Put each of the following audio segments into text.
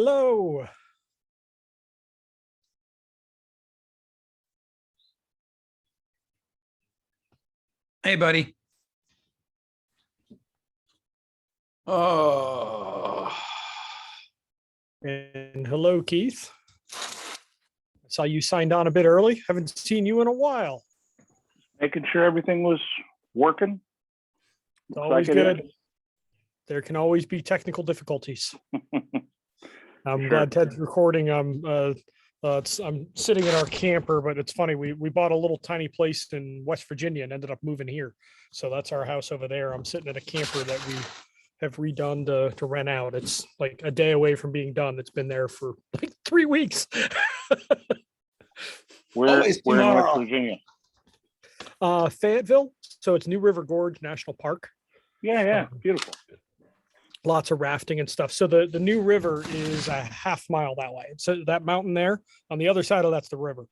Hello. Hey, buddy. Oh, And hello, Keith. I saw you signed on a bit early. Haven't seen you in a while. Making sure everything was working. It's always good. There can always be technical difficulties. I'm glad Ted's recording. I'm sitting in our camper, but it's funny. We bought a little tiny place in West Virginia and ended up moving here. So that's our house over there. I'm sitting in a camper that we have redone to rent out. It's like a day away from being done. It's been there for like 3 weeks. We're in West Virginia. Fayetteville. So it's New River Gorge National Park. Yeah, beautiful. Lots of rafting and stuff. So the New River is a half mile that way. So that mountain there, on the other side of that's the river.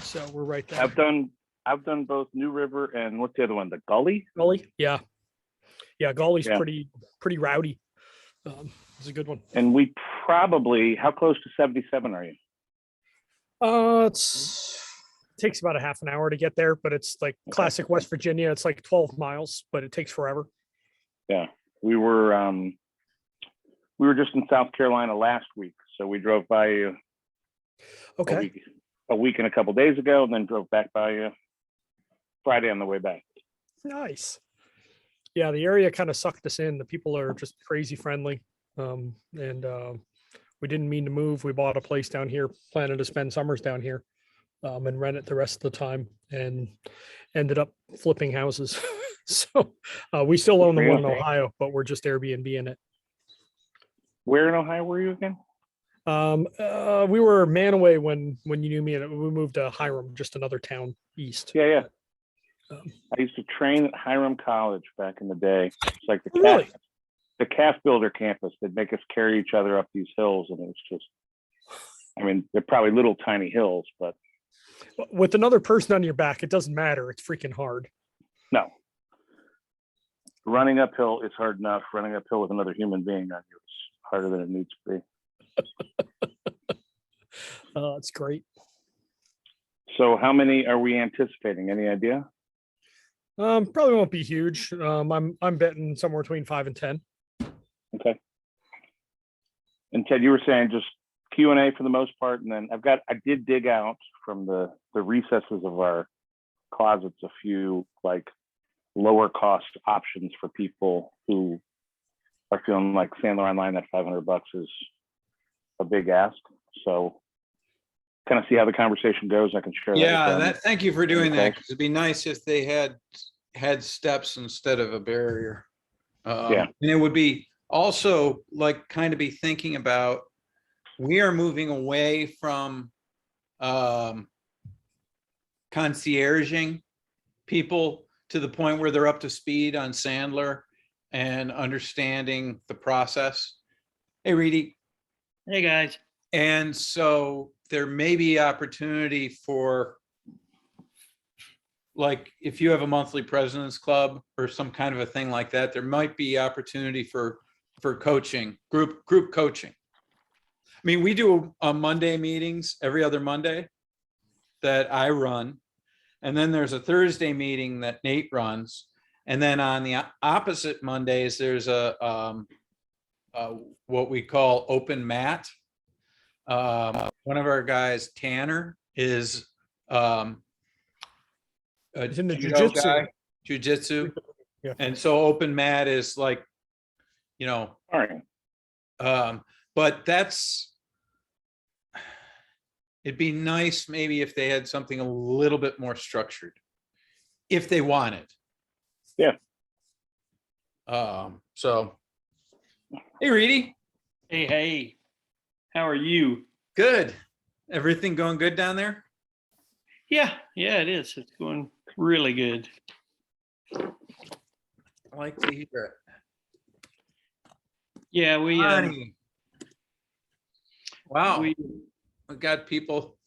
So we're right there. I've done both New River and what's the other one? The Gully? Gully, yeah. Gully's pretty rowdy. It's a good one. And we probably, how close to 77 are you? It takes about a half an hour to get there, but it's like classic West Virginia. It's like 12 miles, but it takes forever. Yeah, we were just in South Carolina last week, so we drove by you. Okay. A week and a couple days ago, and then drove back by you Friday on the way back. Nice. Yeah, the area kind of sucked us in. The people are just crazy friendly, and we didn't mean to move. We bought a place down here, planning to spend summers down here, and rent it the rest of the time, and ended up flipping houses. So we still own the one in Ohio, but we're just Airbnb-ing it. Where in Ohio were you again? We were Manaway when you knew me, and we moved to Hiram, just another town east. Yeah. I used to train at Hiram College back in the day. It's like the calf builder campus. They'd make us carry each other up these hills, and it was just, I mean, they're probably little tiny hills, but with another person on your back, it doesn't matter. It's freaking hard. No. Running uphill is hard enough. Running uphill with another human being on you is harder than it needs to be. It's great. So how many are we anticipating? Any idea? Probably won't be huge. I'm betting somewhere between 5 and 10. Okay. And Ted, you were saying just Q&A for the most part, and then I did dig out from the recesses of our closets a few like lower cost options for people who are feeling like Sandler Online at $500 is a big ask. So kind of see how the conversation goes. I can share that. Yeah, thank you for doing that, because it'd be nice if they had steps instead of a barrier. And it would be also like kind of be thinking about, we are moving away from concierging people to the point where they're up to speed on Sandler and understanding the process. Hey, Reedy. Hey, guys. And so there may be opportunity for, like, if you have a monthly president's club or some kind of a thing like that, there might be opportunity for coaching, group coaching. I mean, we do Monday meetings every other Monday that I run. And then there's a Thursday meeting that Nate runs. And then on the opposite Mondays, there's a what we call open mat. One of our guys, Tanner, is a in the jiu-jitsu. Yeah. And so open mat is like, you know, all right. But it'd be nice maybe if they had something a little bit more structured, if they wanted. Yeah. So, hey, Reedy. Hey. How are you? Good. Everything going good down there? Yeah, it is. It's going really good. I like to hear it. Yeah, wow. We got people.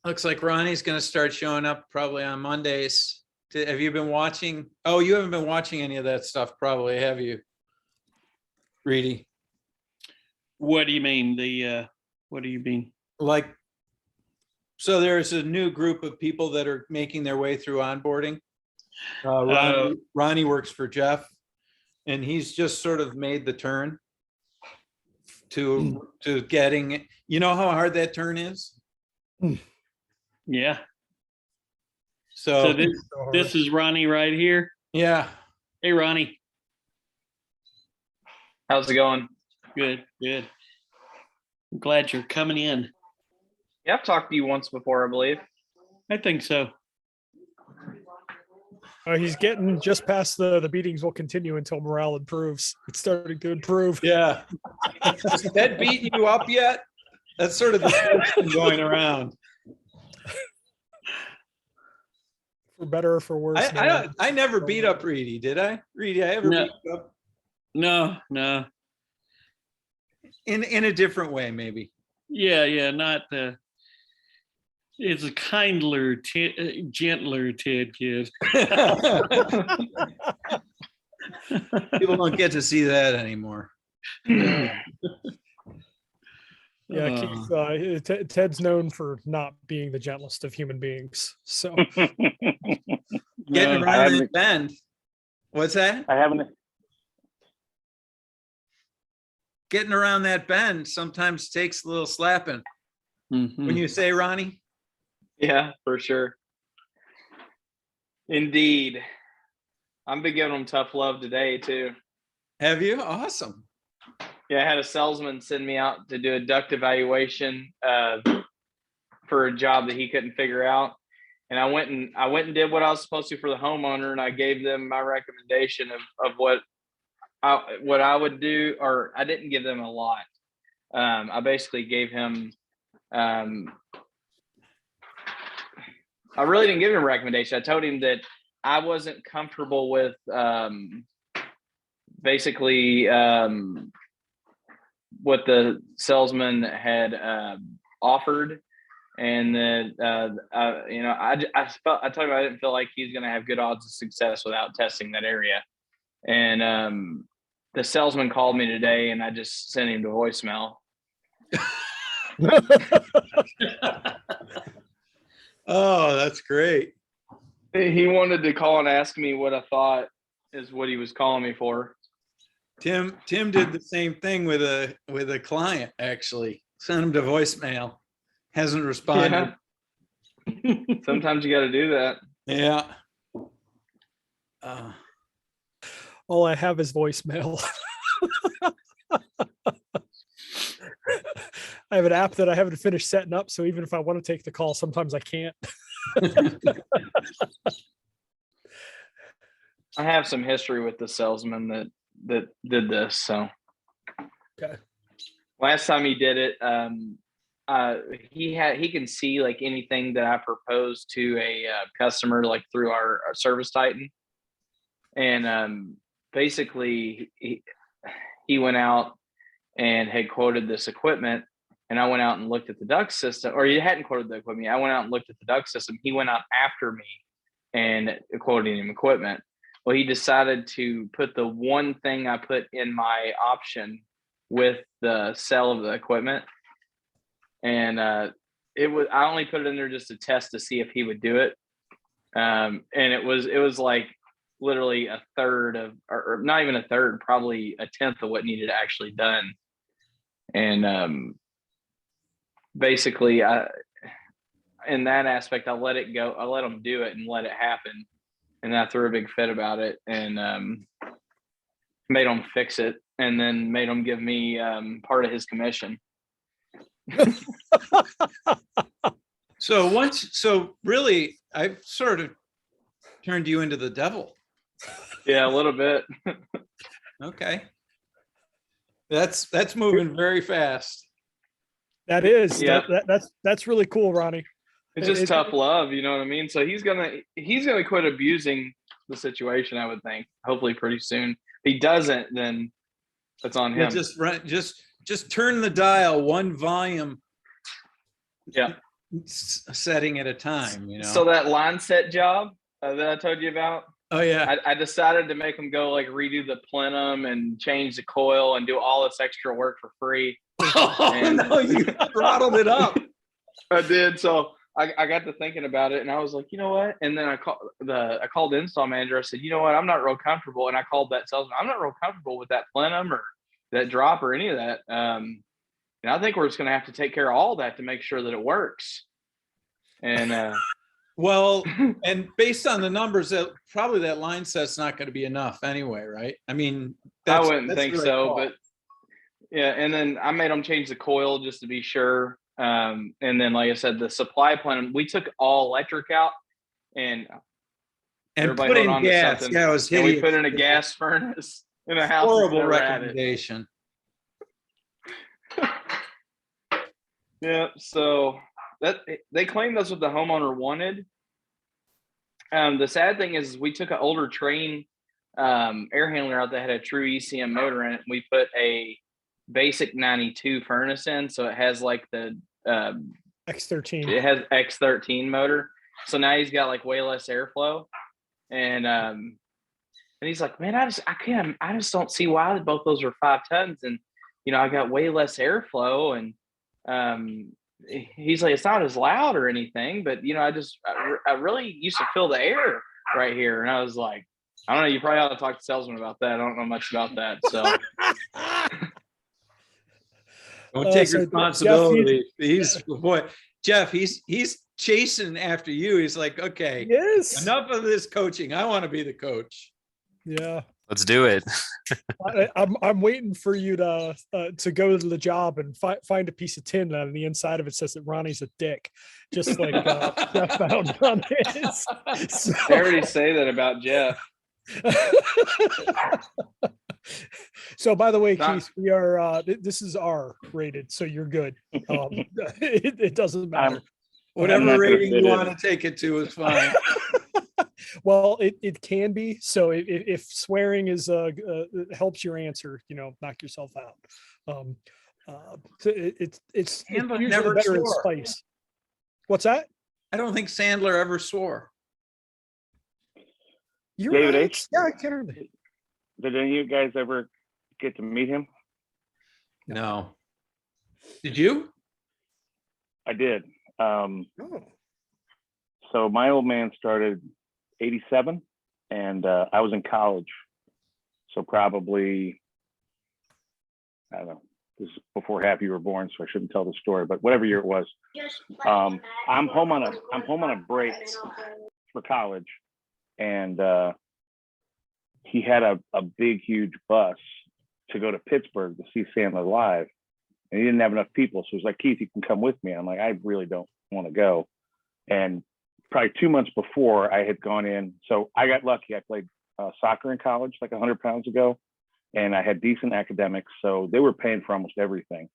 Looks like Ronnie's going to start showing up probably on Mondays. Have you been watching? Oh, you haven't been watching any of that stuff, probably, have you? Reedy, What do you mean? What do you mean? like, so there's a new group of people that are making their way through onboarding. Ronnie works for Jeff, and he's just sort of made the turn to getting, you know how hard that turn is? Yeah. So, So this is Ronnie right here. yeah. Hey, Ronnie. How's it going? Good, good. I'm glad you're coming in. Yeah, I've talked to you once before, I believe. I think so. He's getting just past the meetings will continue until morale improves. It's starting to improve. Yeah. Has that beaten you up yet? That's sort of the question going around. For better or for worse. I never beat up Reedy, did I? Reedy, I ever No. beat you up? No. In a different way, maybe. Yeah, not it's a kindler, gentler Ted kid. People don't get to see that anymore. Yeah, Keith, Ted's known for not being the gentlest of human beings. So Getting No. around that bend. What's that? I haven't. Getting around that bend sometimes takes a little slapping. Mhm. When you say, Ronnie? Yeah, for sure. Indeed. I've been giving them tough love today, too. Have you? Awesome. Yeah, I had a salesman send me out to do a duct evaluation for a job that he couldn't figure out. And I went and did what I was supposed to for the homeowner, and I gave them my recommendation of what I would do, or I didn't give them a lot. I basically gave him I really didn't give him a recommendation. I told him that I wasn't comfortable with basically what the salesman had offered, and that I told him I didn't feel like he's going to have good odds of success without testing that area. And the salesman called me today, and I just sent him to voicemail. Oh, that's great. He wanted to call and ask me what I thought is what he was calling me for. Tim did the same thing with a client, actually. Sent him to voicemail. Hasn't responded. Yeah. Sometimes you got to do that. Yeah. all I have is voicemail. I have an app that I haven't finished setting up, so even if I want to take the call, sometimes I can't. I have some history with the salesman that did this. So, Okay. Last time he did it, he can see like anything that I proposed to a customer, like through our Service Titan, and basically he went out and had quoted this equipment, and I went out and looked at the duct system, or he hadn't quoted the equipment. I went out and looked at the duct system. He went out after me and quoted him equipment. Well, he decided to put the one thing I put in my option with the sale of the equipment. And I only put it in there just to test to see if he would do it. And it was like literally a third of, or not even a third, probably a tenth of what needed actually done. And basically in that aspect, I let it go. I let him do it and let it happen. And I threw a big fit about it and made him fix it, and then made him give me part of his commission. So really, I've sort of turned you into the devil. Yeah, a little bit. Okay. That's moving very fast. That is, Yeah. that's really cool, Ronnie. It's just tough love, you know what I mean? So he's gonna quit abusing the situation, I would think. Hopefully pretty soon. If he doesn't, then it's on him. Just turn the dial one volume. Yeah. Setting at a time, you know. So that line set job, that I told you about. Oh, yeah. I decided to make them go like redo the plenum and change the coil and do all this extra work for free. Oh, And- no, you throttled it up. I did. So I got to thinking about it and I was like, you know what? And then I called the install manager. I said, you know what? I'm not real comfortable. And I called that salesman. I'm not real comfortable with that plenum or that drop or any of that. And I think we're just going to have to take care of all that to make sure that it works. And Well, and based on the numbers, that probably that line set's not going to be enough anyway, right? I mean, I wouldn't that's think the right so, call. but yeah. And then I made them change the coil just to be sure. And then, like I said, the supply plenum, we took all electric out and everybody put hold in on to gas. something. Yeah, it was And we hideous. put in a gas furnace in a house. that's Horrible never had it. recommendation. Yeah, so that they claimed that's what the homeowner wanted. The sad thing is we took an older train air handler out that had a true ECM motor in it. And we put a basic 92 furnace in, so it has like the X13. it has X13 motor. So now he's got like way less airflow, and he's like, man, I just don't see why both those are 5 tons, and I got way less airflow, and he's like, it's not as loud or anything, but I really used to feel the air right here, and I was like, I don't know, you probably ought to talk to salesman about that. I don't know much about that, so. Don't take So, responsibility. Jeff, he's chasing after you. He's like, okay, Yes. enough of this coaching. I want to be the coach. Yeah. Let's do it. I'm waiting for you to go to the job and find a piece of tin that on the inside of it says that Ronnie's a dick, just like Jeff found on his. So, They already say that about Jeff. so by the way, Not- Keith, we are this is R rated, so you're good. It doesn't matter. I'm Whatever not gonna rating fit you in. want to take it to is fine. Well, it can be. So if swearing is helps your answer, knock yourself out. So it's Sandler usually never better in swore. spice. What's that? I don't think Sandler ever swore. You're David right. H? Yeah, I can't remember. Did any of you guys ever get to meet him? No. Did you? I did. Oh. So my old man started 87 and I was in college. So probably, I don't know, this is before half you were born, so I shouldn't tell the story, but whatever year it was. I'm home on a break for college, and he had a big, huge bus to go to Pittsburgh to see Sandler live. And he didn't have enough people. So he was like, Keith, you can come with me. I'm like, I really don't want to go. And probably 2 months before I had gone in. So I got lucky. I played soccer in college like 100 pounds ago. And I had decent academics. So they were paying for almost everything.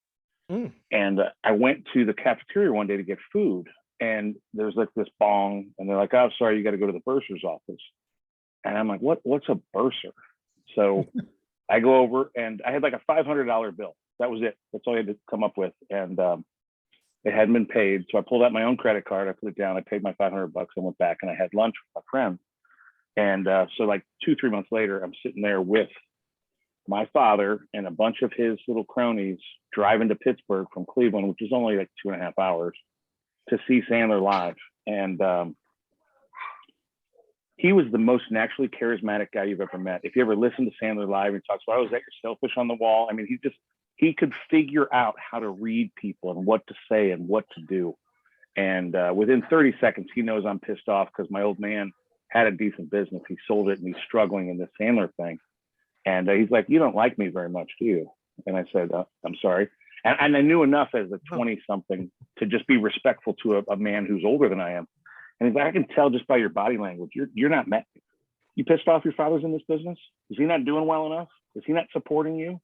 Mm. And I went to the cafeteria one day to get food. And there's like this bong. And they're like, oh, sorry, you got to go to the bursar's office. And I'm like, what's a bursar? So I go over and I had like a $500 bill. That was it. That's all I had to come up with. And it hadn't been paid. So I pulled out my own credit card. I put it down. I paid my $500. I went back and I had lunch with my friend. And so like 2-3 months later, I'm sitting there with my father and a bunch of his little cronies driving to Pittsburgh from Cleveland, which is only like 2.5 hours, to see Sandler live. And he was the most naturally charismatic guy you've ever met. If you ever listen to Sandler live and talks about, oh, is that your selfish on the wall? I mean, he could figure out how to read people and what to say and what to do. And within 30 seconds, he knows I'm pissed off because my old man had a decent business. He sold it and he's struggling in this Sandler thing. And he's like, you don't like me very much, do you? And I said, I'm sorry. And I knew enough as a 20-something to just be respectful to a man who's older than I am. And he's like, I can tell just by your body language, you're not mad. You pissed off your father's in this business? Is he not doing well enough? Is he not supporting you?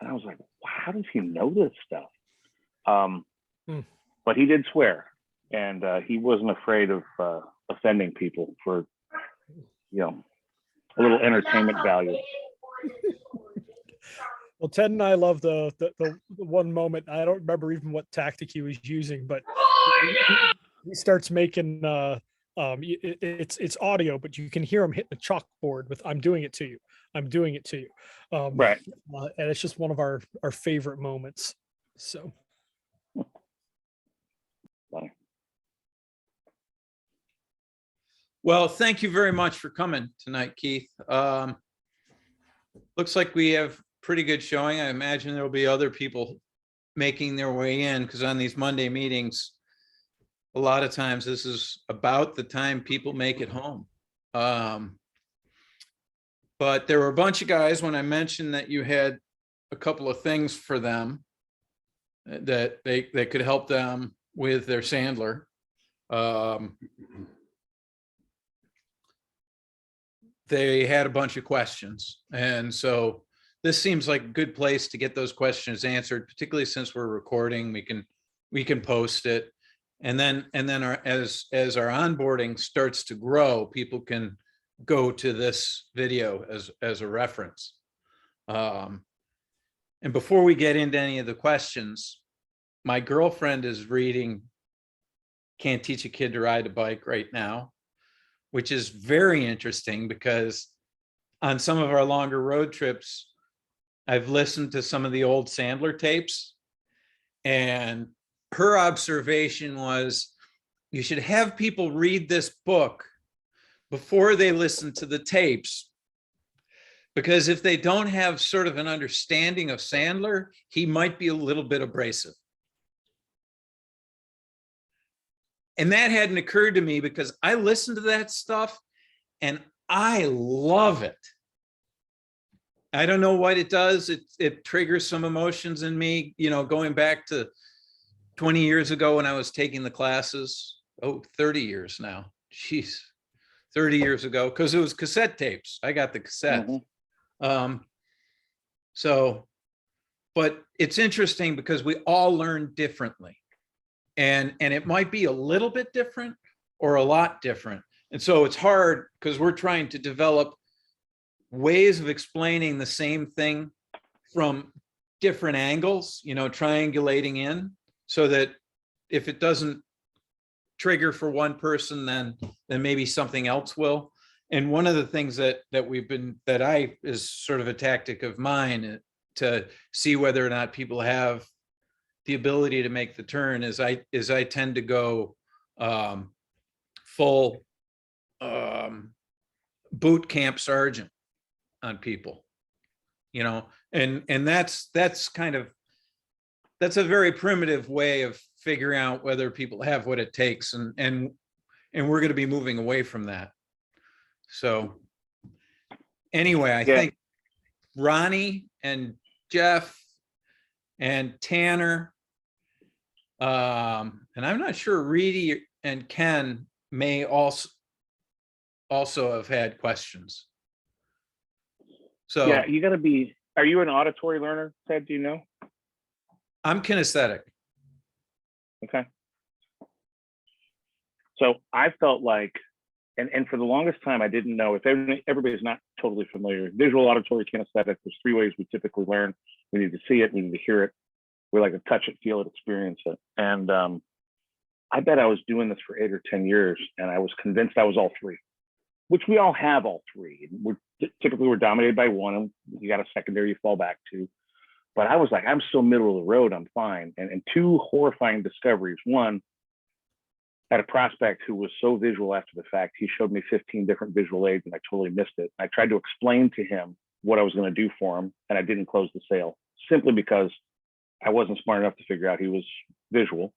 And I was like, wow, how does he know this stuff? But he did swear, and he wasn't afraid of offending people for, a little entertainment value. Well, Ted and I love the one moment. I don't remember even what tactic he was using, but he starts making It's audio, but you can hear him hitting the chalkboard with "I'm doing it to you. I'm doing it to you." Right. And it's just one of our favorite moments. So. Funny. Well, thank you very much for coming tonight, Keith. Looks like we have pretty good showing. I imagine there'll be other people making their way in, because on these Monday meetings, a lot of times this is about the time people make it home. But there were a bunch of guys when I mentioned that you had a couple of things for them that they could help them with their Sandler. They had a bunch of questions. And so this seems like a good place to get those questions answered, particularly since we're recording, we can post it. And then as our onboarding starts to grow, people can go to this video as a reference. And before we get into any of the questions, my girlfriend is reading Can't Teach a Kid to Ride a Bike right now, which is very interesting because on some of our longer road trips, I've listened to some of the old Sandler tapes, and her observation was you should have people read this book before they listen to the tapes, because if they don't have sort of an understanding of Sandler, he might be a little bit abrasive. And that hadn't occurred to me because I listen to that stuff and I love it. I don't know what it does. It triggers some emotions in me, you know, going back to 20 years ago when I was taking the classes. Oh, 30 years now. Jeez, 30 years ago, because it was cassette tapes. I got the cassette. So, but it's interesting because we all learn differently. And it might be a little bit different or a lot different. And so it's hard because we're trying to develop ways of explaining the same thing from different angles, you know, triangulating in, so that if it doesn't trigger for one person, then maybe something else will. And one of the things that is sort of a tactic of mine to see whether or not people have the ability to make the turn is I tend to go full boot camp sergeant on people, you know, and that's a very primitive way of figuring out whether people have what it takes, and we're going to be moving away from that. So anyway, I think Ronnie and Jeff and Tanner, and I'm not sure Reedy and Ken may also have had questions. So yeah, you got to be. Are you an auditory learner, Ted? Do you know? I'm kinesthetic. Okay. So I felt like, and for the longest time, I didn't know if everybody's not totally familiar. Visual, auditory, kinesthetic. There's three ways we typically learn. We need to see it. We need to hear it. We like to touch it, feel it, experience it. And I bet I was doing this for 8 or 10 years, and I was convinced I was all three, which we all have all three. We're dominated by one, and you got a secondary you fall back to. But I was like, I'm still middle of the road. I'm fine. And two horrifying discoveries. One, I had a prospect who was so visual after the fact. He showed me 15 different visual aids, and I totally missed it. I tried to explain to him what I was going to do for him, and I didn't close the sale simply because I wasn't smart enough to figure out he was visual.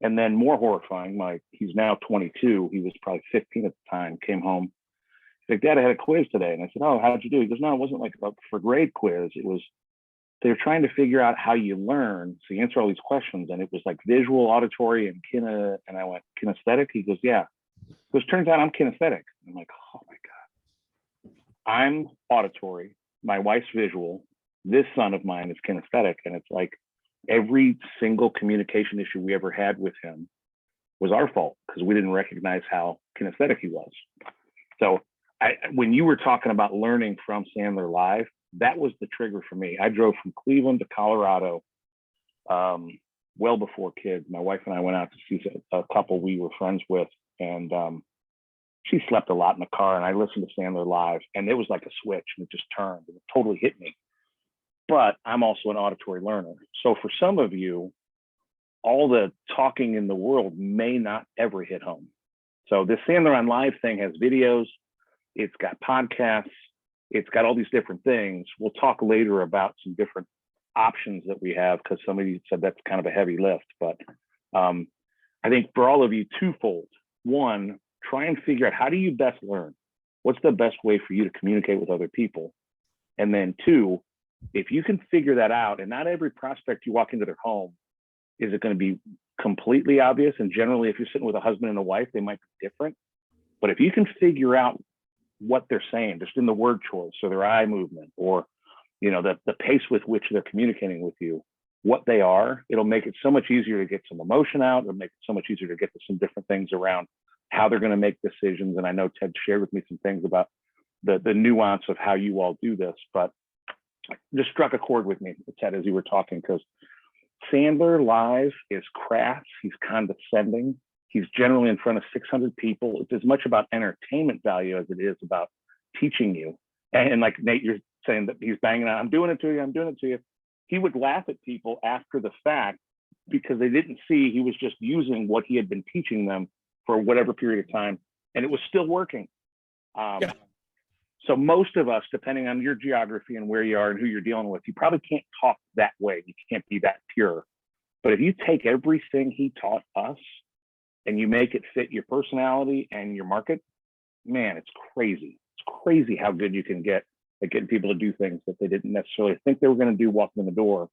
And then more horrifying, he's now 22. He was probably 15 at the time, came home. He's like, Dad, I had a quiz today. And I said, oh, how'd you do? He goes, no, it wasn't like a for grade quiz. It was, they're trying to figure out how you learn. So you answer all these questions. And it was like visual, auditory, and and I went, kinesthetic? He goes, yeah. Because turns out I'm kinesthetic. I'm like, oh my God. I'm auditory. My wife's visual. This son of mine is kinesthetic. And it's like every single communication issue we ever had with him was our fault because we didn't recognize how kinesthetic he was. So when you were talking about learning from Sandler live, that was the trigger for me. I drove from Cleveland to Colorado well before kids. My wife and I went out to see a couple we were friends with, and she slept a lot in the car, and I listened to Sandler live, and it was like a switch, and it just turned, and it totally hit me. But I'm also an auditory learner. So for some of you, all the talking in the world may not ever hit home. So this Sandler on Live thing has videos, it's got podcasts, it's got all these different things. We'll talk later about some different options that we have, because somebody said that's kind of a heavy lift. But I think for all of you, twofold. One, try and figure out, how do you best learn? What's the best way for you to communicate with other people? And then two, if you can figure that out, and not every prospect you walk into their home is it going to be completely obvious. And generally, if you're sitting with a husband and a wife, they might be different. But if you can figure out what they're saying, just in the word choice or their eye movement, or the pace with which they're communicating with you, what they are, it'll make it so much easier to get some emotion out. It'll make it so much easier to get to some different things around how they're going to make decisions. And I know Ted shared with me some things about the nuance of how you all do this, but just struck a chord with me, Ted, as you were talking, because Sandler Live is crass. He's condescending. He's generally in front of 600 people. It's as much about entertainment value as it is about teaching you. And like Nate, you're saying that he's banging on, I'm doing it to you, I'm doing it to you. He would laugh at people after the fact because they didn't see he was just using what he had been teaching them for whatever period of time, and it was still working. Yeah. So most of us, depending on your geography and where you are and who you're dealing with, you probably can't talk that way. You can't be that pure. But if you take everything he taught us and you make it fit your personality and your market, man, it's crazy. It's crazy how good you can get at getting people to do things that they didn't necessarily think they were going to do walking in the door.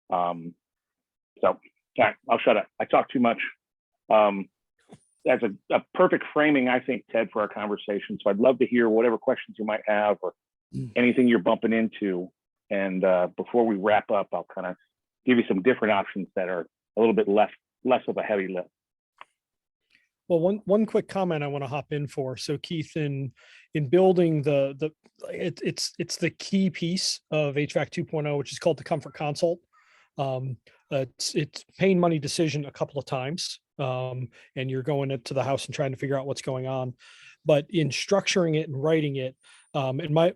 So yeah, I'll shut up. I talk too much. That's a perfect framing, I think, Ted, for our conversation. So I'd love to hear whatever questions you might have or anything you're bumping into. And before we wrap up, I'll kind of give you some different options that are a little bit less of a heavy lift. Well, one quick comment I want to hop in for. So Keith, in building it's the key piece of HVAC 2.0, which is called the Comfort Consult. It's paying money decision a couple of times, and you're going into the house and trying to figure out what's going on. But in structuring it and writing it, and my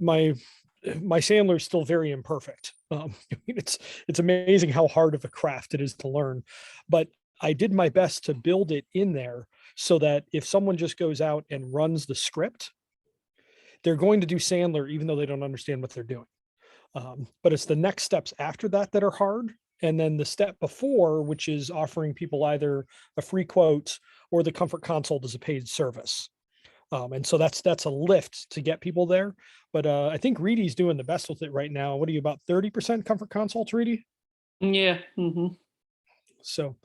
Sandler is still very imperfect. It's amazing how hard of a craft it is to learn, but I did my best to build it in there so that if someone just goes out and runs the script, they're going to do Sandler even though they don't understand what they're doing. But it's the next steps after that that are hard. And then the step before, which is offering people either a free quote or the Comfort Consult as a paid service. And so that's a lift to get people there. But I think Reedy's doing the best with it right now. What are you, about 30% Comfort Consults, Reedy? Yeah. Mm-hmm. So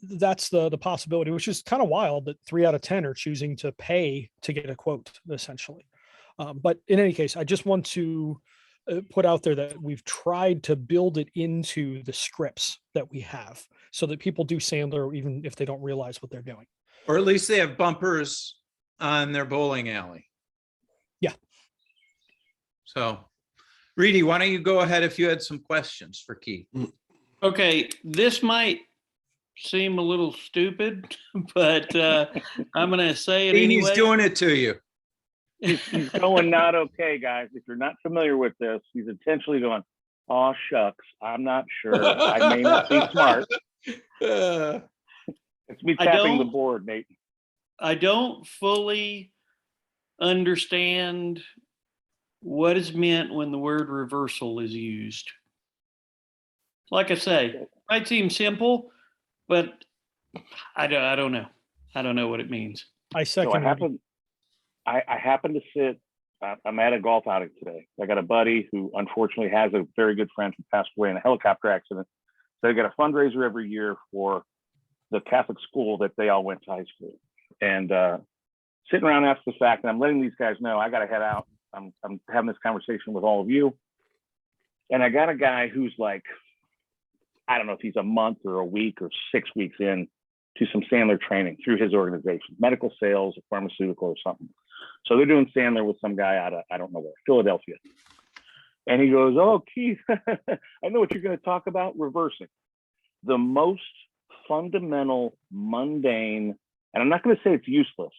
that's the possibility, which is kind of wild that 3 out of 10 are choosing to pay to get a quote, essentially. But in any case, I just want to put out there that we've tried to build it into the scripts that we have so that people do Sandler even if they don't realize what they're doing. Or at least they have bumpers on their bowling alley. Yeah. So, Reedy, why don't you go ahead if you had some questions for Keith? Okay, this might seem a little stupid, but I'm going to say it anyway. He's doing it to you. He's going not okay, guys. If you're not familiar with this, he's intentionally going, oh, shucks, I'm not sure. I may not be smart. It's me tapping the board, Nate. I don't fully understand what is meant when the word reversal is used. Like I say, it might seem simple, but I don't know. I don't know what it means. I second. So I happen to sit, I'm at a golf outing today. I got a buddy who unfortunately has a very good friend who passed away in a helicopter accident. So they got a fundraiser every year for the Catholic school that they all went to high school. And sitting around after the fact, and I'm letting these guys know I got to head out. I'm having this conversation with all of you. And I got a guy who's like, I don't know if he's a month or a week or 6 weeks in to some Sandler training through his organization, medical sales, or pharmaceutical or something. So they're doing Sandler with some guy out of, I don't know where, Philadelphia. And he goes, oh, Keith, I know what you're going to talk about, reversing. The most fundamental, mundane, and I'm not going to say it's useless,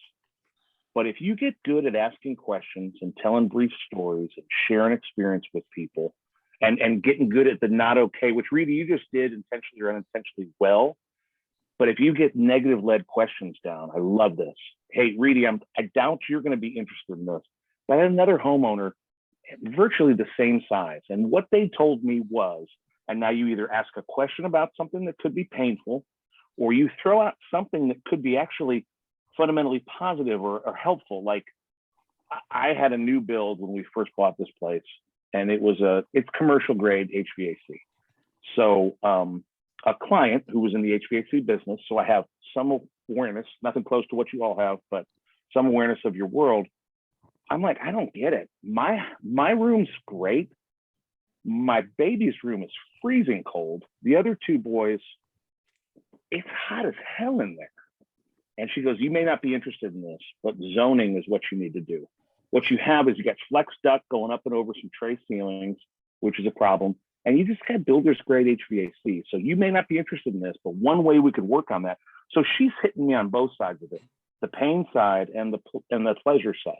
But if you get good at asking questions and telling brief stories and sharing experience with people and getting good at the not okay, which Rita, you just did intentionally or unintentionally well. But if you get negative led questions down, I love this. Hey, Rita, I doubt you're going to be interested in this. But I had another homeowner virtually the same size. And what they told me was, and now you either ask a question about something that could be painful, or you throw out something that could be actually fundamentally positive or helpful. Like I had a new build when we first bought this place, and it's commercial grade HVAC. So a client who was in the HVAC business, so I have some awareness, nothing close to what you all have, but some awareness of your world. I'm like, I don't get it. My room's great. My baby's room is freezing cold. The other two boys, it's hot as hell in there. And she goes, you may not be interested in this, but zoning is what you need to do. What you have is you got flex duct going up and over some tray ceilings, which is a problem. And you just got builder's grade HVAC. So you may not be interested in this, but one way we could work on that. So she's hitting me on both sides of it, the pain side and the pleasure side.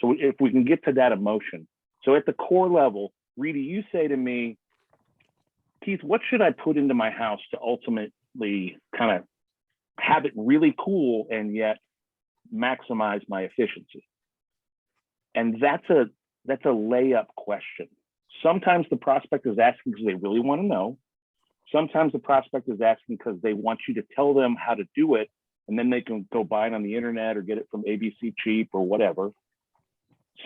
So if we can get to that emotion. So at the core level, Rita, you say to me, Keith, what should I put into my house to ultimately kind of have it really cool and yet maximize my efficiency? And that's a layup question. Sometimes the prospect is asking because they really want to know. Sometimes the prospect is asking because they want you to tell them how to do it, and then they can go buy it on the internet or get it from ABC Cheap or whatever.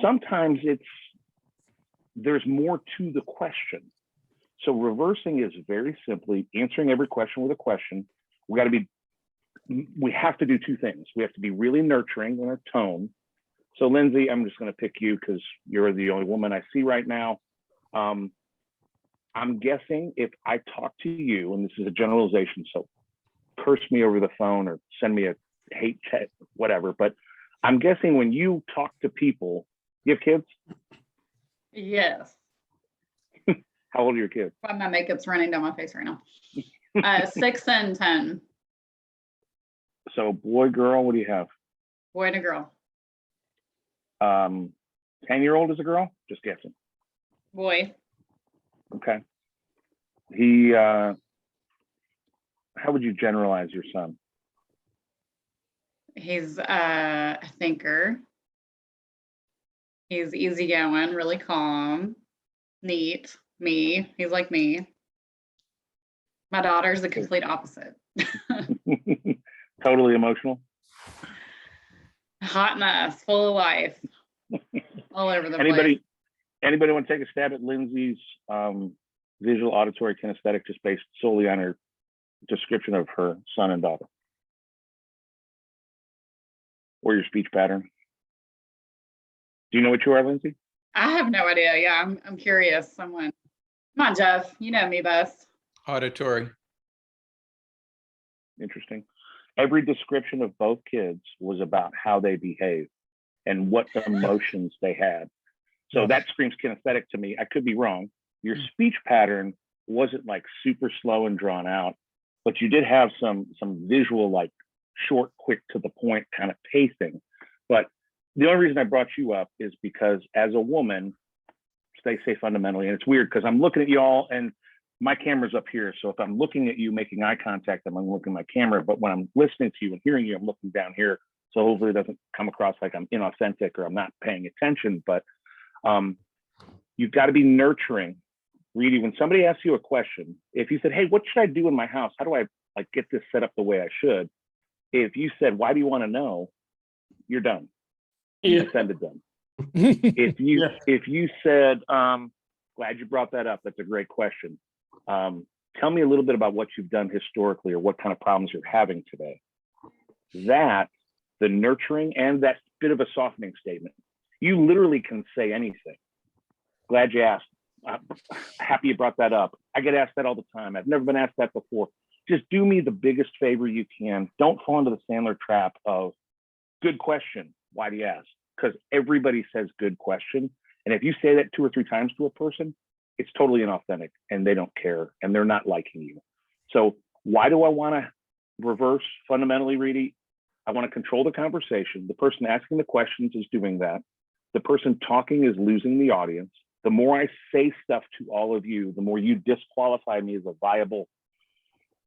Sometimes there's more to the question. So reversing is very simply answering every question with a question. We have to do two things. We have to be really nurturing in our tone. So Lindsay, I'm just going to pick you because you're the only woman I see right now. I'm guessing if I talk to you, and this is a generalization, so curse me over the phone or send me a hate chat, whatever, but I'm guessing when you talk to people, you have kids? Yes. How old are your kids? Well, my makeup's running down my face right now. 6 and 10. So boy, girl, what do you have? Boy and a girl. 10-year-old is a girl? Just guessing. Boy. Okay. He, how would you generalize your son? He's a thinker. He's easygoing, really calm, neat. He's like me. My daughter's the complete opposite. Totally emotional. Hot mess, full of life, all over the place. Anybody want to take a stab at Lindsay's visual, auditory, kinesthetic, just based solely on her description of her son and daughter, or your speech pattern? Do you know what you are, Lindsay? I have no idea. Yeah, I'm curious. Someone, come on, Jeff. You know me best. Auditory. Interesting. Every description of both kids was about how they behave and what emotions they had. So that screams kinesthetic to me. I could be wrong. Your speech pattern wasn't like super slow and drawn out, but you did have some visual, like short, quick to the point kind of pacing. But the only reason I brought you up is because as a woman, they say fundamentally, and it's weird because I'm looking at y'all and my camera's up here. So if I'm looking at you making eye contact, I'm looking at my camera. But when I'm listening to you and hearing you, I'm looking down here. So hopefully it doesn't come across like I'm inauthentic or I'm not paying attention. But you've got to be nurturing. Reedy, when somebody asks you a question, if you said, hey, what should I do in my house? How do I like get this set up the way I should? If you said, why do you want to know? You're done. You offended them. If you said, glad you brought that up. That's a great question. Tell me a little bit about what you've done historically or what kind of problems you're having today. That, the nurturing and that bit of a softening statement. You literally can say anything. Glad you asked. Happy you brought that up. I get asked that all the time. I've never been asked that before. Just do me the biggest favor you can. Don't fall into the Sandler trap of good question. Why do you ask? Because everybody says good question. And if you say that 2 or 3 times to a person, it's totally inauthentic and they don't care and they're not liking you. So why do I want to reverse fundamentally, Reedy? I want to control the conversation. The person asking the questions is doing that. The person talking is losing the audience. The more I say stuff to all of you, the more you disqualify me as a viable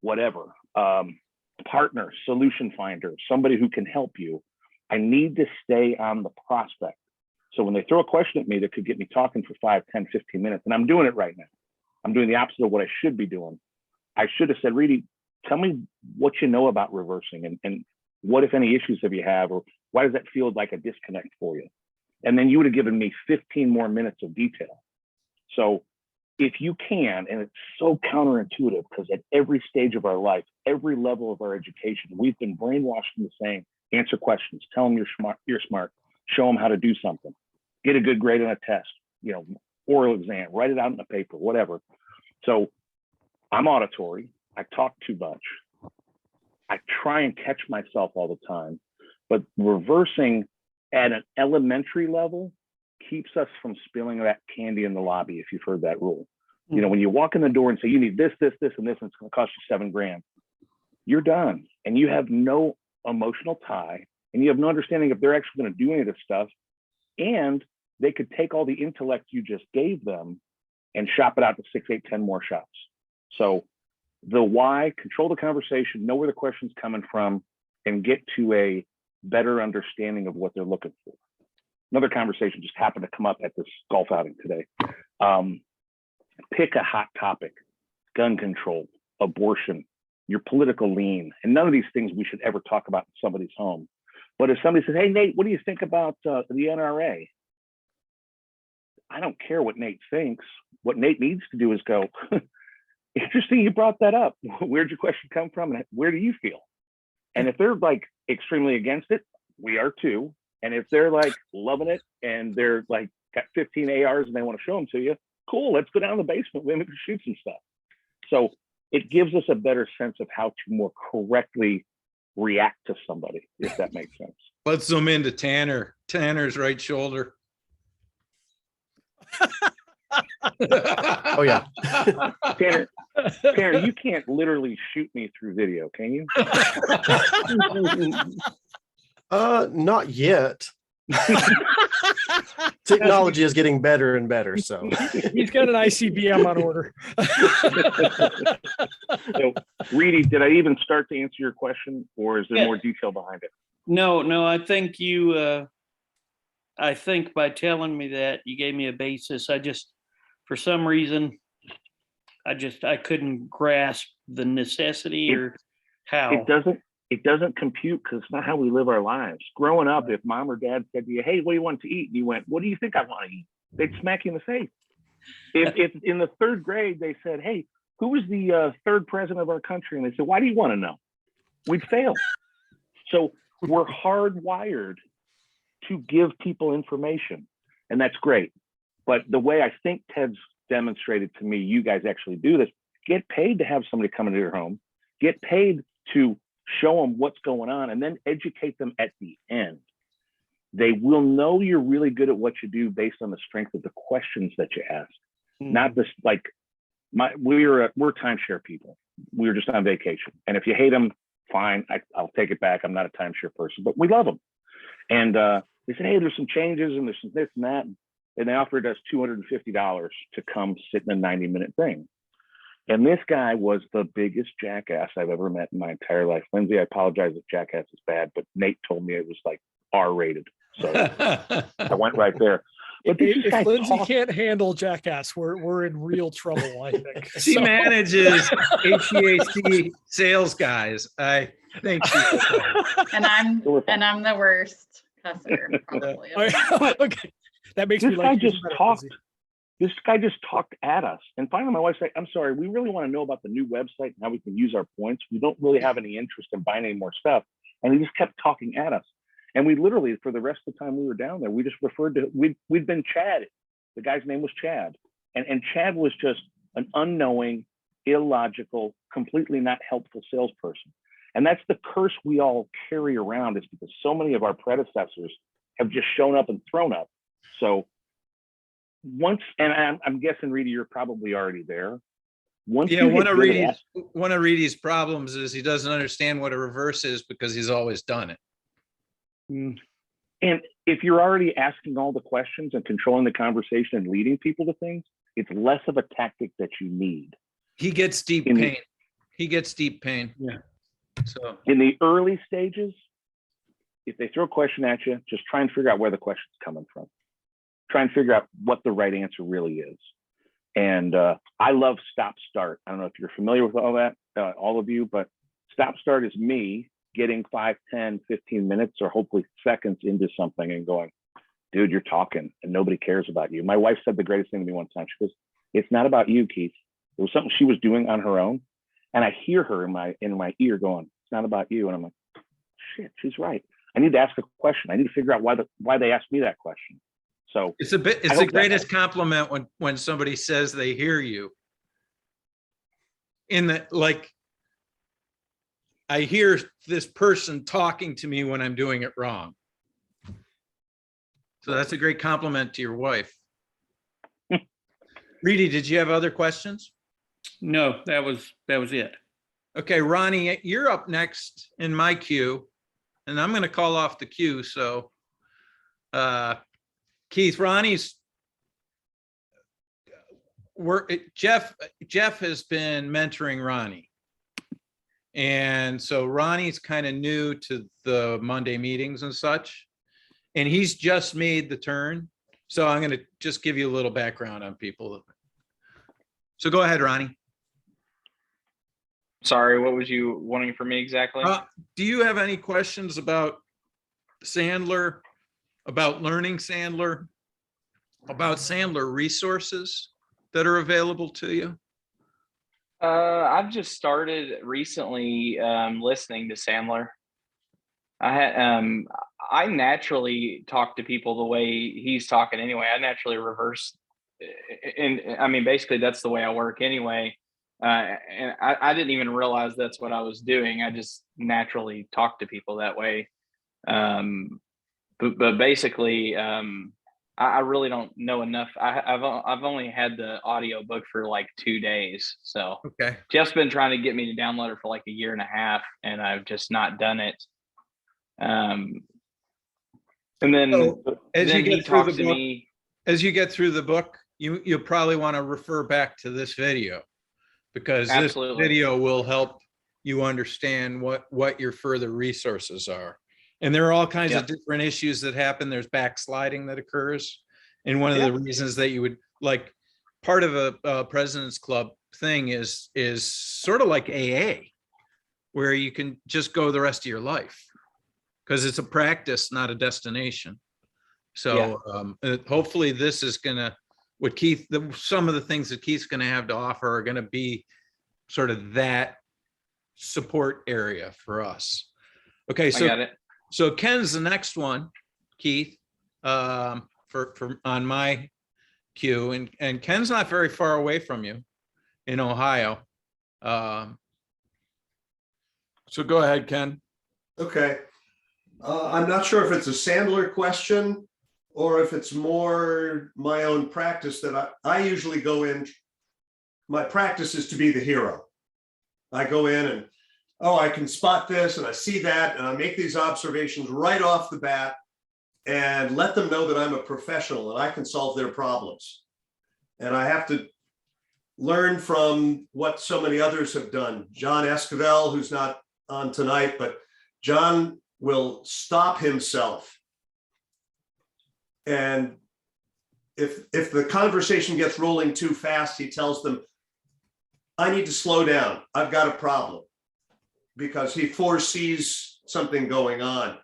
whatever, partner, solution finder, somebody who can help you. I need to stay on the prospect. So when they throw a question at me that could get me talking for 5, 10, 15 minutes, and I'm doing it right now. I'm doing the opposite of what I should be doing. I should have said, Reedy, tell me what you know about reversing and what, if any, issues have you have, or why does that feel like a disconnect for you? And then you would have given me 15 more minutes of detail. So if you can, and it's so counterintuitive because at every stage of our life, every level of our education, we've been brainwashed into saying, answer questions, tell them you're smart, show them how to do something, get a good grade on a test, oral exam, write it out in a paper, whatever. So I'm auditory. I talk too much. I try and catch myself all the time, but reversing at an elementary level keeps us from spilling that candy in the lobby, if you've heard that rule. When you walk in the door and say, you need this, this, this, and this, and it's going to cost you $7,000, you're done. And you have no emotional tie, and you have no understanding if they're actually going to do any of this stuff. And they could take all the intellect you just gave them and shop it out to 6, 8, 10 more shops. So the why, control the conversation, know where the question's coming from, and get to a better understanding of what they're looking for. Another conversation just happened to come up at this golf outing today. Pick a hot topic: gun control, abortion, your political lean. And none of these things we should ever talk about in somebody's home. But if somebody says, hey, Nate, what do you think about the NRA? I don't care what Nate thinks. What Nate needs to do is go, interesting you brought that up. Where'd your question come from? And where do you feel? And if they're like extremely against it, we are too. And if they're like loving it and they're like got 15 ARs and they want to show them to you, cool, let's go down to the basement. We can shoot some stuff. So it gives us a better sense of how to more correctly react to somebody, if that makes sense. Let's zoom into Tanner. Tanner's right shoulder. Oh yeah. Tanner, you can't literally shoot me through video, can you? Not yet. Technology is getting better and better. So He's got an ICBM on order. So, Reedy, did I even start to answer your question, or is there more detail behind it? No, I think I think by telling me that, you gave me a basis. For some reason, I couldn't grasp the necessity or how. It doesn't compute because it's not how we live our lives. Growing up, if mom or dad said to you, hey, what do you want to eat? And you went, what do you think I want to eat? They'd smack you in the face. If in the 3rd grade, they said, hey, who was the 3rd president of our country? And they said, why do you want to know? We'd fail. So we're hardwired to give people information, and that's great. But the way I think Ted's demonstrated to me, you guys actually do this, get paid to have somebody come into your home, get paid to show them what's going on, and then educate them at the end. They will know you're really good at what you do based on the strength of the questions that you ask. Not this, like, we're timeshare people. We were just on vacation. And if you hate them, fine, I'll take it back. I'm not a timeshare person, but we love them. And they said, hey, there's some changes and there's some this and that. And they offered us $250 to come sit in a 90-minute thing. And this guy was the biggest jackass I've ever met in my entire life. Lindsay, I apologize if jackass is bad, but Nate told me it was like R-rated. So I went right there. But if Lindsay can't handle jackass, we're in real trouble, I think. She manages HVAC sales guys. I think she And I'm the worst cusser, probably. Okay. That makes me like this guy just talked at us. And finally, my wife said, I'm sorry, we really want to know about the new website and how we can use our points. We don't really have any interest in buying any more stuff. And he just kept talking at us. And we literally, for the rest of the time we were down there, we just referred to, we'd been Chad. The guy's name was Chad. And Chad was just an unknowing, illogical, completely not helpful salesperson. And that's the curse we all carry around, is because so many of our predecessors have just shown up and thrown up. So once, and I'm guessing, Reedy, you're probably already there. Once one of Reedy's problems is he doesn't understand what a reverse is because he's always done it. And if you're already asking all the questions and controlling the conversation and leading people to things, it's less of a tactic that you need. He gets deep In the- pain. He gets deep pain. Yeah. So, In the early stages, if they throw a question at you, just try and figure out where the question's coming from. Try and figure out what the right answer really is. And I love stop start. I don't know if you're familiar with all that, all of you, but stop start is me getting 5, 10, 15 minutes or hopefully seconds into something and going, dude, you're talking and nobody cares about you. My wife said the greatest thing to me one time. She goes, it's not about you, Keith. It was something she was doing on her own. And I hear her in my ear going, it's not about you. And I'm like, shit, she's right. I need to ask a question. I need to figure out why they asked me that question. So it's the greatest compliment when somebody says they hear you. In the, like, I hear this person talking to me when I'm doing it wrong. So that's a great compliment to your wife. Reedy, did you have other questions? No, that was it. Okay, Ronnie, you're up next in my queue, and I'm going to call off the queue. So, Keith, Jeff has been mentoring Ronnie. And so Ronnie's kind of new to the Monday meetings and such, and he's just made the turn. So I'm going to just give you a little background on people. So go ahead, Ronnie. Sorry, what was you wanting from me exactly? Do you have any questions about Sandler, about learning Sandler, about Sandler resources that are available to you? I've just started recently listening to Sandler. I naturally talk to people the way he's talking anyway. I naturally reverse, and I mean, basically that's the way I work anyway. And I didn't even realize that's what I was doing. I just naturally talk to people that way. But basically, I really don't know enough. I've only had the audio book for like 2 days. So Okay. Jeff's been trying to get me to download it for like 1.5 years, and I've just not done it. And then, So, as then you he get through talks the to book, me. as you get through the book, you'll probably want to refer back to this video, because Absolutely. this video will help you understand what your further resources are. And there are all kinds of different issues that happen. There's backsliding that occurs. And one of the reasons that you would like, part of a President's Club thing is sort of like AA, where you can just go the rest of your life, because it's a practice, not a destination. So hopefully this is gonna, what Keith, some of the things that Keith's gonna have to offer are gonna be sort of that support area for us. Okay, I got it. so Ken's the next one, Keith, for on my queue, and Ken's not very far away from you in Ohio. So go ahead, Ken. Okay. I'm not sure if it's a Sandler question or if it's more my own practice that I usually go in. My practice is to be the hero. I go in and, oh, I can spot this and I see that, and I make these observations right off the bat and let them know that I'm a professional and I can solve their problems. And I have to learn from what so many others have done. John Esquivel, who's not on tonight, but John will stop himself. And if the conversation gets rolling too fast, he tells them, I need to slow down. I've got a problem, because he foresees something going on.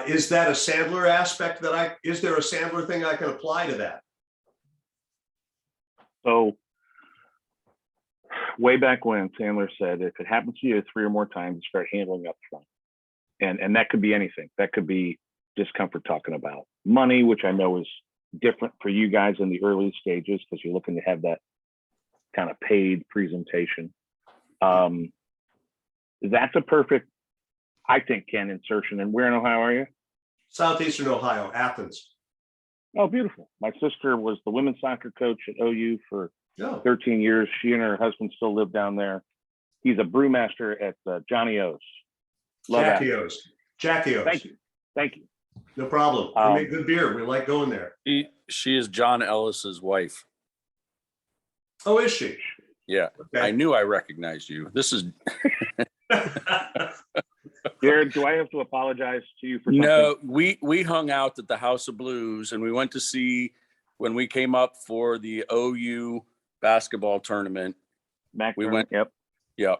Is that a Sandler aspect is there a Sandler thing I can apply to that? So way back when, Sandler said, if it happens to you 3 or more times, start handling up front. And that could be anything. That could be discomfort talking about money, which I know is different for you guys in the early stages, because you're looking to have that kind of paid presentation. That's a perfect, I think, Ken, insertion. And where in Ohio are you? Southeastern Ohio, Athens. Oh, beautiful. My sister was the women's soccer coach at OU for Oh, 13 years. She and her husband still live down there. He's a brewmaster at Johnny O's. Love Jackie that. O's. Jackie O's. Thank you. Thank you. No problem. We make good beer. We like going there. She is John Ellis's wife. Oh, is she? Yeah, Okay. I knew I recognized you. This is Jared, do I have to apologize to you for something? no. We hung out at the House of Blues, and we went to see when we came up for the OU basketball tournament. We went. Yep. Yeah.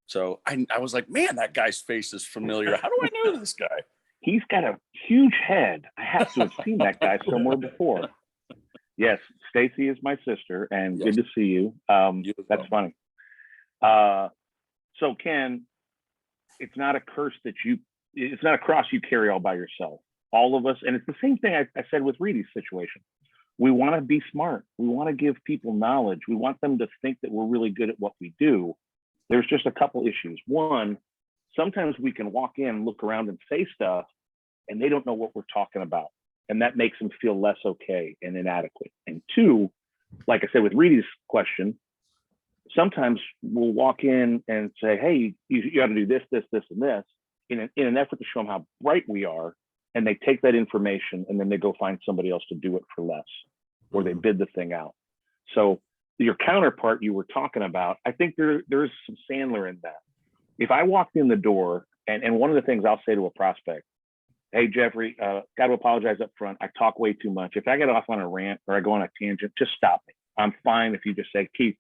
So I was like, man, that guy's face is familiar. How do I know this guy? He's got a huge head. I have to have seen that guy somewhere before. Yes, Stacy is my sister, and Yes. good to see you. You as That's well. funny. So Ken, it's not a curse it's not a cross you carry all by yourself. All of us, and it's the same thing I said with Reedy's situation. We want to be smart. We want to give people knowledge. We want them to think that we're really good at what we do. There's just a couple issues. One, sometimes we can walk in, look around and say stuff, and they don't know what we're talking about. And that makes them feel less okay and inadequate. And two, like I said with Reedy's question, sometimes we'll walk in and say, hey, you got to do this, this, this, and this in an effort to show them how bright we are. And they take that information and then they go find somebody else to do it for less, or they bid the thing out. So your counterpart you were talking about, I think there's some Sandler in that. If I walked in the door, and one of the things I'll say to a prospect, hey, Jeffrey, got to apologize up front. I talk way too much. If I get off on a rant or I go on a tangent, just stop me. I'm fine if you just say, Keith,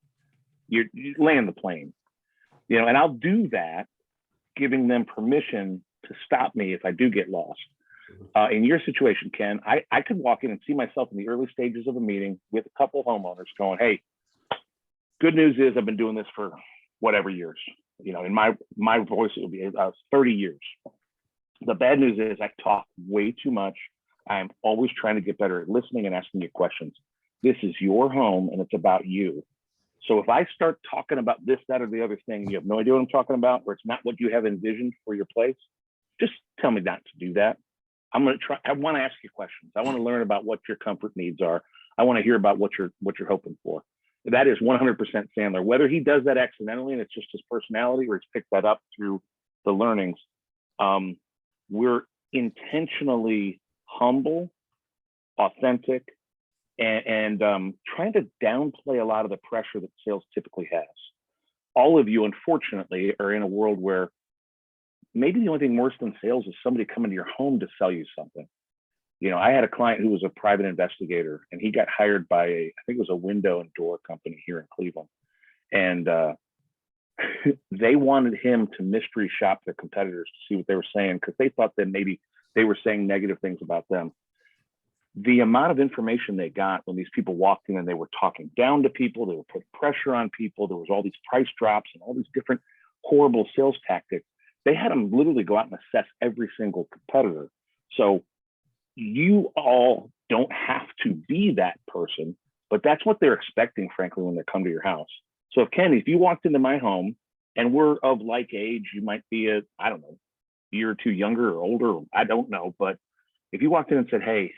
you land the plane, and I'll do that, giving them permission to stop me if I do get lost. In your situation, Ken, I could walk in and see myself in the early stages of a meeting with a couple of homeowners going, hey, good news is I've been doing this for whatever years. In my voice, it would be 30 years. The bad news is I talk way too much. I'm always trying to get better at listening and asking you questions. This is your home and it's about you. So if I start talking about this, that, or the other thing, you have no idea what I'm talking about, or it's not what you have envisioned for your place, just tell me not to do that. I want to ask you questions. I want to learn about what your comfort needs are. I want to hear about what you're hoping for. That is 100% Sandler. Whether he does that accidentally and it's just his personality, or he's picked that up through the learnings, we're intentionally humble, authentic, and trying to downplay a lot of the pressure that sales typically has. All of you, unfortunately, are in a world where maybe the only thing worse than sales is somebody coming to your home to sell you something. I had a client who was a private investigator, and he got hired by I think it was a window and door company here in Cleveland. And they wanted him to mystery shop their competitors to see what they were saying, because they thought that maybe they were saying negative things about them. The amount of information they got when these people walked in and they were talking down to people, they were putting pressure on people, there was all these price drops and all these different horrible sales tactics. They had them literally go out and assess every single competitor. So you all don't have to be that person, but that's what they're expecting, frankly, when they come to your house. So if Kenny, if you walked into my home and we're of like age, you might be a year or two younger or older, I don't know. But if you walked in and said, hey,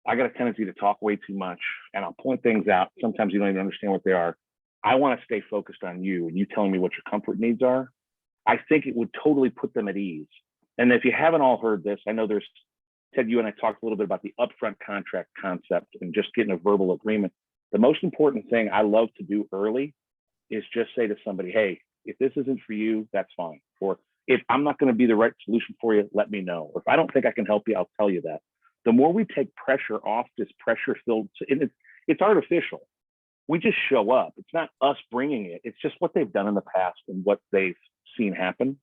I got a tendency to talk way too much and I'll point things out. Sometimes you don't even understand what they are. I want to stay focused on you and you telling me what your comfort needs are. I think it would totally put them at ease. And if you haven't all heard this, I know Ted, you and I talked a little bit about the upfront contract concept and just getting a verbal agreement. The most important thing I love to do early is just say to somebody, hey, if this isn't for you, that's fine. Or if I'm not going to be the right solution for you, let me know. Or if I don't think I can help you, I'll tell you that. The more we take pressure off this pressure-filled, it's artificial. We just show up. It's not us bringing it. It's just what they've done in the past and what they've seen happen.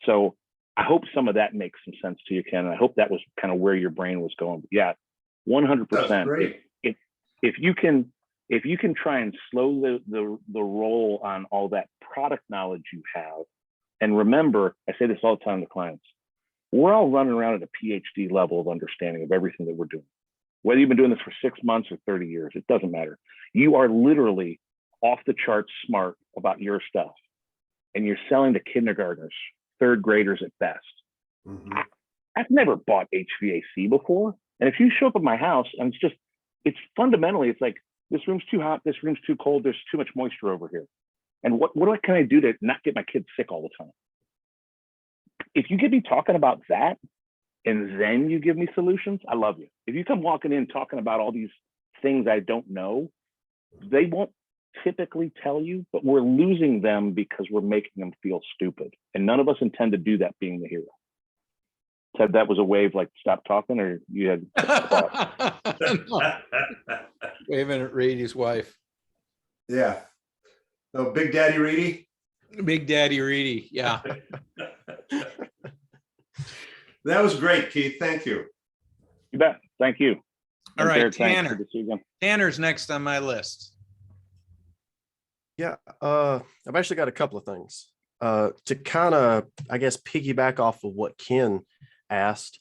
So I hope some of that makes some sense to you, Ken. And I hope that was kind of where your brain was going. But yeah, 100%. That's great. If you can try and slow the roll on all that product knowledge you have, and remember, I say this all the time to clients, we're all running around at a PhD level of understanding of everything that we're doing. Whether you've been doing this for 6 months or 30 years, it doesn't matter. You are literally off the charts smart about your stuff. And you're selling to kindergartners, third graders at best. Mhm. I've never bought HVAC before. And if you show up at my house and it's fundamentally, it's like, this room's too hot, this room's too cold, there's too much moisture over here. And what can I do to not get my kids sick all the time? If you get me talking about that, and then you give me solutions, I love you. If you come walking in talking about all these things I don't know, they won't typically tell you, but we're losing them because we're making them feel stupid. And none of us intend to do that being the hero. Said that was a wave like stop talking, or you had No, waving at Reedy's wife. Yeah. Oh, Big Daddy Reedy. Big Daddy Reedy. Yeah. That was great, Keith. Thank you. You bet. Thank you. All And right, Jared, thanks. Tanner. Good to see you again. Tanner's next on my list. Yeah, I've actually got a couple of things to kind of, I guess, piggyback off of what Ken asked,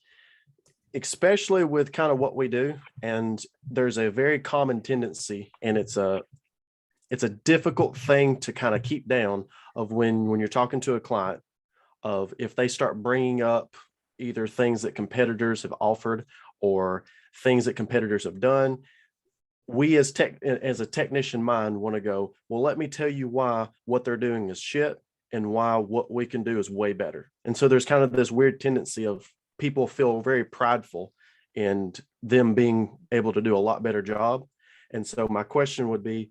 especially with kind of what we do. And there's a very common tendency, and it's a difficult thing to kind of keep down of when you're talking to a client of if they start bringing up either things that competitors have offered or things that competitors have done. We as a technician mind want to go, well, let me tell you why what they're doing is shit and why what we can do is way better. And so there's kind of this weird tendency of people feel very prideful in them being able to do a lot better job. And so my question would be,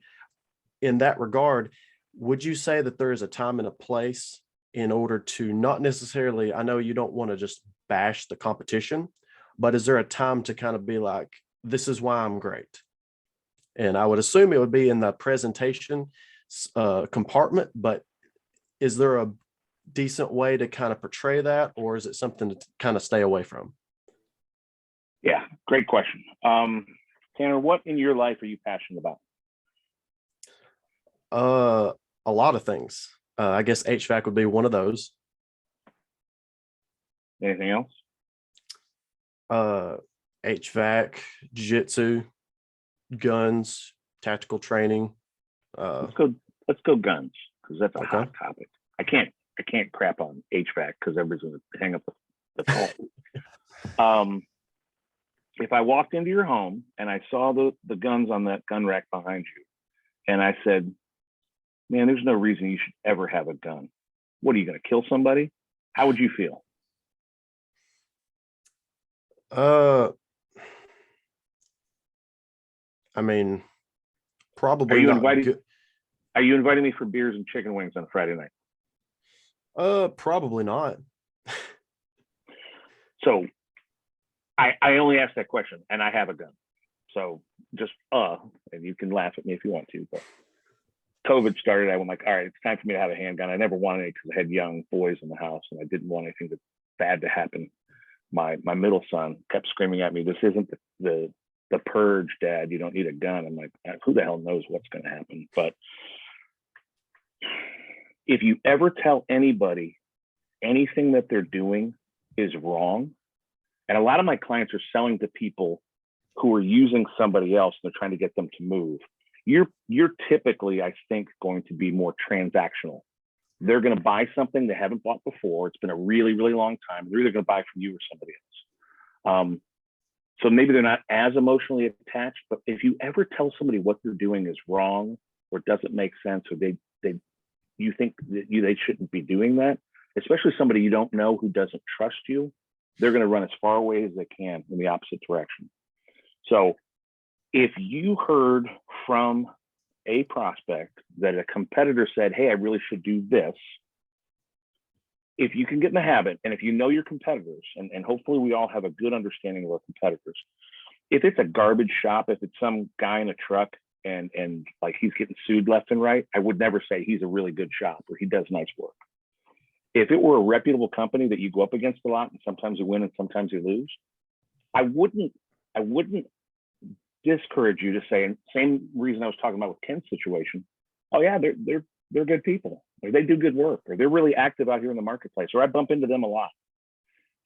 in that regard, would you say that there is a time and a place in order to not necessarily, I know you don't want to just bash the competition, but is there a time to kind of be like, this is why I'm great? And I would assume it would be in the presentation compartment, but is there a decent way to kind of portray that, or is it something to kind of stay away from? Yeah, great question. Tanner, what in your life are you passionate about? A lot of things. I guess HVAC would be one of those. Anything else? HVAC, jiu-jitsu, guns, tactical training. Let's go guns, because that's a Okay. hot topic. I can't crap on HVAC because everybody's gonna hang up the call. If I walked into your home and I saw the guns on that gun rack behind you, and I said, man, there's no reason you should ever have a gun. What are you gonna kill somebody? How would you feel? I mean, probably Are you not inviting good. Are you inviting me for beers and chicken wings on Friday night? Probably not. So I only asked that question, and I have a gun. So just and you can laugh at me if you want to, but COVID started, I went like, all right, it's time for me to have a handgun. I never wanted it because I had young boys in the house and I didn't want anything bad to happen. My middle son kept screaming at me, this isn't the purge, Dad. You don't need a gun. I'm like, who the hell knows what's going to happen? But if you ever tell anybody anything that they're doing is wrong, and a lot of my clients are selling to people who are using somebody else and they're trying to get them to move, you're typically, I think, going to be more transactional. They're going to buy something they haven't bought before. It's been a really, really long time. They're either going to buy from you or somebody else. So maybe they're not as emotionally attached, but if you ever tell somebody what they're doing is wrong or doesn't make sense, or you think that they shouldn't be doing that, especially somebody you don't know who doesn't trust you, they're going to run as far away as they can in the opposite direction. So if you heard from a prospect that a competitor said, hey, I really should do this, if you can get in the habit, and if you know your competitors, and hopefully we all have a good understanding of our competitors, if it's a garbage shop, if it's some guy in a truck and like he's getting sued left and right, I would never say he's a really good shop or he does nice work. If it were a reputable company that you go up against a lot and sometimes you win and sometimes you lose, I wouldn't discourage you to say, and same reason I was talking about with Ken's situation, oh yeah, they're good people, or they do good work, or they're really active out here in the marketplace, or I bump into them a lot.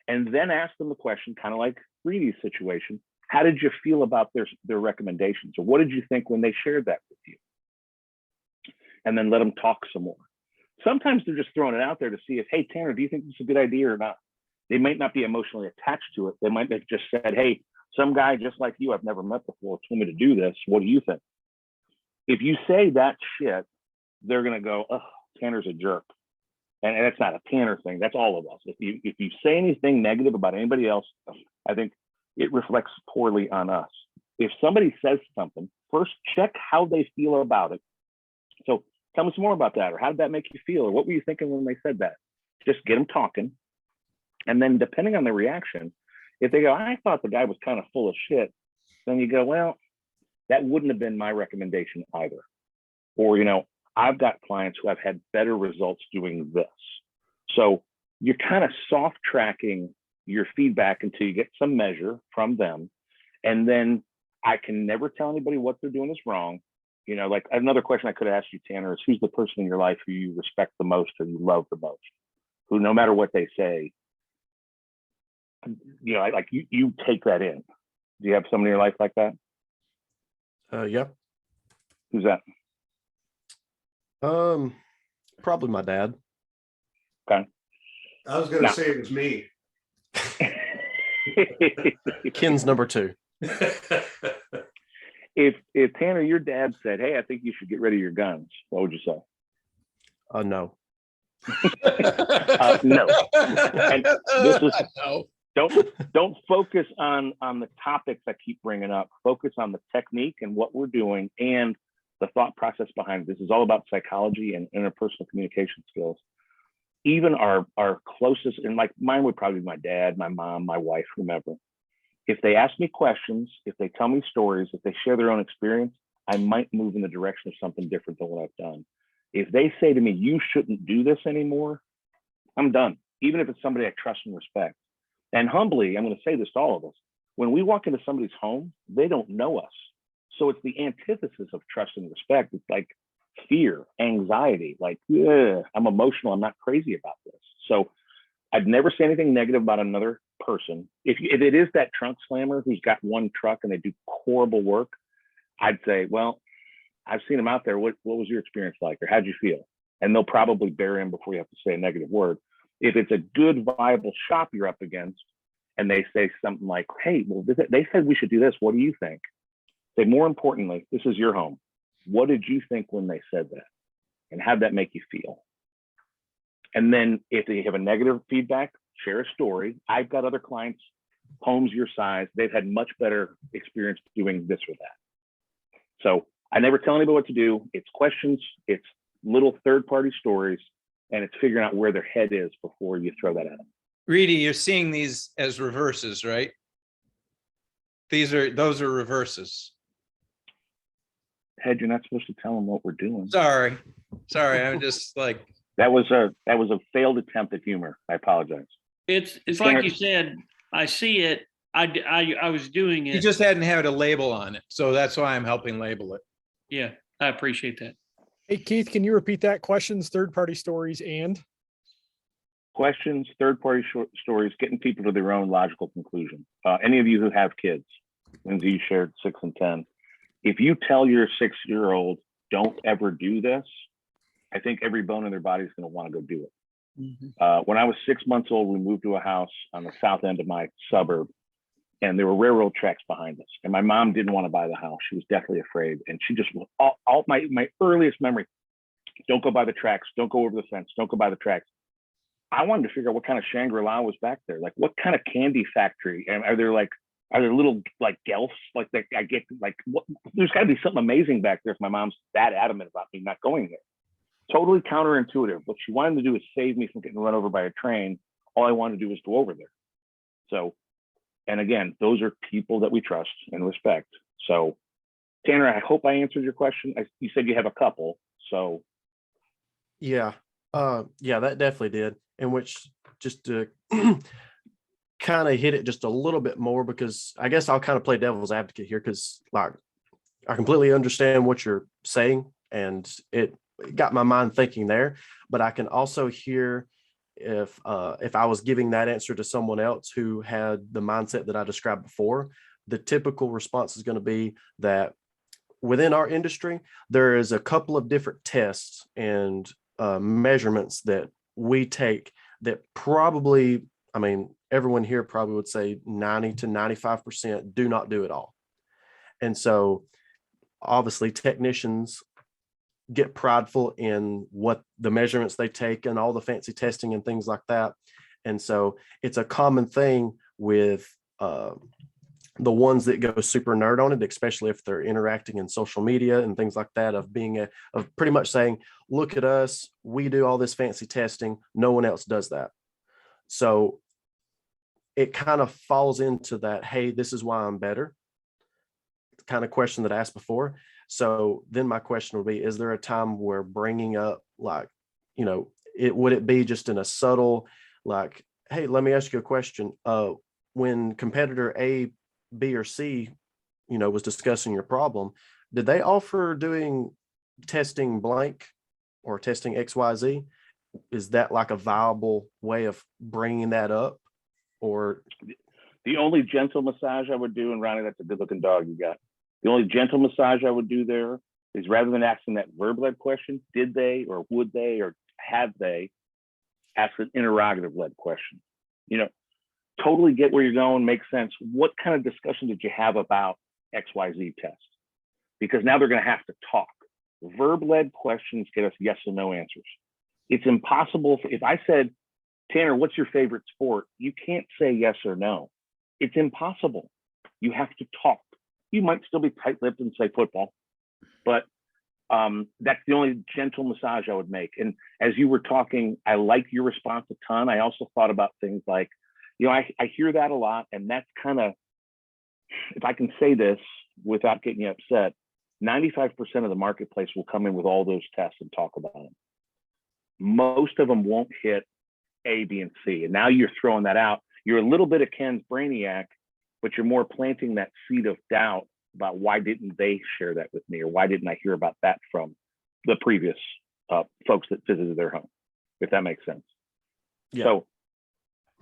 And then ask them the question, kind of like Reedy's situation, how did you feel about their recommendations? Or what did you think when they shared that with you? And then let them talk some more. Sometimes they're just throwing it out there to see if, hey, Tanner, do you think this is a good idea or not? They might not be emotionally attached to it. They might have just said, hey, some guy just like you I've never met before told me to do this. What do you think? If you say that shit, they're going to go, oh, Tanner's a jerk. and that's not a Tanner thing. That's all of us. If you say anything negative about anybody else, I think it reflects poorly on us. If somebody says something, first check how they feel about it. So tell me some more about that, or how did that make you feel, or what were you thinking when they said that? Just get them talking. And then depending on their reaction, if they go, I thought the guy was kind of full of shit, then you go, well, that wouldn't have been my recommendation either. Or, I've got clients who have had better results doing this. So you're kind of soft tracking your feedback until you get some measure from them. And then I can never tell anybody what they're doing is wrong. Like another question I could ask you, Tanner, is who's the person in your life who you respect the most or you love the most? Who, no matter what they say, like you take that in. Do you have somebody in your life like that? Yeah. Who's that? Probably my dad. Okay. I was gonna say it was me. Ken's number 2. If Tanner, your dad said, hey, I think you should get rid of your guns, what would you say? No. No. And this is No. don't focus on the topics I keep bringing up. Focus on the technique and what we're doing and the thought process behind it. This is all about psychology and interpersonal communication skills. Even our closest, and like mine would probably be my dad, my mom, my wife, whomever. If they ask me questions, if they tell me stories, if they share their own experience, I might move in the direction of something different than what I've done. If they say to me, you shouldn't do this anymore, I'm done. Even if it's somebody I trust and respect. And humbly, I'm going to say this to all of us. When we walk into somebody's home, they don't know us. So it's the antithesis of trust and respect. It's like fear, anxiety, like, I'm emotional. I'm not crazy about this. So I'd never say anything negative about another person. If it is that trunk slammer who's got one truck and they do horrible work, I'd say, well, I've seen them out there. What was your experience like, or how'd you feel? And they'll probably bury him before you have to say a negative word. If it's a good, viable shop you're up against, and they say something like, hey, well, they said we should do this. What do you think? Say, more importantly, this is your home. What did you think when they said that? And how'd that make you feel? And then if they have a negative feedback, share a story. I've got other clients, homes your size, they've had much better experience doing this or that. So I never tell anybody what to do. It's questions, it's little third-party stories, and it's figuring out where their head is before you throw that at them. Reedy, you're seeing these as reverses, right? Those are reverses. Head, you're not supposed to tell them what we're doing. Sorry. I'm just like, That was a failed attempt at humor. I apologize. It's like you said, I see it. I was doing you it. just hadn't had a label on it. So that's why I'm helping label it. Yeah, I appreciate that. Hey, Keith, can you repeat that? Questions, third-party stories, and? Questions, third-party stories, getting people to their own logical conclusion. Any of you who have kids, Lindsay, you shared 6 and 10. If you tell your 6-year-old, don't ever do this, I think every bone in their body is going to want to go do it. Mm-hmm. When I was 6 months old, we moved to a house on the south end of my suburb, and there were railroad tracks behind us. And my mom didn't want to buy the house. She was deathly afraid. And she just, all my earliest memory, don't go by the tracks, don't go over the fence, don't go by the tracks. I wanted to figure out what kind of Shangri-La was back there. Like, what kind of candy factory? And are there little like gelfs? Like, I get like, there's got to be something amazing back there if my mom's that adamant about me not going there. Totally counterintuitive. What she wanted to do is save me from getting run over by a train. All I wanted to do is go over there. So, and again, those are people that we trust and respect. So, Tanner, I hope I answered your question. You said you have a couple. So, Yeah, that definitely did. In which, just to kind of hit it just a little bit more, because I guess I'll kind of play devil's advocate here, because like I completely understand what you're saying, and it got my mind thinking there. But I can also hear if I was giving that answer to someone else who had the mindset that I described before, the typical response is going to be that within our industry, there is a couple of different tests and measurements that we take that probably, I mean, everyone here probably would say 90 to 95% do not do it all. And so obviously technicians get prideful in what the measurements they take and all the fancy testing and things like that. And so it's a common thing with the ones that go super nerd on it, especially if they're interacting in social media and things like that, of pretty much saying, look at us, we do all this fancy testing, no one else does that. So it kind of falls into that, hey, this is why I'm better kind of question that I asked before. So then my question would be, is there a time where bringing up, like, would it be just in a subtle, like, hey, let me ask you a question. When competitor A, B, or C, was discussing your problem, did they offer doing testing blank or testing XYZ? Is that like a viable way of bringing that up? Or the only gentle massage I would do, and Ronnie, that's a good looking dog you got. The only gentle massage I would do there is, rather than asking that verb-led question, did they or would they or have they, ask an interrogative-led question. Totally get where you're going, makes sense. What kind of discussion did you have about XYZ test? Because now they're going to have to talk. Verb-led questions get us yes or no answers. It's impossible. If I said, Tanner, what's your favorite sport? You can't say yes or no. It's impossible. You have to talk. You might still be tight-lipped and say football, but that's the only gentle massage I would make. And as you were talking, I like your response a ton. I also thought about things like, I hear that a lot, and that's kind of, if I can say this without getting you upset, 95% of the marketplace will come in with all those tests and talk about them. Most of them won't hit A, B, and C. And now you're throwing that out. You're a little bit of Ken's brainiac, but you're more planting that seed of doubt about why didn't they share that with me, or why didn't I hear about that from the previous folks that visited their home, if that makes sense. Yeah. So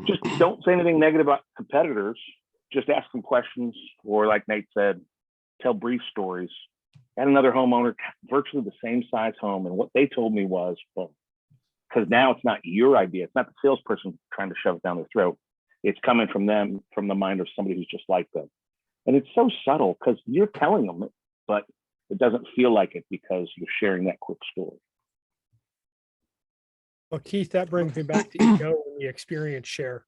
just don't say anything negative about competitors. Just ask them questions, or like Nate said, tell brief stories. I had another homeowner, virtually the same size home, and what they told me was, well, because now it's not your idea. It's not the salesperson trying to shove it down their throat. It's coming from them, from the mind of somebody who's just like them. And it's so subtle because you're telling them it, but it doesn't feel like it because you're sharing that quick story. Well, Keith, that brings me back to ego and the experience share.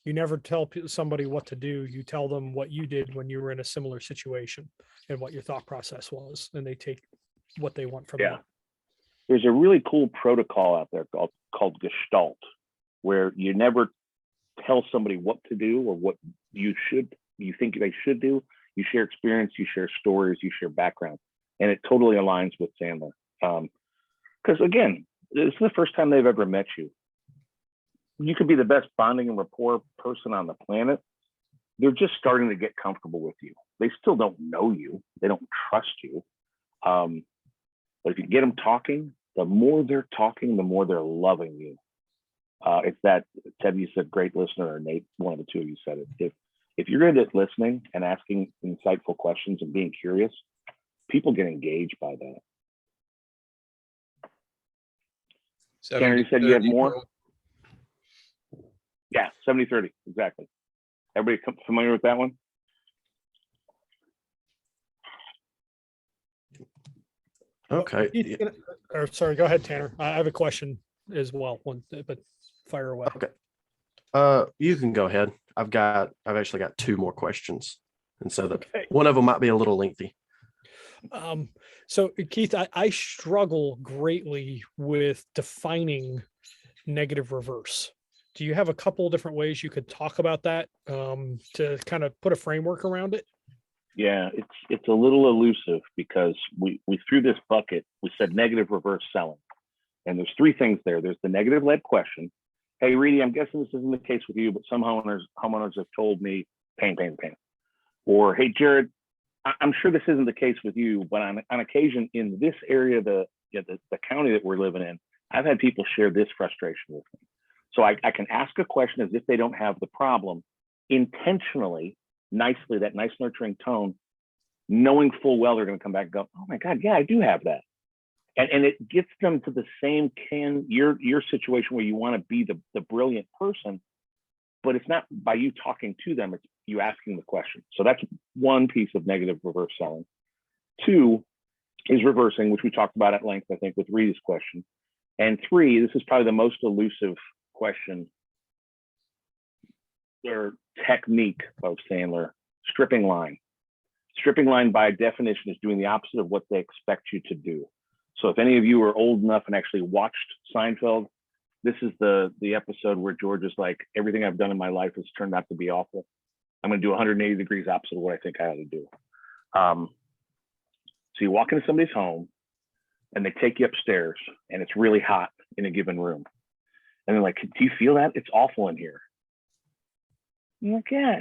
You never tell somebody what to do. You tell them what you did when you were in a similar situation and what your thought process was, and they take what they want from you. There's a really cool protocol out there called Gestalt, where you never tell somebody what to do or what you think they should do. You share experience, you share stories, you share background, and it totally aligns with Sandler. Because again, this is the first time they've ever met you. You could be the best bonding and rapport person on the planet. They're just starting to get comfortable with you. They still don't know you. They don't trust you. But if you get them talking, the more they're talking, the more they're loving you. It's that, Ted, you said great listener, or Nate, one of the two of you said it. If you're good at listening and asking insightful questions and being curious, people get engaged by that. Tanner, you said you have more? Yeah, 70-30, exactly. Everybody familiar with that one? Okay. Sorry, go ahead, Tanner. I have a question as well, but fire away. Okay. You can go ahead. I've actually got two more questions. And so one of them might be a little lengthy. So Keith, I struggle greatly with defining negative reverse. Do you have a couple of different ways you could talk about that to kind of put a framework around it? Yeah, it's a little elusive because we threw this bucket. We said negative reverse selling, and there's three things there. There's the negative led question. Hey, Reedy, I'm guessing this isn't the case with you, but some homeowners have told me pain. Or, hey, Jared, I'm sure this isn't the case with you, but on occasion in this area, the county that we're living in, I've had people share this frustration with me. So I can ask a question as if they don't have the problem, intentionally, nicely, that nice nurturing tone, knowing full well they're going to come back and go, oh my God, yeah, I do have that. And it gets them to the same your situation where you want to be the brilliant person, but it's not by you talking to them, it's you asking the question. So that's one piece of negative reverse selling. Two, is reversing, which we talked about at length, I think, with Rita's question. And 3, this is probably the most elusive question or technique of Sandler, stripping line. Stripping line by definition is doing the opposite of what they expect you to do. So if any of you are old enough and actually watched Seinfeld, this is the episode where George is like, everything I've done in my life has turned out to be awful. I'm going to do 180 degrees opposite of what I think I ought to do. So you walk into somebody's home and they take you upstairs and it's really hot in a given room. And they're like, do you feel that? It's awful in here. I'm like, yeah,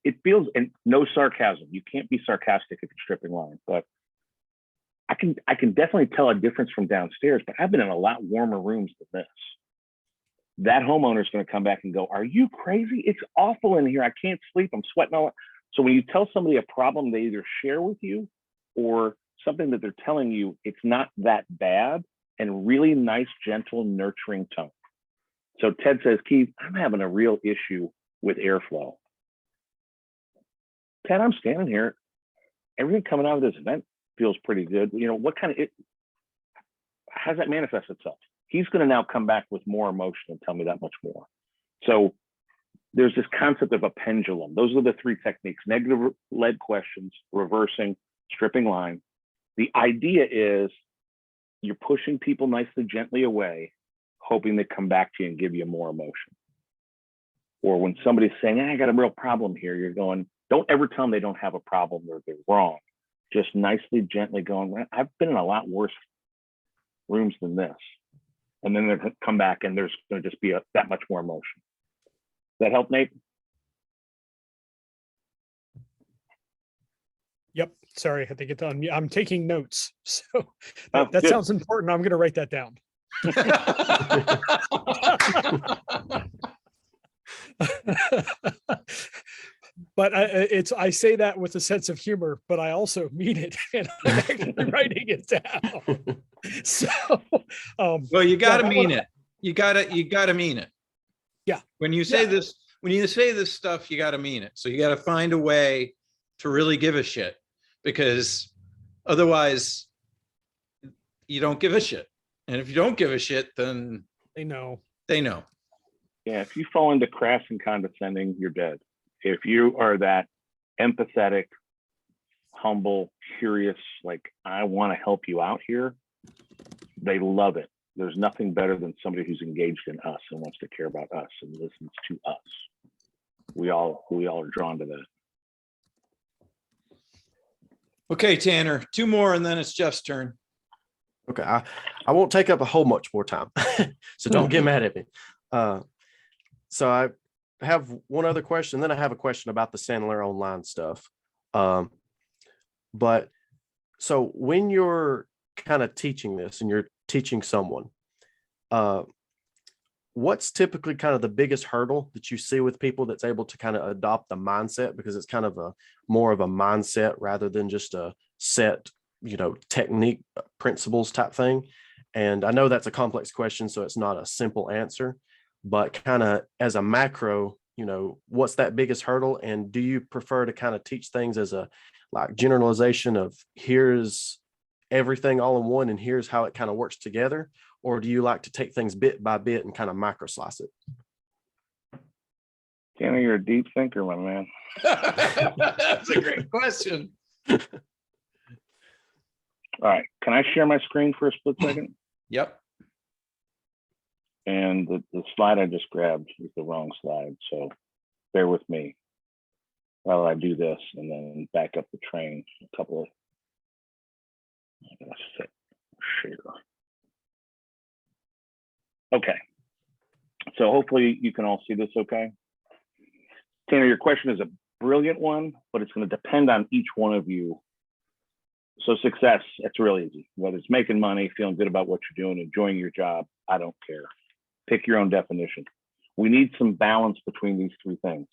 it feels, and no sarcasm. You can't be sarcastic if it's stripping line, but I can definitely tell a difference from downstairs, but I've been in a lot warmer rooms than this. That homeowner is going to come back and go, are you crazy? It's awful in here. I can't sleep. I'm sweating all. So when you tell somebody a problem, they either share with you or something that they're telling you, it's not that bad, and really nice, gentle, nurturing tone. So Ted says, Keith, I'm having a real issue with airflow. Ted, I'm standing here. Everything coming out of this event feels pretty good. You know, what kind of, how does that manifest itself? He's going to now come back with more emotion and tell me that much more. So there's this concept of a pendulum. Those are the 3 techniques: negative led questions, reversing, stripping line. The idea is you're pushing people nicely, gently away, hoping they come back to you and give you more emotion. Or when somebody's saying, I got a real problem here, you're going, don't ever tell them they don't have a problem or they're wrong. Just nicely, gently going, I've been in a lot worse rooms than this. And then they're going to come back and there's going to just be that much more emotion. Does that help, Nate? Yep. Sorry, I had to get done. I'm taking notes. So Oh, that good. sounds important. I'm going to write that down. But I say that with a sense of humor, but I also mean it, and I'm actually writing it down. So, Well, you got to that mean one- it. You got to mean it. Yeah. When you say this, when you say this stuff, you got to mean it. So you got to find a way to really give a shit, because otherwise you don't give a shit. And if you don't give a shit, then they know. they know. Yeah, if you fall into crass and condescending, you're dead. If you are that empathetic, humble, curious, like, I want to help you out here, they love it. There's nothing better than somebody who's engaged in us and wants to care about us and listens to us. We all are drawn to that. Okay, Tanner, 2 more and then it's Jeff's turn. Okay, I won't take up a whole much more time, so don't get mad at me. So I have one other question, then I have a question about the Sandler online stuff. But so when you're kind of teaching this and you're teaching someone, what's typically kind of the biggest hurdle that you see with people that's able to kind of adopt the mindset, because it's kind of a more of a mindset rather than just a set, technique principles type thing? And I know that's a complex question, so it's not a simple answer, but kind of as a macro, what's that biggest hurdle? And do you prefer to kind of teach things as a like generalization of here's everything all in one and here's how it kind of works together? Or do you like to take things bit by bit and kind of micro slice it? Tanner, you're a deep thinker, my man. That's a great question. All right, can I share my screen for a split second? Yep. And the slide I just grabbed is the wrong slide, so bear with me while I do this and then back up the train a couple of, I'm gonna set share. Okay, so hopefully you can all see this okay. Tanner, your question is a brilliant one, but it's going to depend on each one of you. So success, that's really easy. Whether it's making money, feeling good about what you're doing, enjoying your job, I don't care. Pick your own definition. We need some balance between these 3 things.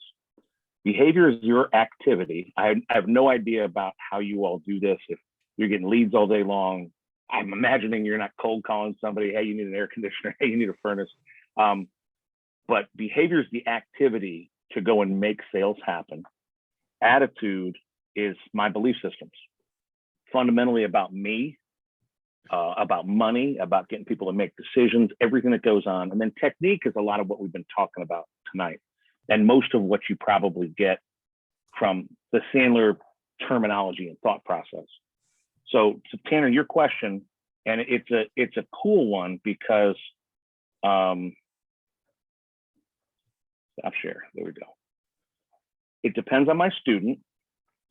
Behavior is your activity. I have no idea about how you all do this. If you're getting leads all day long, I'm imagining you're not cold calling somebody, hey, you need an air conditioner, hey, you need a furnace. But behavior is the activity to go and make sales happen. Attitude is my belief systems. fundamentally about me, about money, about getting people to make decisions, everything that goes on. And then technique is a lot of what we've been talking about tonight, and most of what you probably get from the Sandler terminology and thought process. So Tanner, your question, and it's a cool one because stop share. There we go. It depends on my student.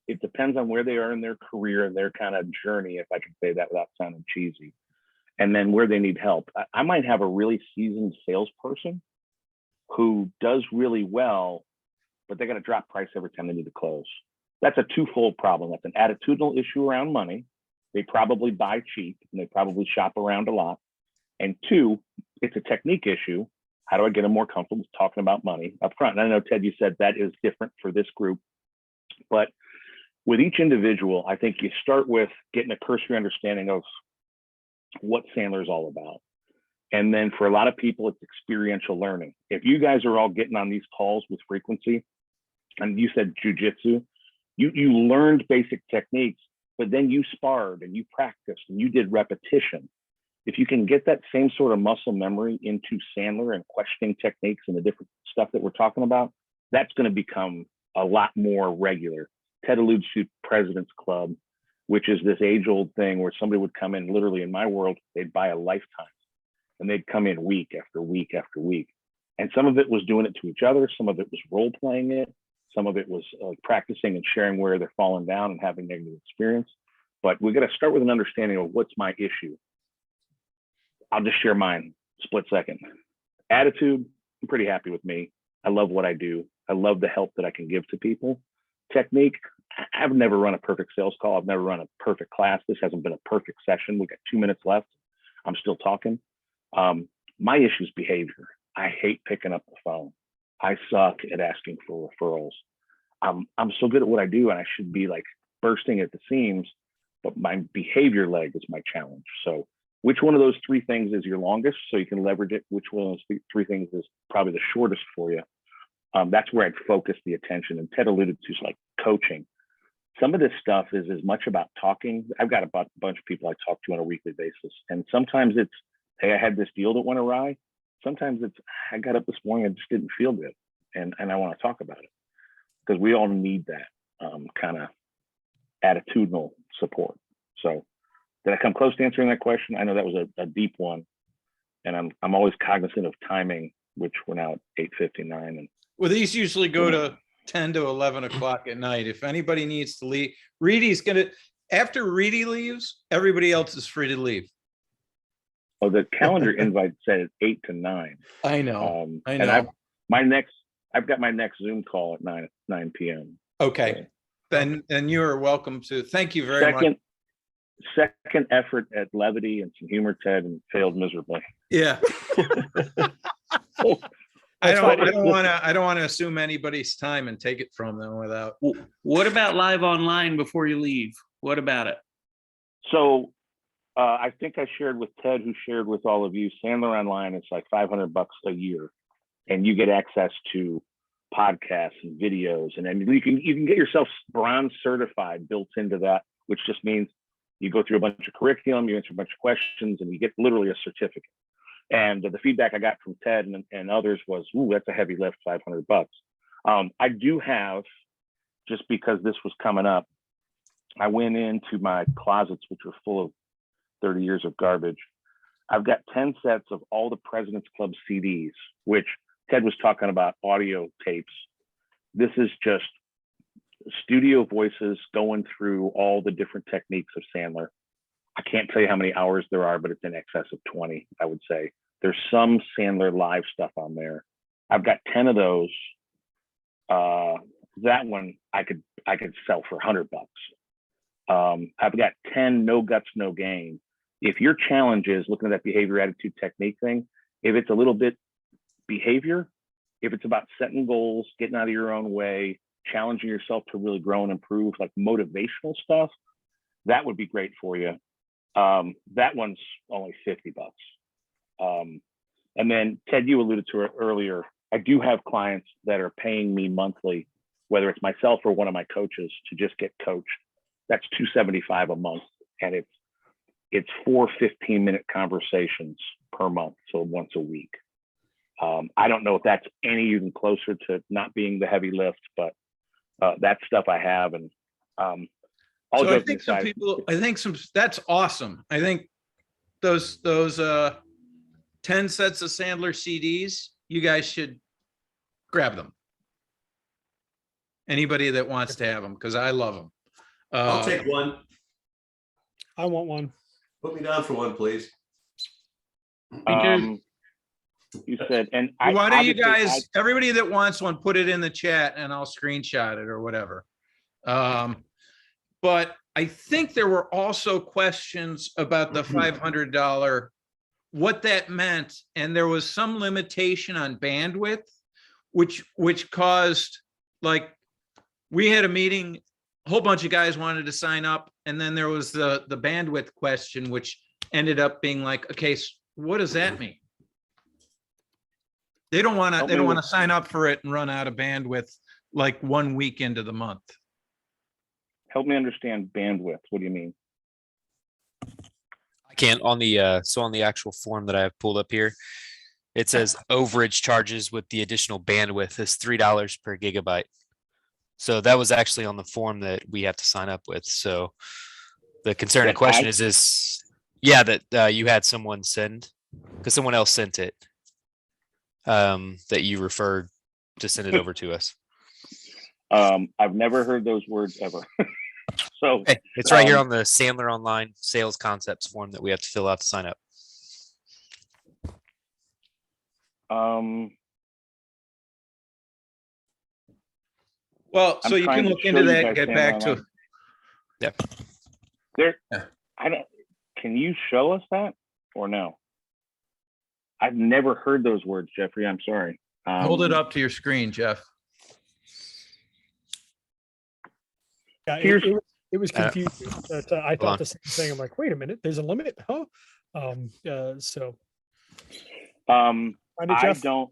It depends on where they are in their career and their kind of journey, if I can say that without sounding cheesy, and then where they need help. I might have a really seasoned salesperson who does really well, but they got to drop price every time they need to close. That's a twofold problem. That's an attitudinal issue around money. They probably buy cheap and they probably shop around a lot. And two, it's a technique issue. How do I get them more comfortable talking about money up front? And I know, Ted, you said that is different for this group, but with each individual, I think you start with getting a cursory understanding of what Sandler is all about. And then for a lot of people, it's experiential learning. If you guys are all getting on these calls with frequency, and you said jujitsu, you learned basic techniques, but then you sparred and you practiced and you did repetition. If you can get that same sort of muscle memory into Sandler and questioning techniques and the different stuff that we're talking about, that's going to become a lot more regular. Ted alludes to President's Club, which is this age-old thing where somebody would come in, literally in my world, they'd buy a lifetime, and they'd come in week after week after week. And some of it was doing it to each other. Some of it was role-playing it. Some of it was practicing and sharing where they're falling down and having negative experience. But we got to start with an understanding of what's my issue. I'll just share mine, split second. Attitude, I'm pretty happy with me. I love what I do. I love the help that I can give to people. Technique, I've never run a perfect sales call. I've never run a perfect class. This hasn't been a perfect session. We got 2 minutes left. I'm still talking. My issue is behavior. I hate picking up the phone. I suck at asking for referrals. I'm so good at what I do, and I should be like bursting at the seams, but my behavior leg is my challenge. So which one of those three things is your longest so you can leverage it? Which one of those three things is probably the shortest for you? That's where I'd focus the attention. And Ted alluded to like coaching. Some of this stuff is as much about talking. I've got a bunch of people I talk to on a weekly basis. And sometimes it's, hey, I had this deal that went awry. Sometimes it's, I got up this morning and just didn't feel good. And I want to talk about it, because we all need that kind of attitudinal support. So did I come close to answering that question? I know that was a deep one. And I'm always cognizant of timing, which we're now at 8:59. And Well, these usually go to 10 to 11 o'clock at night. If anybody needs to leave, Reedy's gonna, after Reedy leaves, everybody else is free to leave. oh, the calendar invite said 8 to 9. I know. I And know. I've got my next Zoom call at 9 p.m. Okay. Then you are welcome to. Thank you very much. Second effort at levity and some humor, Ted, and failed miserably. Yeah. I don't want to assume anybody's time and take it from them without. What about live online before you leave? What about it? So I think I shared with Ted, who shared with all of you, Sandler Online is like $500 a year, and you get access to podcasts and videos, and then you can get yourself bronze certified built into that, which just means you go through a bunch of curriculum, you answer a bunch of questions, and you get literally a certificate. And the feedback I got from Ted and others was, ooh, that's a heavy lift, $500. I do have, just because this was coming up, I went into my closets, which were full of 30 years of garbage. I've got 10 sets of all the President's Club CDs, which Ted was talking about audio tapes. This is just studio voices going through all the different techniques of Sandler. I can't tell you how many hours there are, but it's in excess of 20, I would say. There's some Sandler live stuff on there. I've got 10 of those. That one I could sell for $100. I've got 10 No Guts, No Game. If your challenge is looking at that behavior, attitude, technique thing, if it's a little bit behavior, if it's about setting goals, getting out of your own way, challenging yourself to really grow and improve, like motivational stuff, that would be great for you. That one's only $50. And then Ted, you alluded to it earlier. I do have clients that are paying me monthly, whether it's myself or one of my coaches, to just get coached. That's $275 a month, and it's 4 15-minute conversations per month, so once a week. I don't know if that's any even closer to not being the heavy lift, but that's stuff I have. And all So I joking think some aside, people, that's awesome. I think those 10 sets of Sandler CDs, you guys should grab them. Anybody that wants to have them, because I love them. I'll take one. I want one. Put me down for one, please. you said, and Why don't you obviously, guys, everybody that wants one, put it in the chat and I'll screenshot it or whatever. But I think there were also questions about the $500, what that meant. And there was some limitation on bandwidth, which caused, like, we had a meeting, a whole bunch of guys wanted to sign up. And then there was the bandwidth question, which ended up being like, okay, so what does that mean? They don't want to sign up for it and run out of bandwidth like 1 week into the month. help me understand bandwidth. What do you mean? I can't on the so on the actual form that I have pulled up here, it says overage charges with the additional bandwidth is $3 per gigabyte. So that was actually on the form that we have to sign up with. So the concern and question is yeah, that you had someone send, because someone else sent it, that you referred to send it over to us. I've never heard those words ever. So Hey, it's right here on the Sandler Online Sales Concepts form that we have to fill out to sign up. Well, so you can look into that and get back to. Yeah. Can you show us that or no? I've never heard those words, Jeffrey. I'm sorry. Hold it up to your screen, Jeff. Yeah, it was confusing. I thought the same thing. I'm like, wait a minute, there's a limit, huh? So. I Jeff? don't.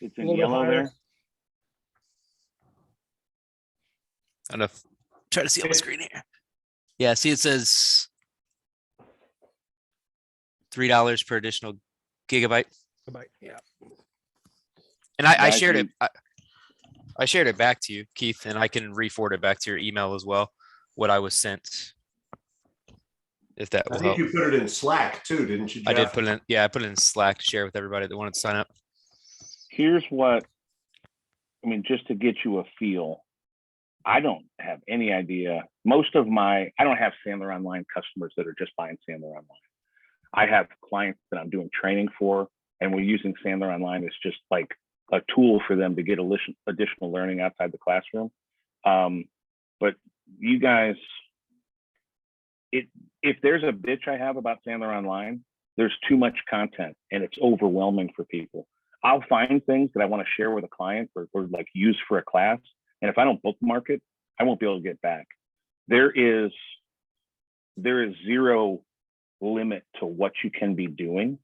It's in A little bit yellow higher. there. Enough. Try to see on the screen here. Yeah, see, it says $3 per additional gigabyte. Yeah. And I shared it. I shared it back to you, Keith, and I can re-forward it back to your email as well, what I was sent. If that I will think help. you put it in Slack too, didn't you, Jeff? I did put it in, yeah, I put it in Slack to share with everybody that wanted to sign up. Here's what, I mean, just to get you a feel, I don't have any idea. I don't have Sandler Online customers that are just buying Sandler Online. I have clients that I'm doing training for, and we're using Sandler Online as just like a tool for them to get additional learning outside the classroom. But you guys, if there's a bitch I have about Sandler Online, there's too much content and it's overwhelming for people. I'll find things that I want to share with a client or like use for a class. And if I don't bookmark it, I won't be able to get back. There is zero limit to what you can be doing.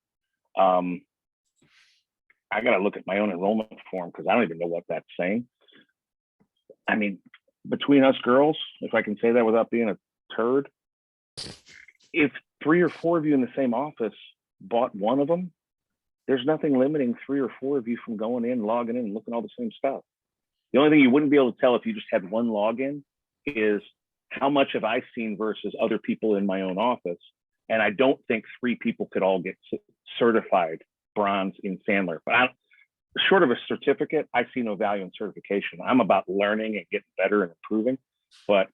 I got to look at my own enrollment form because I don't even know what that's saying. I mean, between us girls, if I can say that without being a turd, if 3 or 4 of you in the same office bought one of them, there's nothing limiting 3 or 4 of you from going in, logging in, and looking at all the same stuff. The only thing you wouldn't be able to tell if you just had one login is how much have I seen versus other people in my own office. And I don't think 3 people could all get certified bronze in Sandler. But short of a certificate, I see no value in certification. I'm about learning and getting better and improving. But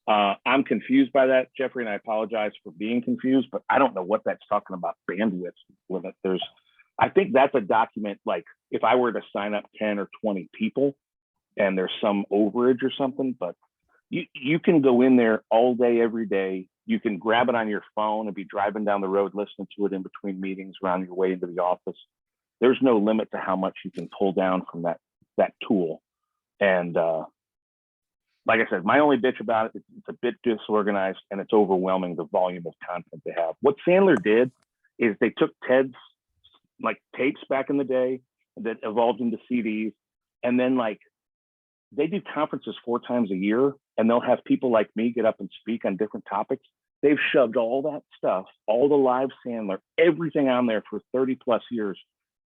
I'm confused by that, Jeffrey, and I apologize for being confused, but I don't know what that's talking about bandwidth limit. I think that's a document, like if I were to sign up 10 or 20 people and there's some overage or something, but you can go in there all day, every day. You can grab it on your phone and be driving down the road, listening to it in between meetings around your way into the office. There's no limit to how much you can pull down from that tool. And like I said, my only bitch about it, it's a bit disorganized and it's overwhelming the volume of content they have. What Sandler did is they took Ted's like tapes back in the day that evolved into CDs, and then like they do conferences 4 times a year, and they'll have people like me get up and speak on different topics. They've shoved all that stuff, all the live Sandler, everything on there for 30 plus years.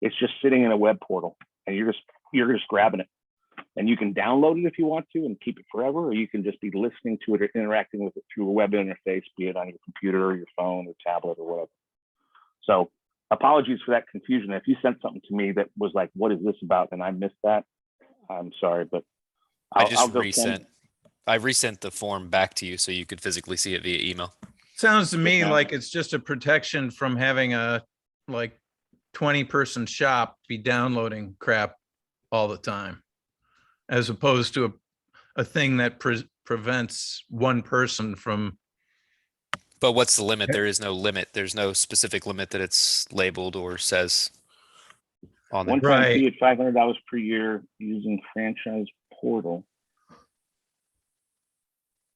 It's just sitting in a web portal, and you're just grabbing it. And you can download it if you want to and keep it forever, or you can just be listening to it or interacting with it through a web interface, be it on your computer or your phone or tablet or whatever. So apologies for that confusion. If you sent something to me that was like, what is this about? And I missed that, I'm sorry, but I'll resent. I resent the form back to you so you could physically see it via email. Sounds to me Yeah. like it's just a protection from having a like 20-person shop be downloading crap all the time, as opposed to a thing that prevents one person from. But what's the limit? There is no limit. There's no specific limit that it's labeled or says on there. one-time Right. fee at $500 per year using franchise portal.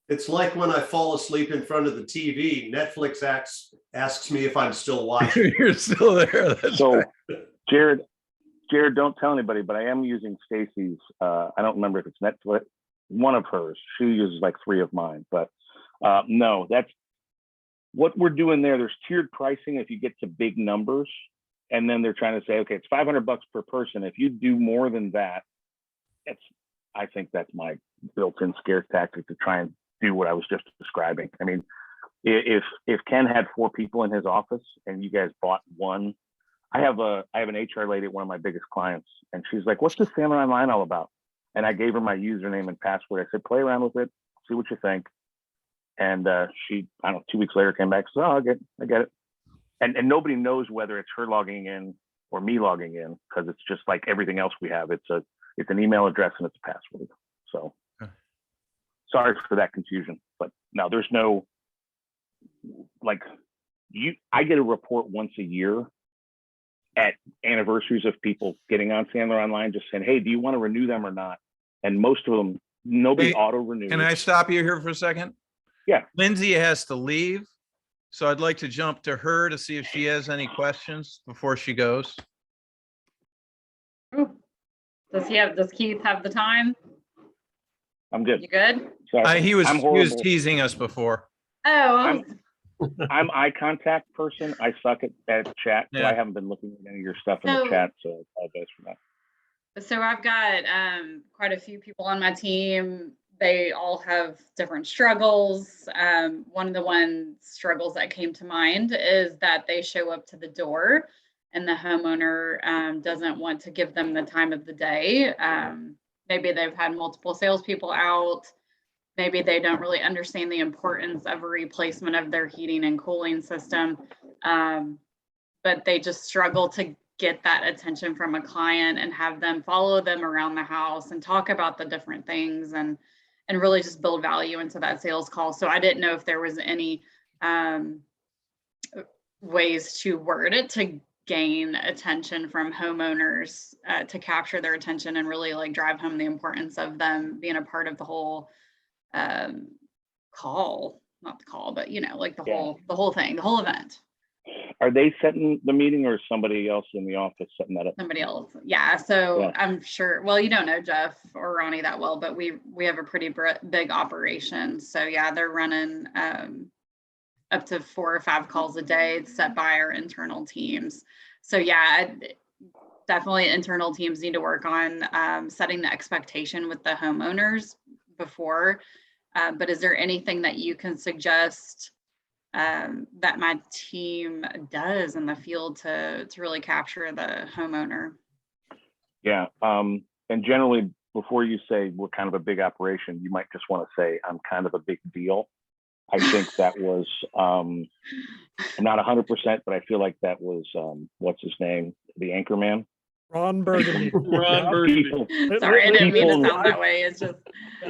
It's like when I fall asleep in front of the TV, Netflix asks me if I'm still watching. You're still there. That's So right. Jared, don't tell anybody, but I am using Stacy's. I don't remember if it's Netflix, one of hers. She uses like 3 of mine, but no, that's what we're doing there. There's tiered pricing if you get to big numbers, and then they're trying to say, okay, it's $500 per person. If you do more than that, I think that's my built-in scare tactic to try and do what I was just describing. I mean, if Ken had 4 people in his office and you guys bought one, I have an HR lady at one of my biggest clients, and she's like, what's this Sandler Online all about? And I gave her my username and password. I said, play around with it, see what you think. And she, I don't know, 2 weeks later came back, said, oh, I get it. And nobody knows whether it's her logging in or me logging in, because it's just like everything else we have. It's an email address and it's a password. So sorry for that confusion, but no, there's no, like, I get a report once a year at anniversaries of people getting on Sandler Online, just saying, hey, do you want to renew them or not? And most of them, nobody Hey, auto renews. Can I stop you here for a second? Yeah. Lindsay has to leave, so I'd like to jump to her to see if she has any questions before she goes. Ooh. Does Keith have the time? I'm good. You good? Sorry. He was I'm horrible. teasing us before. Oh, I'm eye contact person. I suck at chat, so Yeah. I haven't been looking at any of your stuff in the So- chat, so I apologize for that. so I've got quite a few people on my team. They all have different struggles. One of the struggles that came to mind is that they show up to the door and the homeowner doesn't want to give them the time of the day. Maybe they've had multiple salespeople out. Maybe they don't really understand the importance of a replacement of their heating and cooling system. But they just struggle to get that attention from a client and have them follow them around the house and talk about the different things and really just build value into that sales call. So I didn't know if there was any ways to word it to gain attention from homeowners, to capture their attention and really like drive home the importance of them being a part of the whole call, not the call, but like the whole thing, the whole event. Are they setting the meeting, or is somebody else in the office setting that up? Somebody else. Yeah. So Yeah. I'm sure, well, you don't know Jeff or Ronnie that well, but we have a pretty big operation. So yeah, they're running up to 4 or 5 calls a day. It's set by our internal teams. So yeah, definitely internal teams need to work on setting the expectation with the homeowners before. But is there anything that you can suggest that my team does in the field to really capture the homeowner? Yeah. And generally, before you say we're kind of a big operation, you might just want to say I'm kind of a big deal. I think that was, I'm not 100%, but I feel like that was, what's his name? The anchor man. Ron Burgundy. Ron Burgundy. People, Sorry, I didn't mean to People- sound that way. It's just,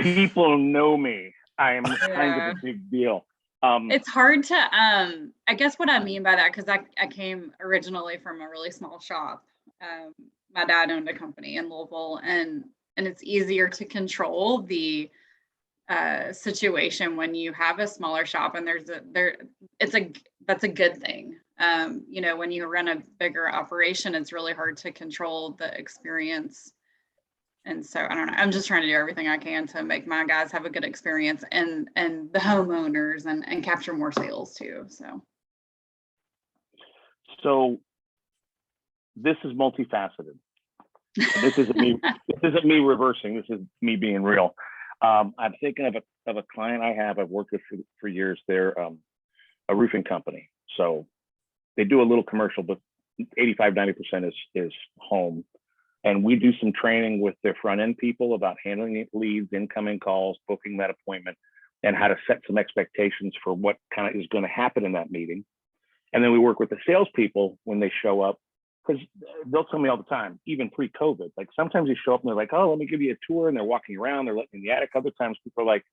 people know me. I am kind Yeah. of a big deal. it's hard to, I guess what I mean by that, because I came originally from a really small shop. My dad owned a company in Louisville, and it's easier to control the situation when you have a smaller shop, and that's a good thing. When you run a bigger operation, it's really hard to control the experience And so I don't know. I'm just trying to do everything I can to make my guys have a good experience and the homeowners and capture more sales too. So this is multifaceted. This isn't me. This isn't me reversing. This is me being real. I'm thinking of a client I have. I've worked with for years. They're a roofing company, so they do a little commercial, but 85-90% is home. And we do some training with their front end people about handling leads, incoming calls, booking that appointment, and how to set some expectations for what kind of is going to happen in that meeting. And then we work with the salespeople when they show up, because they'll tell me all the time, even pre-COVID, like sometimes you show up and they're like, oh, let me give you a tour. And they're walking around, they're letting in the attic. Other times people are like,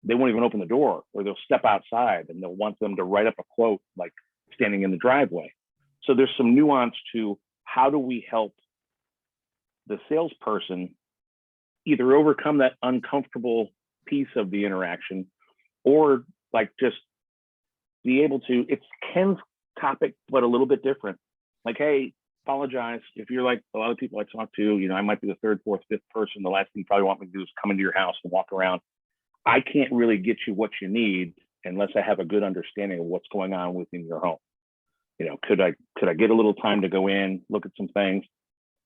they won't even open the door, or they'll step outside and they'll want them to write up a quote, like standing in the driveway. So there's some nuance to how do we help the salesperson either overcome that uncomfortable piece of the interaction, or like just be able to, it's Ken's topic, but a little bit different. Like, hey, apologize if you're like a lot of people I talk to, you know, I might be the third, fourth, fifth person. The last thing you probably want me to do is come into your house and walk around. I can't really get you what you need unless I have a good understanding of what's going on within your home. You know, could I get a little time to go in, look at some things?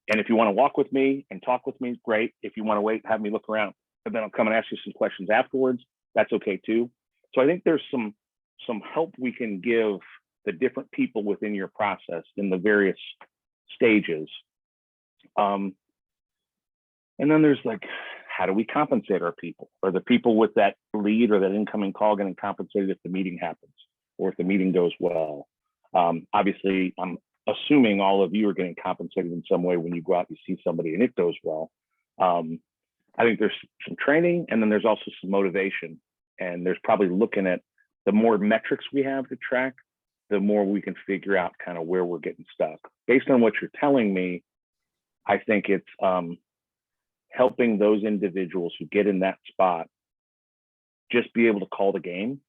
And if you want to walk with me and talk with me, great. If you want to wait, have me look around, and then I'll come and ask you some questions afterwards. That's okay too. So I think there's some help we can give the different people within your process in the various stages. And then there's like, how do we compensate our people, or the people with that lead or that incoming call getting compensated if the meeting happens or if the meeting goes well? Obviously, I'm assuming all of you are getting compensated in some way when you go out and you see somebody and it goes well. I think there's some training, and then there's also some motivation. And there's probably looking at the more metrics we have to track, the more we can figure out kind of where we're getting stuck. Based on what you're telling me, I think it's helping those individuals who get in that spot just be able to call the game.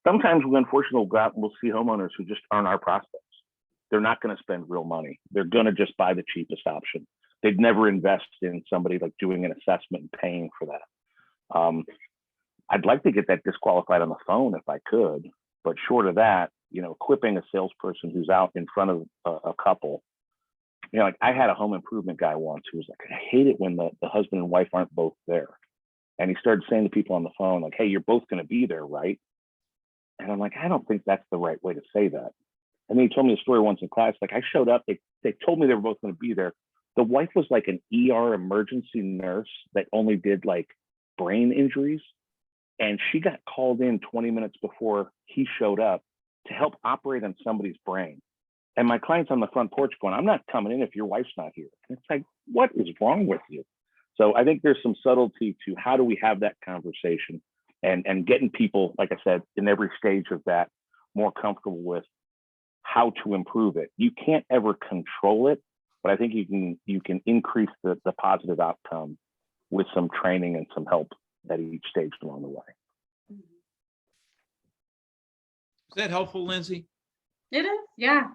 Sometimes we unfortunately go out and we'll see homeowners who just aren't our prospects. They're not going to spend real money. They're going to just buy the cheapest option. They'd never invest in somebody like doing an assessment and paying for that. I'd like to get that disqualified on the phone if I could, but short of that, you know, equipping a salesperson who's out in front of a couple, you know, like I had a home improvement guy once who was like, I hate it when the husband and wife aren't both there. And he started saying to people on the phone, like, hey, you're both going to be there, right? And I'm like, I don't think that's the right way to say that. And then he told me a story once in class, like I showed up, they told me they were both going to be there. The wife was like an ER emergency nurse that only did like brain injuries. And she got called in 20 minutes before he showed up to help operate on somebody's brain. And my client's on the front porch going, I'm not coming in if your wife's not here. And it's like, what is wrong with you? So I think there's some subtlety to how do we have that conversation, and getting people, like I said, in every stage of that, more comfortable with how to improve it. You can't ever control it, but I think you can increase the positive outcome with some training and some help at each stage along the way. Is that helpful, Lindsay? It is. Yeah.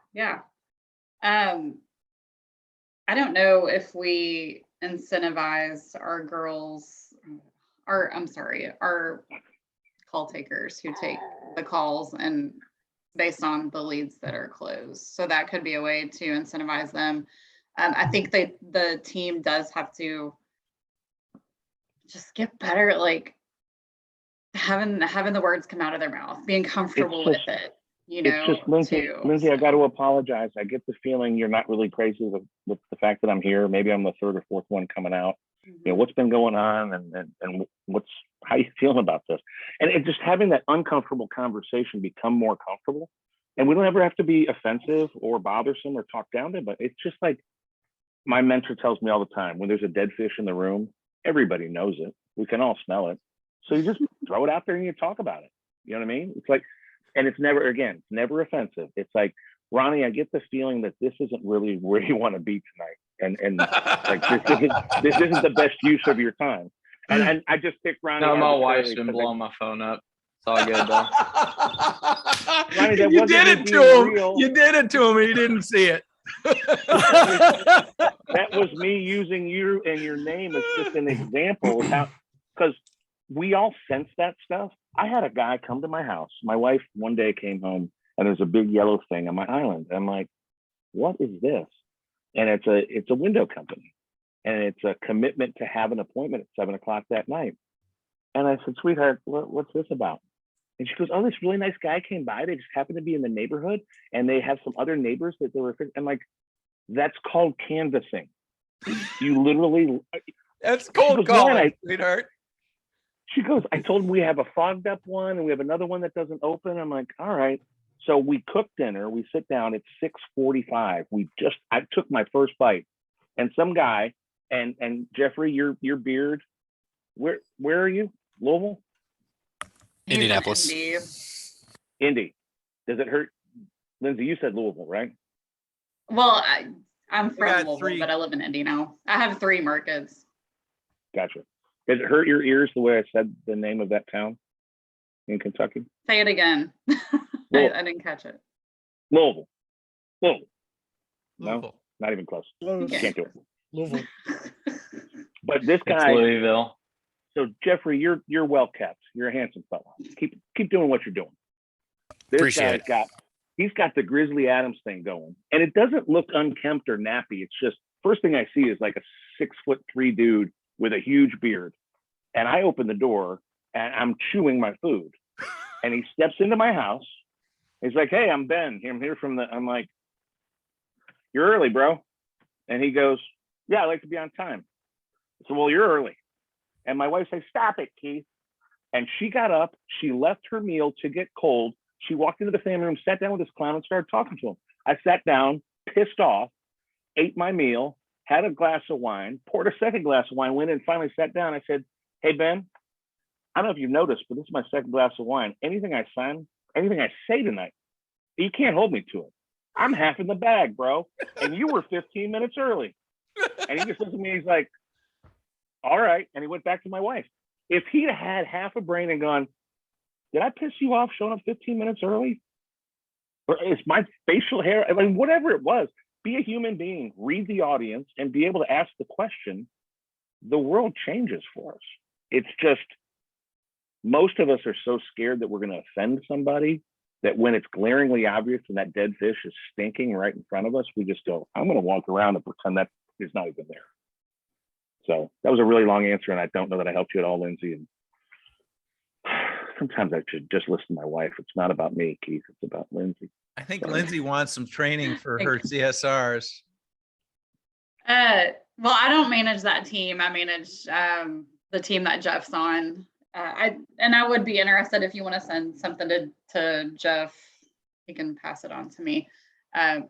I don't know if we incentivize our girls, our call takers who take the calls and based on the leads that are closed. So that could be a way to incentivize them. I think the team does have to just get better at like having the words come out of their mouth, being comfortable with it. You know, it's just Lindsay, I got to apologize. I get the feeling you're not really crazy with the fact that I'm here. Maybe I'm the third or fourth one coming out. Mm-hmm. You know, what's been going on, and how you feeling about this? And it just having that uncomfortable conversation become more comfortable. And we don't ever have to be offensive or bothersome or talk down to them, but it's just like my mentor tells me all the time, when there's a dead fish in the room, everybody knows it. We can all smell it. So you just throw it out there and you talk about it. You know what I mean? It's like, and it's never offensive. It's like, Ronnie, I get the feeling that this isn't really where you want to be tonight. And like, this isn't the best use of your time. And I just picked Ronnie. No, my wife's been blowing my phone up. It's all good though. Ronnie, you did it to him. You did it to him and he didn't see it. That was me using you and your name as just an example of how, because we all sense that stuff. I had a guy come to my house. My wife one day came home and there's a big yellow thing on my island. I'm like, what is this? And it's a window company. And it's a commitment to have an appointment at 7 o'clock that night. And I said, sweetheart, what's this about? And she goes, oh, this really nice guy came by. They just happened to be in the neighborhood and they have some other neighbors that they were, I'm like, that's called canvassing. You literally. That's cold calling, sweetheart. She goes, I told him we have a fogged up one and we have another one that doesn't open. I'm like, all right. So we cook dinner, we sit down at 6:45. I took my first bite and some guy and Jeffrey, your beard, where are you? Louisville? He's in Indianapolis. Indy. Does it hurt? Lindsay, you said Louisville, right? Well, I'm got from Louisville, three. but I live in Indy now. I have 3 markets. Gotcha. Does it hurt your ears the way I said the name of that town in Kentucky? Say it again. Well- I didn't catch it. Louisville. No, Louisville. not even close. Okay. Can't do it. Louisville. But this It's guy, Louisville. so Jeffrey, you're well kept. You're a handsome fella. Keep doing what you're doing. This Appreciate guy's he's got the Grizzly Adams thing going, and it doesn't look unkempt or nappy. It's just first thing I see is like a 6'3" dude with a huge beard, and I open the door and I'm chewing my food, and he steps into my house. He's like, "Hey, I'm Ben. I'm here from the." I'm like, "You're early, bro," and he goes, "Yeah, I like to be on time." So, well, you're early. And my wife says, "Stop it, Keith." And she got up, she left her meal to get cold. She walked into the family room, sat down with this clown and started talking to him. I sat down, pissed off, ate my meal, had a glass of wine, poured a second glass of wine, went in and finally sat down. I said, "Hey, Ben, I don't know if you've noticed, but this is my second glass of wine. Anything I say tonight, you can't hold me to it. I'm half in the bag, bro. And you were 15 minutes early." And he just looked at me, he's like, "All right." And he went back to my wife. If he'd had half a brain and gone, "Did I piss you off showing up 15 minutes early? Or is my facial hair," I mean, whatever it was, be a human being, read the audience and be able to ask the question, the world changes for us. It's just, most of us are so scared that we're going to offend somebody that when it's glaringly obvious and that dead fish is stinking right in front of us, we just go, I'm going to walk around and pretend that is not even there. So that was a really long answer, and I don't know that I helped you at all, Lindsay. And sometimes I should just listen to my wife. It's not about me, Keith. It's about Lindsay. I think Lindsay wants some training for her CSRs. Well, I don't manage that team. I manage the team that Jeff's on. I would be interested if you want to send something to Jeff, he can pass it on to me.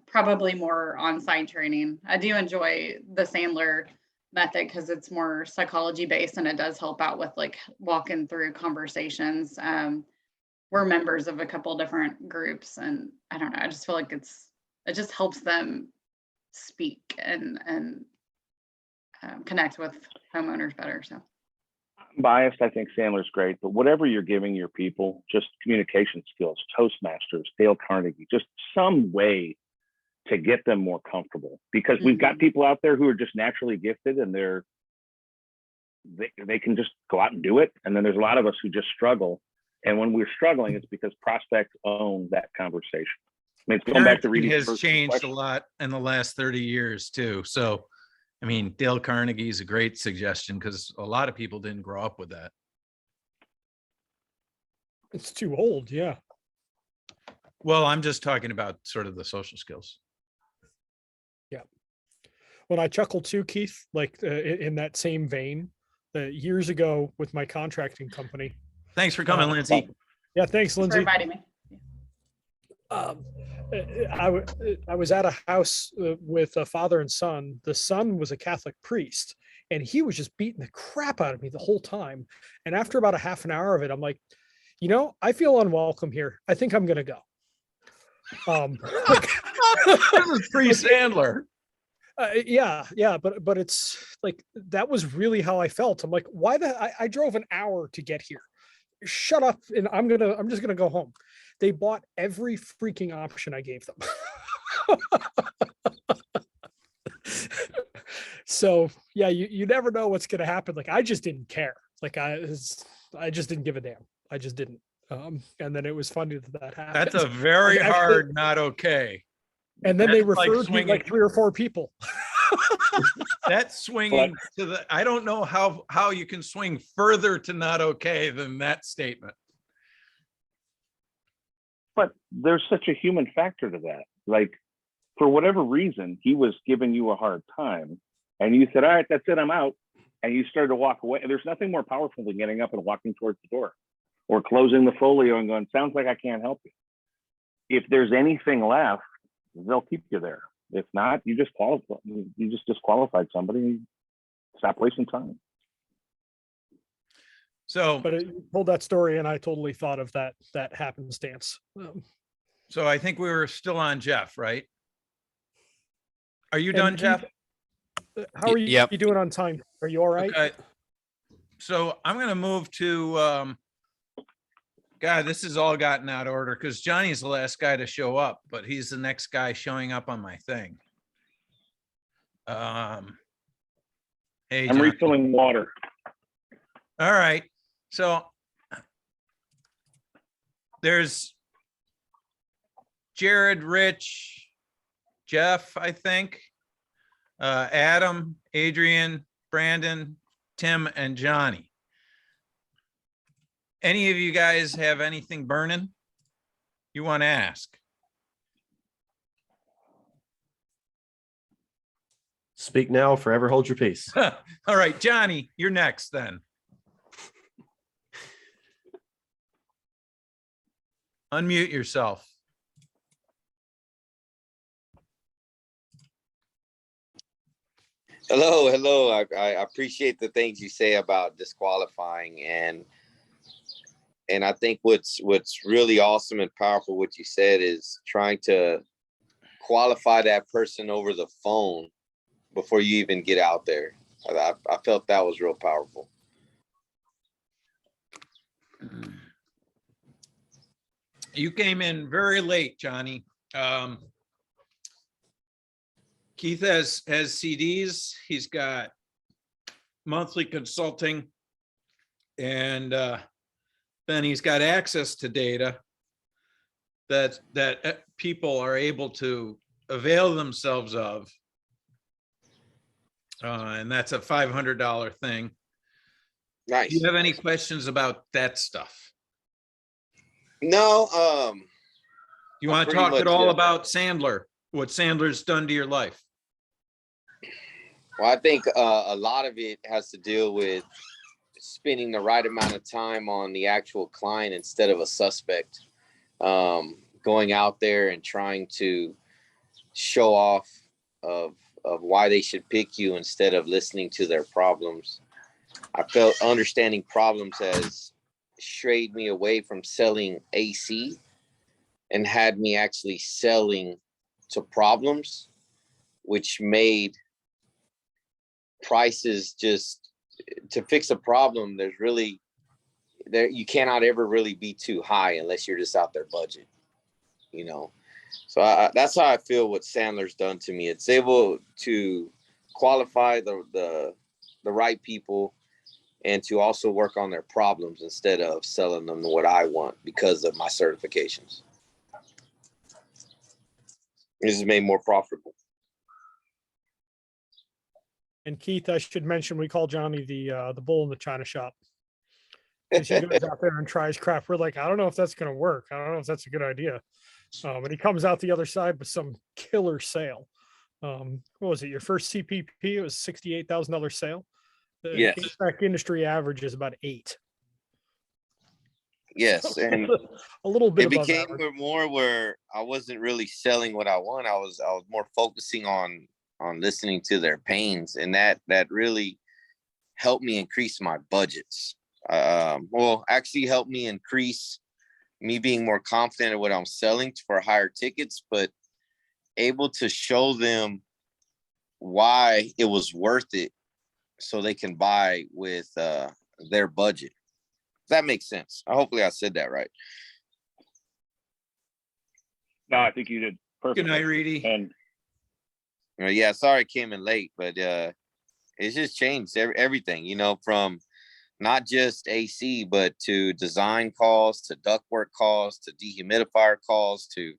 Probably more on-site training. I do enjoy the Sandler method because it's more psychology based and it does help out with like walking through conversations. We're members of a couple different groups and I don't know, I just feel like it just helps them speak and connect with homeowners better. So I'm biased. I think Sandler's great, but whatever you're giving your people, just communication skills, Toastmasters, Dale Carnegie, just some way to get them more comfortable, because we've got people out there who are just naturally gifted and they can just go out and do it. And then there's a lot of us who just struggle. And when we're struggling, it's because prospects own that conversation. I mean, it's going back to reading. Has changed a lot in the last 30 years too. So, I mean, Dale Carnegie is a great suggestion because a lot of people didn't grow up with that. It's too old. Yeah. Well, I'm just talking about sort of the social skills. When I chuckle too, Keith, like in that same vein, years ago with my contracting company. Thanks for coming, Lindsay. Yeah, thanks, thanks for Lindsay. inviting me. I was at a house with a father and son. The son was a Catholic priest, and he was just beating the crap out of me the whole time. And after about a half an hour of it, I'm like, I feel unwelcome here. I think I'm gonna go. This is pre-Sandler. Yeah, but it's like that was really how I felt. I'm like, why I drove an hour to get here. Shut up, and I'm just gonna go home. They bought every freaking option I gave them. So yeah, you never know what's going to happen. Like I just didn't care. Like I just didn't give a damn. I just didn't. And then it was funny that happened. That's a very Actually- hard, not okay. And then they That's like referred to swinging. like 3 or 4 people. That's swinging to the, I don't know how you can swing further to not okay than that statement. But there's such a human factor to that. Like, for whatever reason, he was giving you a hard time, and you said, all right, that's it, I'm out. And you started to walk away. There's nothing more powerful than getting up and walking towards the door or closing the folio and going, sounds like I can't help you. If there's anything left, they'll keep you there. If not, you just disqualified somebody and stop wasting time. So, But you told that story, and I totally thought of that happenstance. so I think we were still on Jeff, right? Are you And done, Keith, Jeff? How are you, Yep. you doing on time? Are you all right? Okay. So I'm gonna move to, God, this has all gotten out of order because Johnny's the last guy to show up, but he's the next guy showing up on my thing. Hey, I'm Johnny. refilling water. All right, so there's Jared, Rich, Jeff, I think, Adam, Adrian, Brandon, Tim, and Johnny. Any of you guys have anything burning you want to ask? Speak now, forever hold your peace. All right, Johnny, you're next then. Unmute yourself. Hello. I appreciate the things you say about disqualifying, and I think what's really awesome and powerful what you said is trying to qualify that person over the phone before you even get out there. I felt that was real powerful. You came in very late, Johnny. Keith has CDs. He's got monthly consulting, and then he's got access to data that people are able to avail themselves of. And that's a $500 thing. Nice. Do you have any questions about that stuff? No. You want to pretty talk at much, all yeah. about Sandler, what Sandler's done to your life? Well, I think a lot of it has to deal with spending the right amount of time on the actual client instead of a suspect. Going out there and trying to show off of why they should pick you instead of listening to their problems. I felt understanding problems has strayed me away from selling AC and had me actually selling to problems, which made prices just to fix a problem. There's really you cannot ever really be too high unless you're just out there budget, you know. So that's how I feel what Sandler's done to me. It's able to qualify the right people and to also work on their problems instead of selling them what I want because of my certifications. This is made more profitable. And Keith, I should mention, we call Johnny the bull in the china shop. Because he goes out there and tries crap. We're like, I don't know if that's going to work. I don't know if that's a good idea. And he comes out the other side with some killer sale. What was it? Your first CPP? It was $68,000 sale. The Yes. HVAC industry average is about 8. Yes, So, and a little bit it above became average. more where I wasn't really selling what I want. I was more focusing on listening to their pains, and that really helped me increase my budgets. Well, actually helped me increase me being more confident in what I'm selling for higher tickets, but able to show them why it was worth it so they can buy with their budget. That makes sense. Hopefully I said that right. No, I think you did perfect. Good night, Reedy. And Yeah, sorry I came in late, but it's just changed everything, you know, from not just AC, but to design calls, to ductwork calls, to dehumidifier calls, to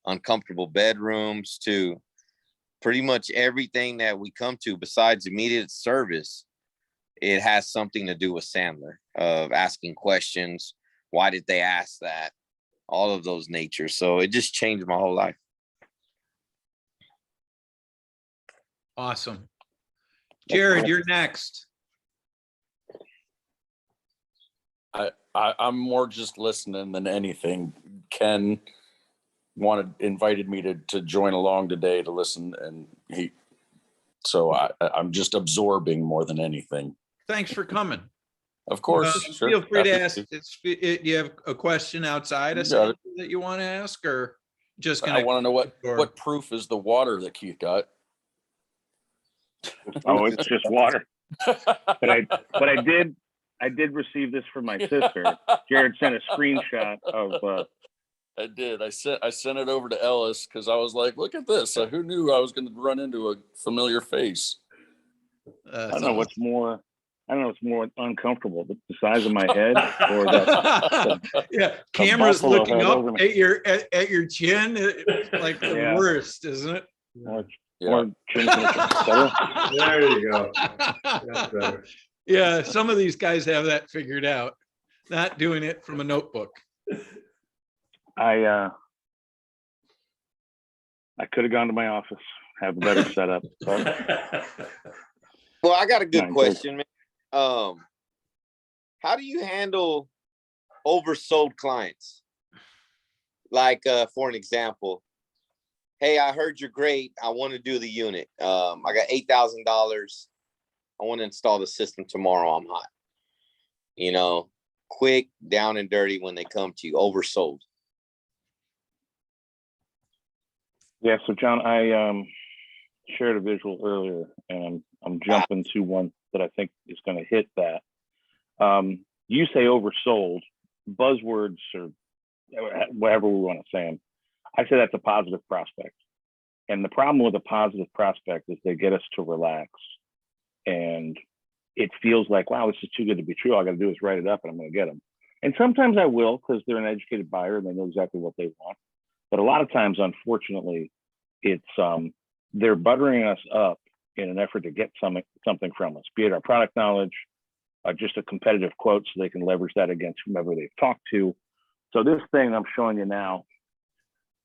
uncomfortable bedrooms, to pretty much everything that we come to besides immediate service. It has something to do with Sandler, of asking questions. Why did they ask that? All of those natures. So it just changed my whole life. Awesome. Jared, you're next. I'm more just listening than anything. Ken invited me to join along today to listen, and I'm just absorbing more than anything. Thanks for coming. Of course, sure. Feel free to Happy ask. You have a question outside of got it. that you want to ask, or just I gonna? want to know what proof is the water that Keith got. Oh, it's just water. But I did receive this from my sister. Jared sent a screenshot of. I did. I sent it over to Ellis because I was like, "Look at this! Who knew I was going to run into a familiar face?" I don't know what's more. I don't know what's more uncomfortable, the size of my head or that. Yeah, cameras buffalo looking head up over me. at your chin, like the Yeah. worst, isn't it? Or Yeah. There you go. That's better. Yeah, some of these guys have that figured out. Not doing it from a notebook. I could have gone to my office, have a better setup. But Well, I got a good Fine, question, man. How do you handle oversold clients? Like, for an example, hey, I heard you're great. I want to do the unit. I got $8,000. I want to install the system tomorrow. I'm hot. You know, quick, down and dirty when they come to you, oversold. yeah, so John, I shared a visual earlier, and I'm jumping to one that I think is going to hit that. You say oversold, buzzwords or whatever we want to say them. I say that's a positive prospect. And the problem with a positive prospect is they get us to relax. And it feels like, wow, this is too good to be true. All I got to do is write it up and I'm going to get them. And sometimes I will, because they're an educated buyer and they know exactly what they want. But a lot of times, unfortunately, it's they're buttering us up in an effort to get something from us, be it our product knowledge, just a competitive quote so they can leverage that against whomever they've talked to. So this thing I'm showing you now,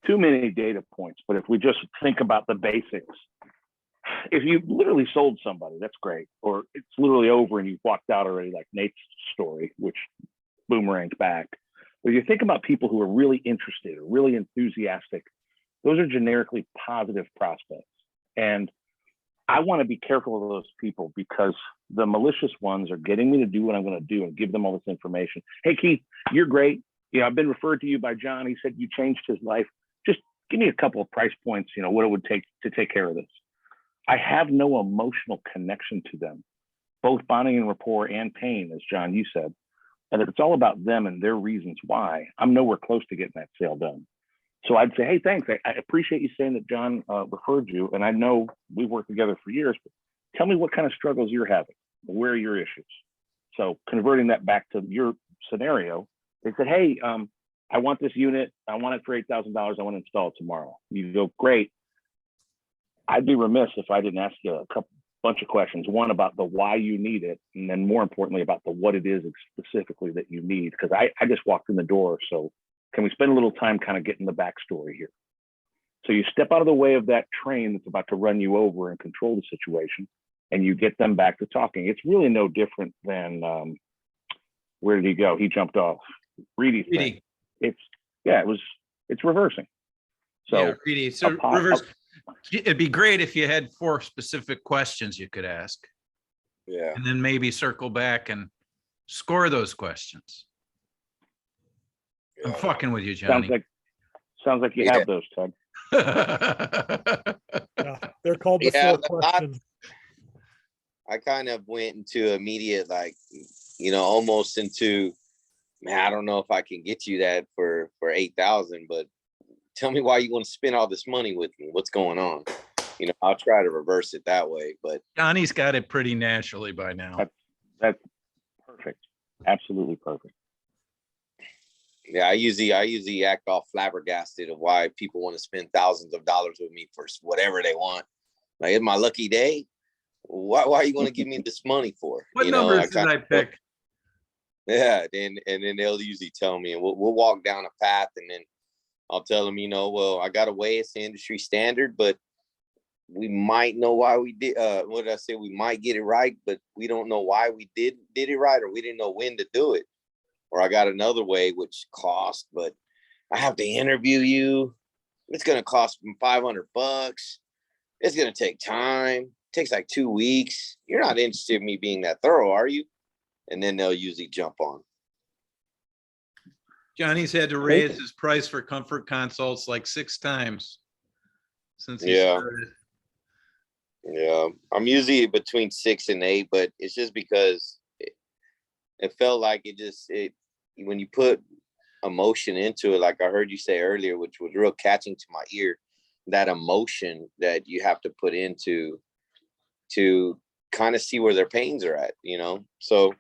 too many data points, but if we just think about the basics, if you literally sold somebody, that's great. Or it's literally over and you've walked out already, like Nate's story, which boomerangs back. But if you think about people who are really interested or really enthusiastic, those are generically positive prospects. And I want to be careful of those people because the malicious ones are getting me to do what I'm going to do and give them all this information. Hey, Keith, you're great. You know, I've been referred to you by John. He said you changed his life. Just give me a couple of price points, you know, what it would take to take care of this. I have no emotional connection to them, both bonding and rapport and pain, as John, you said. And if it's all about them and their reasons why, I'm nowhere close to getting that sale done. So I'd say, hey, thanks. I appreciate you saying that John referred you. And I know we've worked together for years, but tell me what kind of struggles you're having. Where are your issues? So converting that back to your scenario, they said, hey, I want this unit. I want it for $8,000. I want to install it tomorrow. You go, great. I'd be remiss if I didn't ask you a bunch of questions. One about the why you need it, and then more importantly about the what it is specifically that you need. Because I just walked in the door. So can we spend a little time kind of getting the backstory here? So you step out of the way of that train that's about to run you over and control the situation, and you get them back to talking. It's really no different than where did he go? He jumped off. Reedy. It's reversing. So yeah, Reedy. So reverse. It'd be great if you had 4 specific questions you could ask. Yeah. And then maybe circle back and score those questions. I'm fucking with you, Johnny. Sounds like you have those, Ted. Yeah, they're called the 4 questions. I kind of went into immediate, like, you know, almost into, man, I don't know if I can get you that for 8,000, but tell me why you want to spend all this money with me. What's going on? I'll try to reverse it that way. But Johnny's got it pretty naturally by now. That's perfect. Absolutely perfect. yeah, I usually act all flabbergasted of why people want to spend thousands of dollars with me for whatever they want. Like, it's my lucky day. Why are you going to give me this money for? What numbers did I pick? Yeah, and then they'll usually tell me, and we'll walk down a path, and then I'll tell them, well, I got a way, it's the industry standard, but we might know why we did. What did I say? We might get it right, but we don't know why we did it right, or we didn't know when to do it. Or I got another way which cost, but I have to interview you. It's going to cost $500. It's going to take time. It takes like 2 weeks. You're not interested in me being that thorough, are you? And then they'll usually jump on. Johnny's had to raise his price for comfort consults like 6 times since he Yeah. started. Yeah, I'm usually between 6 and 8, but it's just because it felt like it when you put emotion into it, like I heard you say earlier, which was real catching to my ear, that emotion that you have to put into to kind of see where their pains are at, So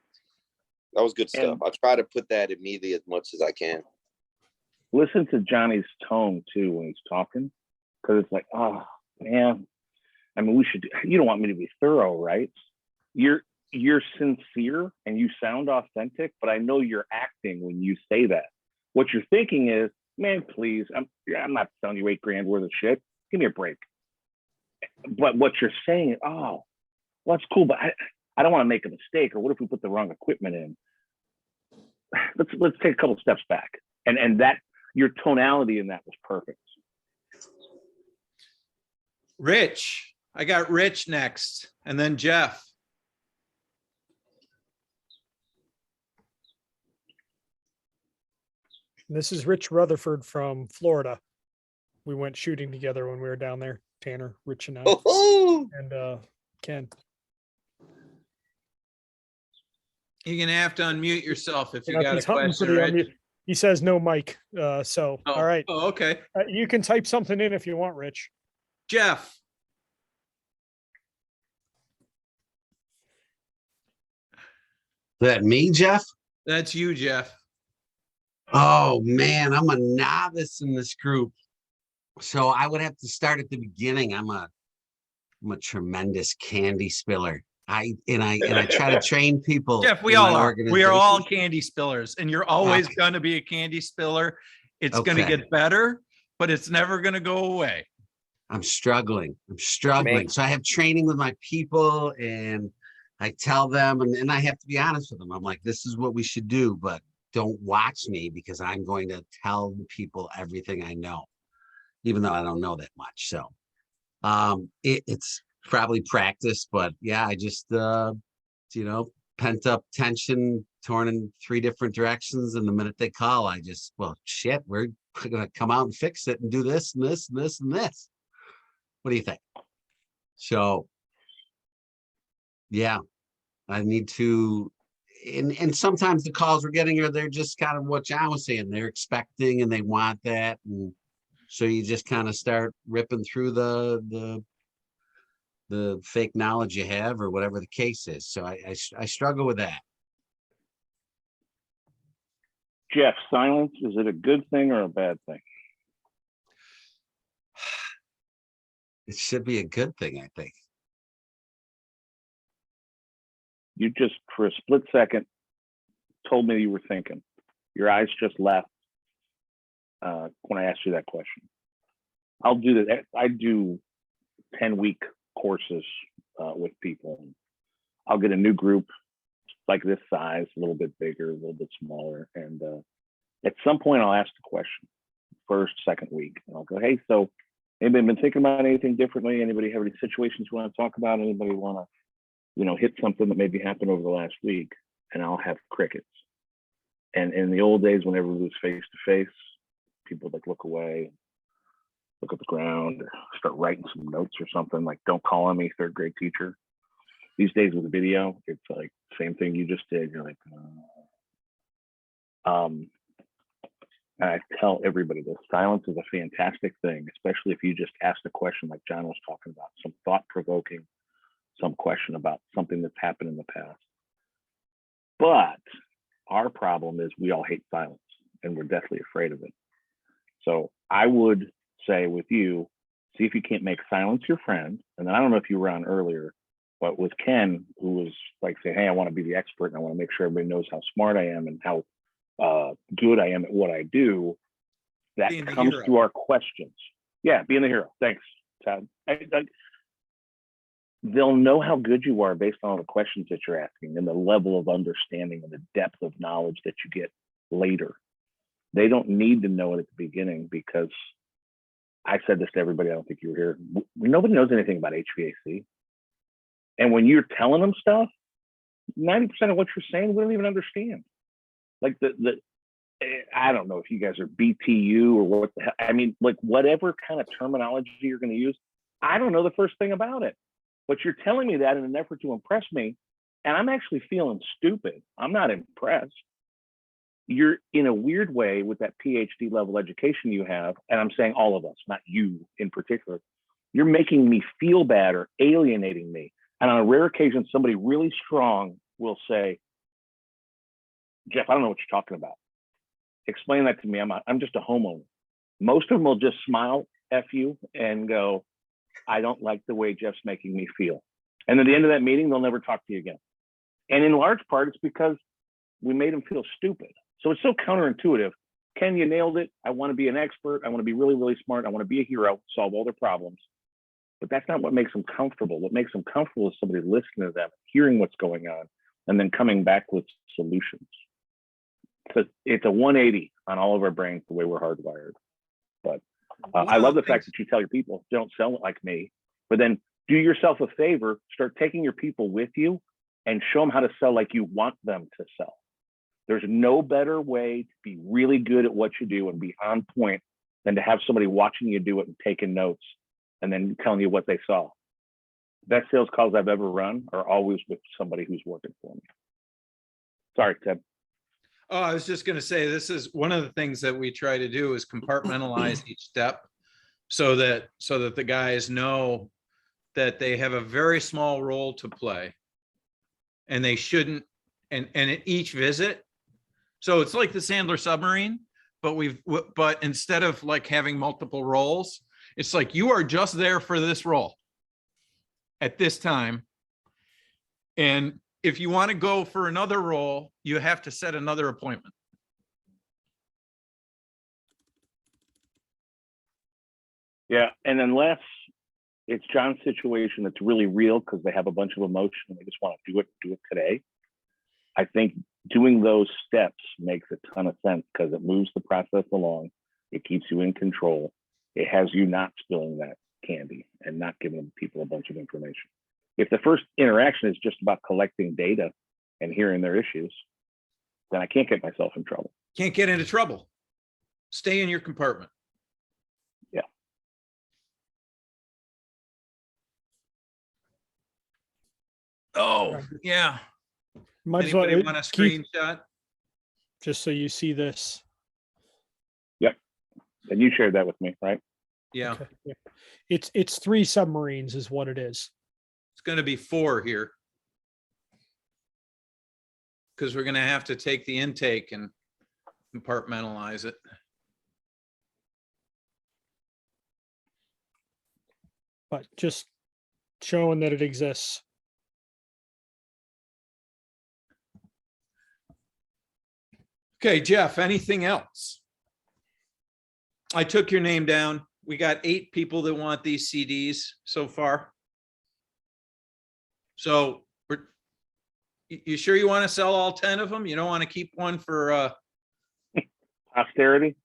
that was good stuff. I try to put that immediately as much as I can. Listen to Johnny's tone too when he's talking, because it's like, oh man, I mean, you don't want me to be thorough, right? You're sincere and you sound authentic, but I know you're acting when you say that. What you're thinking is, man, please, I'm not selling you $8,000 worth of shit. Give me a break. But what you're saying is, oh, well, that's cool, but I don't want to make a mistake. Or what if we put the wrong equipment in? Let's take a couple steps back. And that your tonality in that was perfect. Rich. I got Rich next, and then Jeff. This is Rich Rutherford from Florida. We went shooting together when we were down there. Tanner, Rich, and I, and Ken. You're gonna have to unmute yourself if you Yeah, got a he's hunting for question, the Rich. unmute. He says no mic. So all right. Oh, okay. You can type something in if you want, Rich. Jeff. That me, Jeff? That's you, Jeff. Oh man, I'm a novice in this group. So I would have to start at the beginning. I'm a tremendous candy spiller. I try to train people. Jeff, we in all my are. We are all organization. candy spillers, and you're always going to be a candy spiller. It's going to Okay. get better, but it's never going to go away. I'm struggling. Man. So I have training with my people, and I tell them, and I have to be honest with them. I'm like, this is what we should do, but don't watch me because I'm going to tell people everything I know, even though I don't know that much. So it's probably practice, but yeah, I just, pent up tension, torn in 3 different directions. And the minute they call, I just, well, shit, we're going to come out and fix it and do this and this and this and this. What do you think? So, yeah, I need to, and sometimes the calls we're getting are, they're just kind of what John was saying. They're expecting and they want that. And so you just kind of start ripping through the fake knowledge you have or whatever the case is. So I struggle with that. Jeff, silence, is it a good thing or a bad thing? It should be a good thing, I think. You just, for a split second, told me you were thinking. Your eyes just left when I asked you that question. I'll do that. I do 10-week courses with people. I'll get a new group like this size, a little bit bigger, a little bit smaller. And at some point I'll ask the question, first, second week, and I'll go, hey, so anybody been thinking about anything differently? Anybody have any situations you want to talk about? Anybody want to, hit something that maybe happened over the last week? And I'll have crickets. And in the old days, whenever we was face to face, people would look away, look at the ground, or start writing some notes or something, like, don't call on me, 3rd grade teacher. These days with video, it's like same thing you just did. You're like, And I tell everybody this, silence is a fantastic thing, especially if you just ask a question like John was talking about, some thought-provoking, some question about something that's happened in the past. But our problem is we all hate silence and we're deathly afraid of it. So I would say with you, see if you can't make silence your friend. And then I don't know if you were on earlier, but with Ken, who was like saying, hey, I want to be the expert and I want to make sure everybody knows how smart I am and how good I am at what I do. That comes through our questions. Yeah, being the hero. Thanks, Todd. They'll know how good you are based on all the questions that you're asking and the level of understanding and the depth of knowledge that you get later. They don't need to know it at the beginning, because I said this to everybody, I don't think you were here. Nobody knows anything about HVAC. And when you're telling them stuff, 90% of what you're saying, we don't even understand. Like I don't know if you guys are BTU or what the hell. I mean, like whatever kind of terminology you're going to use, I don't know the first thing about it. But you're telling me that in an effort to impress me, and I'm actually feeling stupid. I'm not impressed. You're in a weird way with that PhD level education you have, and I'm saying all of us, not you in particular, you're making me feel bad or alienating me. And on a rare occasion, somebody really strong will say, Jeff, I don't know what you're talking about. Explain that to me. I'm just a homeowner. Most of them will just smile, F you, and go, I don't like the way Jeff's making me feel. And at the end of that meeting, they'll never talk to you again. And in large part, it's because we made them feel stupid. So it's so counterintuitive. Ken, you nailed it. I want to be an expert. I want to be really, really smart. I want to be a hero, solve all their problems. But that's not what makes them comfortable. What makes them comfortable is somebody listening to them, hearing what's going on, and then coming back with solutions. So it's a 180 on all of our brains, the way we're hardwired. But I love the fact that you tell your people, don't sell it like me, but then do yourself a favor, start taking your people with you and show them how to sell like you want them to sell. There's no better way to be really good at what you do and be on point than to have somebody watching you do it and taking notes and then telling you what they saw. Best sales calls I've ever run are always with somebody who's working for me. Sorry, Ted. Oh, I was just going to say, this is one of the things that we try to do is compartmentalize each step so that the guys know that they have a very small role to play and they shouldn't, and at each visit. So it's like the Sandler submarine, but instead of like having multiple roles, it's like you are just there for this role at this time. And if you want to go for another role, you have to set another appointment. Yeah, and unless it's John's situation that's really real because they have a bunch of emotion and they just want to do it today, I think doing those steps makes a ton of sense because it moves the process along. It keeps you in control. It has you not spilling that candy and not giving people a bunch of information. If the first interaction is just about collecting data and hearing their issues, then I can't get myself in trouble. Can't get into trouble. Stay in your compartment. Yeah. Oh, yeah. Might as well, Anybody want a Keith, screenshot? just so you see this. Yep. And you shared that with me, right? Yeah. Okay, yeah. It's 3 submarines is what it is. It's going to be 4 here. Because we're going to have to take the intake and compartmentalize it. But just showing that it exists. Okay, Jeff, anything else? I took your name down. We got 8 people that want these CDs so far. So you sure you want to sell all 10 of them? You don't want to keep one for Posterity?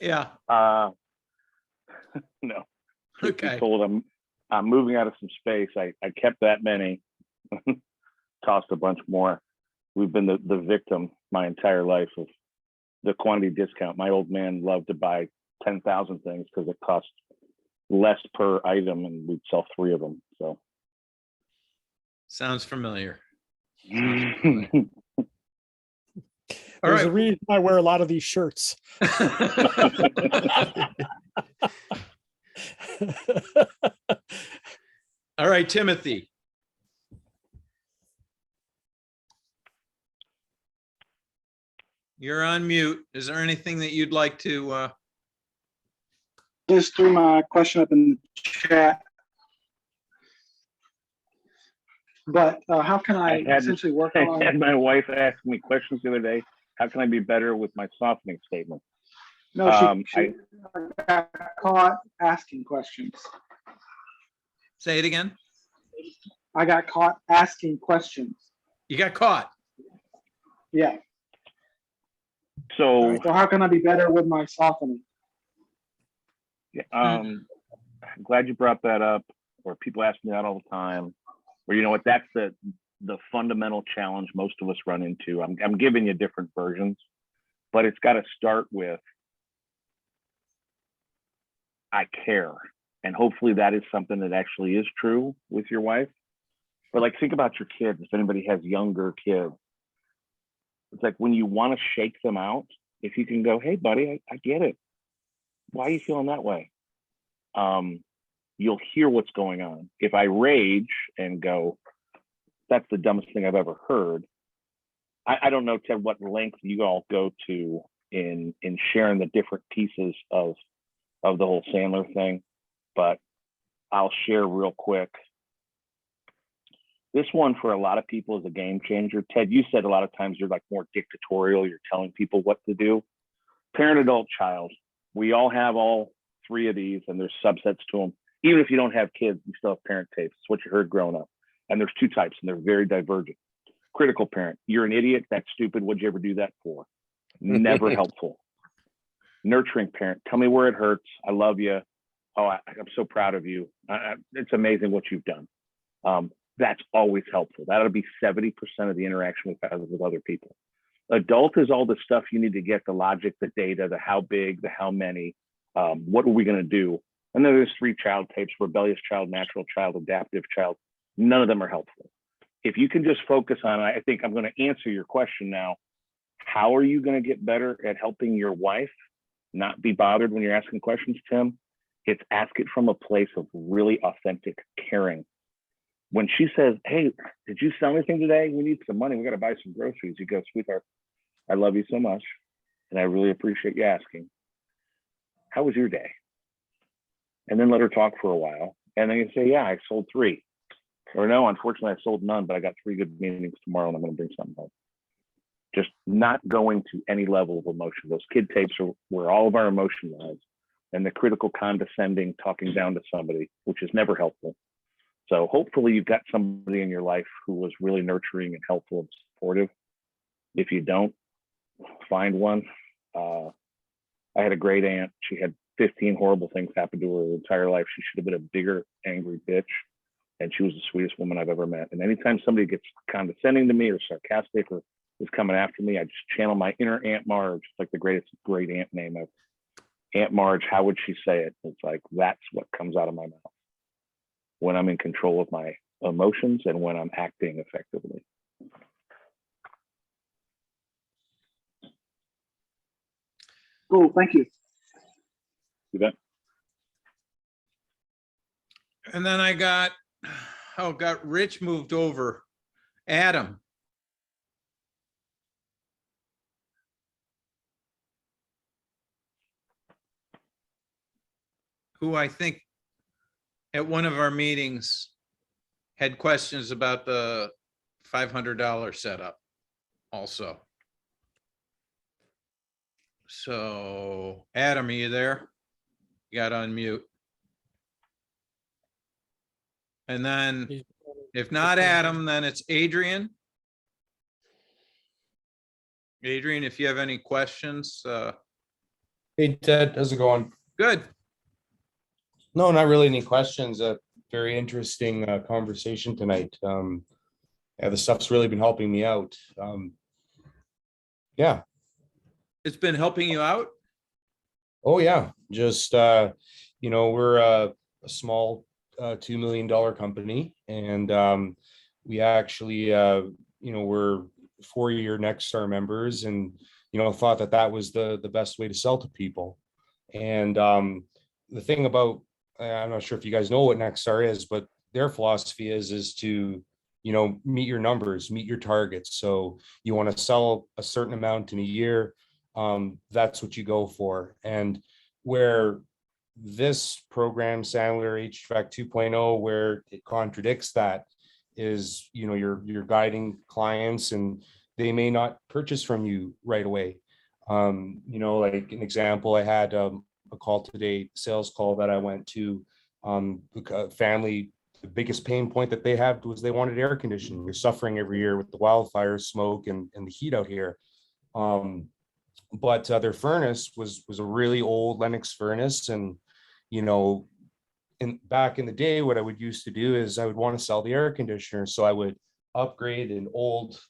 Yeah. No. Okay. Told I'm moving out of some space. I kept that many, tossed a bunch more. We've been the victim my entire life of the quantity discount. My old man loved to buy 10,000 things because it cost less per item and we'd sell 3 of them. So Sounds familiar. All There's a right. reason I wear a lot of these shirts. All right, Timothy. You're on mute. Is there anything that you'd like to, Just threw my question up in the chat. But how can I essentially work I on? had my wife ask me questions the other day. How can I be better with my softening statement? No, I got caught asking questions. say it again? I got caught asking questions. You got caught. Yeah. So, So how can I be better with my softening? I'm glad you brought that up, or people ask me that all the time. Or you know what, that's the fundamental challenge most of us run into. I'm giving you different versions, but it's got to start with I care. And hopefully that is something that actually is true with your wife. But like, think about your kids. If anybody has younger kids, it's like when you want to shake them out, if you can go, hey buddy, I get it. Why are you feeling that way? You'll hear what's going on. If I rage and go, that's the dumbest thing I've ever heard. I don't know, Ted, what length you all go to in sharing the different pieces of the whole Sandler thing, but I'll share real quick. This one for a lot of people is a game changer. Ted, you said a lot of times you're like more dictatorial. You're telling people what to do. Parent, adult, child. We all have all three of these, and there's subsets to them. Even if you don't have kids, you still have parent tapes. It's what you heard growing up. And there's two types, and they're very divergent. Critical parent. You're an idiot. That's stupid. What'd you ever do that for? Never helpful. Nurturing parent. Tell me where it hurts. I love you. Oh, I'm so proud of you. It's amazing what you've done. That's always helpful. That'll be 70% of the interaction we've had with other people. Adult is all the stuff you need to get, the logic, the data, the how big, the how many, what are we going to do? And then there's three child tapes: rebellious child, natural child, adaptive child. None of them are helpful. If you can just focus on, I think I'm going to answer your question now. How are you going to get better at helping your wife not be bothered when you're asking questions, Tim? It's ask it from a place of really authentic caring. When she says, hey, did you sell anything today? We need some money. We got to buy some groceries. You go, sweetheart, I love you so much. And I really appreciate you asking. How was your day? And then let her talk for a while. And then you say, yeah, I sold 3. Or no, unfortunately, I sold none, but I got 3 good meetings tomorrow and I'm going to bring something home. Just not going to any level of emotion. Those kid tapes are where all of our emotion lies. And the critical condescending, talking down to somebody, which is never helpful. So hopefully you've got somebody in your life who was really nurturing and helpful and supportive. If you don't, find one. I had a great aunt. She had 15 horrible things happen to her entire life. She should have been a bigger, angry bitch. And she was the sweetest woman I've ever met. And anytime somebody gets condescending to me or sarcastic or is coming after me, I just channel my inner Aunt Marge. It's like the greatest great aunt name ever. Aunt Marge, how would she say it? It's like, that's what comes out of my mouth when I'm in control of my emotions and when I'm acting effectively. Cool, thank you. You bet. And then I got Rich moved over. Adam. Who I think at one of our meetings had questions about the $500 setup also. So Adam, are you there? You got on mute. And then if not Adam, then it's Adrian. Adrian, if you have any questions. Hey Ted, how's it going? Good. No, not really any questions. Very interesting conversation tonight. Yeah, the stuff's really been helping me out. Yeah. It's been helping you out? Oh yeah, just we're a small $2 million company, and we actually we're 4-year Next Star members, and thought that that was the best way to sell to people. And the thing about, I'm not sure if you guys know what Next Star is, but their philosophy is to meet your numbers, meet your targets. So you want to sell a certain amount in a year, that's what you go for. And where this program, Sandler HVAC 2.0, where it contradicts that is, you're guiding clients and they may not purchase from you right away. Like an example, I had a call today, sales call that I went to, family. The biggest pain point that they had was they wanted air conditioning. You're suffering every year with the wildfire smoke and the heat out here. But their furnace was a really old Lennox furnace. And, back in the day, what I would used to do is I would want to sell the air conditioner. So I would upgrade an old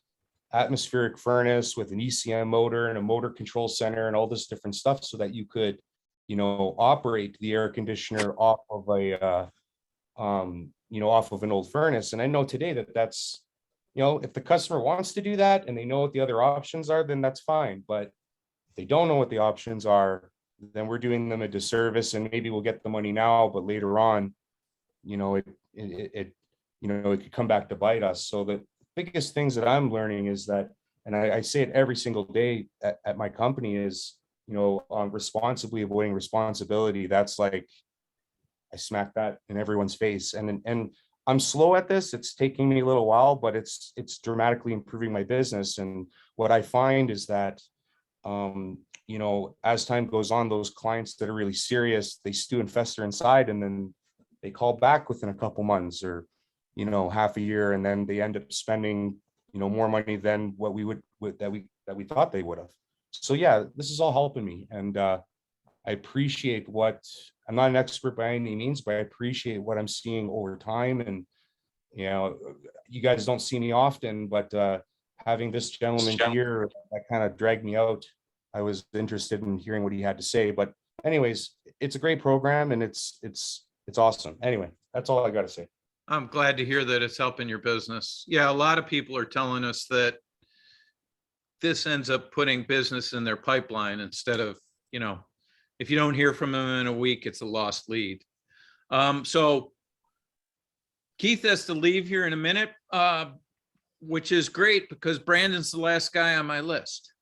atmospheric furnace with an ECM motor and a motor control center and all this different stuff so that you could, operate the air conditioner off of off of an old furnace. And I know today that that's, if the customer wants to do that and they know what the other options are, then that's fine. But if they don't know what the options are, then we're doing them a disservice, and maybe we'll get the money now, but later on, it could come back to bite us. So the biggest things that I'm learning is that, and I say it every single day at my company, is, responsibly avoiding responsibility. That's like, I smack that in everyone's face. And I'm slow at this. It's taking me a little while, but it's dramatically improving my business. And what I find is that, as time goes on, those clients that are really serious, they stew and fester inside, and then they call back within a couple months or, half a year, and then they end up spending, more money than what we thought they would have. So yeah, this is all helping me. And I appreciate I'm not an expert by any means, but I appreciate what I'm seeing over time. And, you guys don't see me often, but having this gentleman here that kind of dragged me out, I was interested in hearing what he had to say. But anyways, it's a great program, and it's awesome. Anyway, that's all I got to say. I'm glad to hear that it's helping your business. Yeah, a lot of people are telling us that this ends up putting business in their pipeline instead of, if you don't hear from them in a week, it's a lost lead. So Keith has to leave here in a minute, which is great because Brandon's the last guy on my list.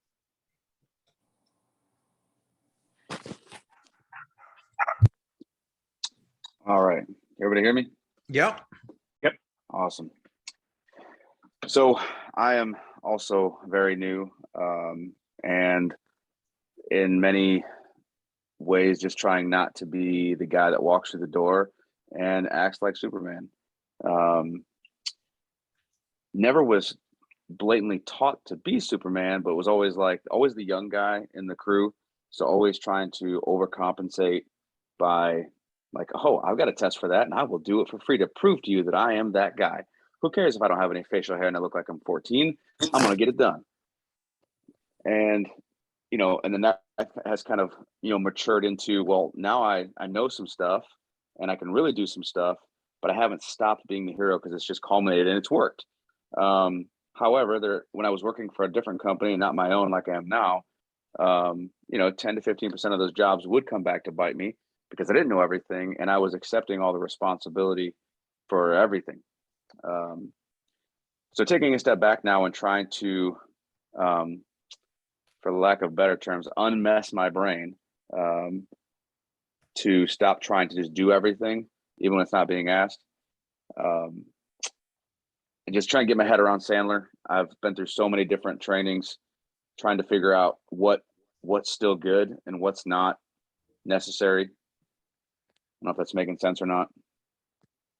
All right. Everybody hear me? Yep. Yep. Awesome. So I am also very new, and in many ways just trying not to be the guy that walks through the door and acts like Superman. Never was blatantly taught to be Superman, but was always the young guy in the crew. So always trying to overcompensate by like, oh, I've got a test for that and I will do it for free to prove to you that I am that guy. Who cares if I don't have any facial hair and I look like I'm 14? I'm going to get it done. And, and then that has kind of, matured into, well, now I know some stuff and I can really do some stuff, but I haven't stopped being the hero because it's just culminated and it's worked. However, when I was working for a different company, not my own like I am now, 10 to 15% of those jobs would come back to bite me because I didn't know everything and I was accepting all the responsibility for everything. So taking a step back now and trying to, for lack of better terms, unmess my brain, to stop trying to just do everything, even when it's not being asked. And just trying to get my head around Sandler. I've been through so many different trainings, trying to figure out what's still good and what's not necessary. I don't know if that's making sense or not,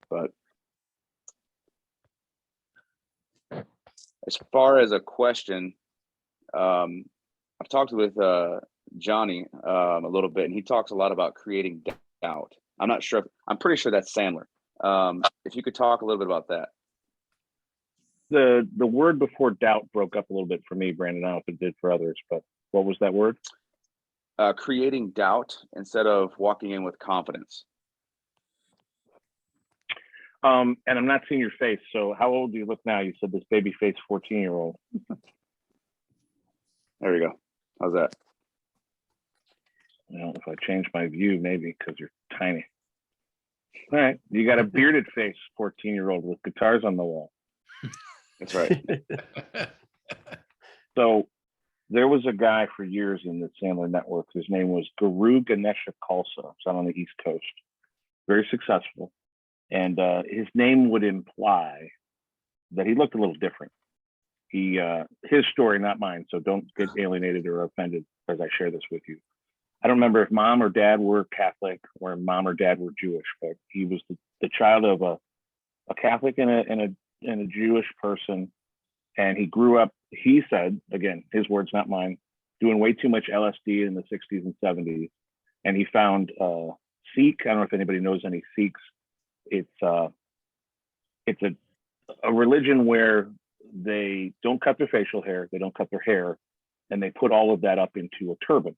but as far as a question, I've talked with Johnny a little bit, and he talks a lot about creating doubt. I'm pretty sure that's Sandler. If you could talk a little bit about that. The word before doubt broke up a little bit for me, Brandon. I don't know if it did for others, but what was that word? Creating doubt instead of walking in with confidence. And I'm not seeing your face. So how old do you look now? You said this baby face 14-year-old. There we go. How's that? You know, if I change my view, maybe because you're tiny. All right, you got a bearded face, 14-year-old with guitars on the wall. That's right. So there was a guy for years in the Sandler network. His name was Guru Ganesha Khalsa. It's out on the East Coast. Very successful. And his name would imply that he looked a little different. He his story, not mine. So don't get alienated or offended as I share this with you. I don't remember if mom or dad were Catholic or mom or dad were Jewish, but he was the child of a Catholic and a Jewish person. And he grew up, he said, again, his words, not mine, doing way too much LSD in the 60s and 70s. And he found Sikh. I don't know if anybody knows any Sikhs. It's a religion where they don't cut their facial hair, they don't cut their hair, and they put all of that up into a turban.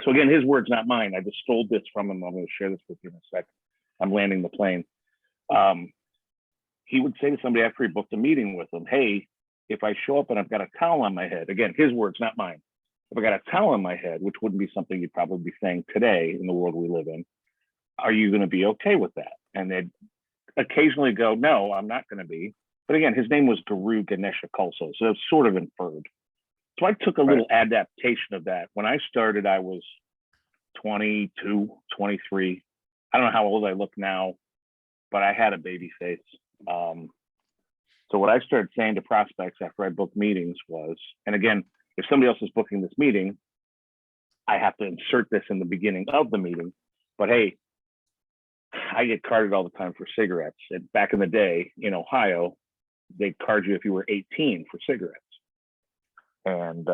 So again, his words, not mine. I just stole this from him. I'm going to share this with you in a second. I'm landing the plane. He would say to somebody after he booked a meeting with them, hey, if I show up and I've got a towel on my head, again, his words, not mine. If I got a towel on my head, which wouldn't be something you'd probably be saying today in the world we live in, are you going to be okay with that? And they'd occasionally go, no, I'm not going to be. But again, his name was Guru Ganesha Khalsa, so it's sort of inferred. So I took a little adaptation of that. When I started, I was 22, 23. I don't know how old I look now, but I had a baby face. So what I started saying to prospects after I booked meetings was, and again, if somebody else is booking this meeting, I have to insert this in the beginning of the meeting. But hey, I get carded all the time for cigarettes. And back in the day in Ohio, they'd card you if you were 18 for cigarettes. And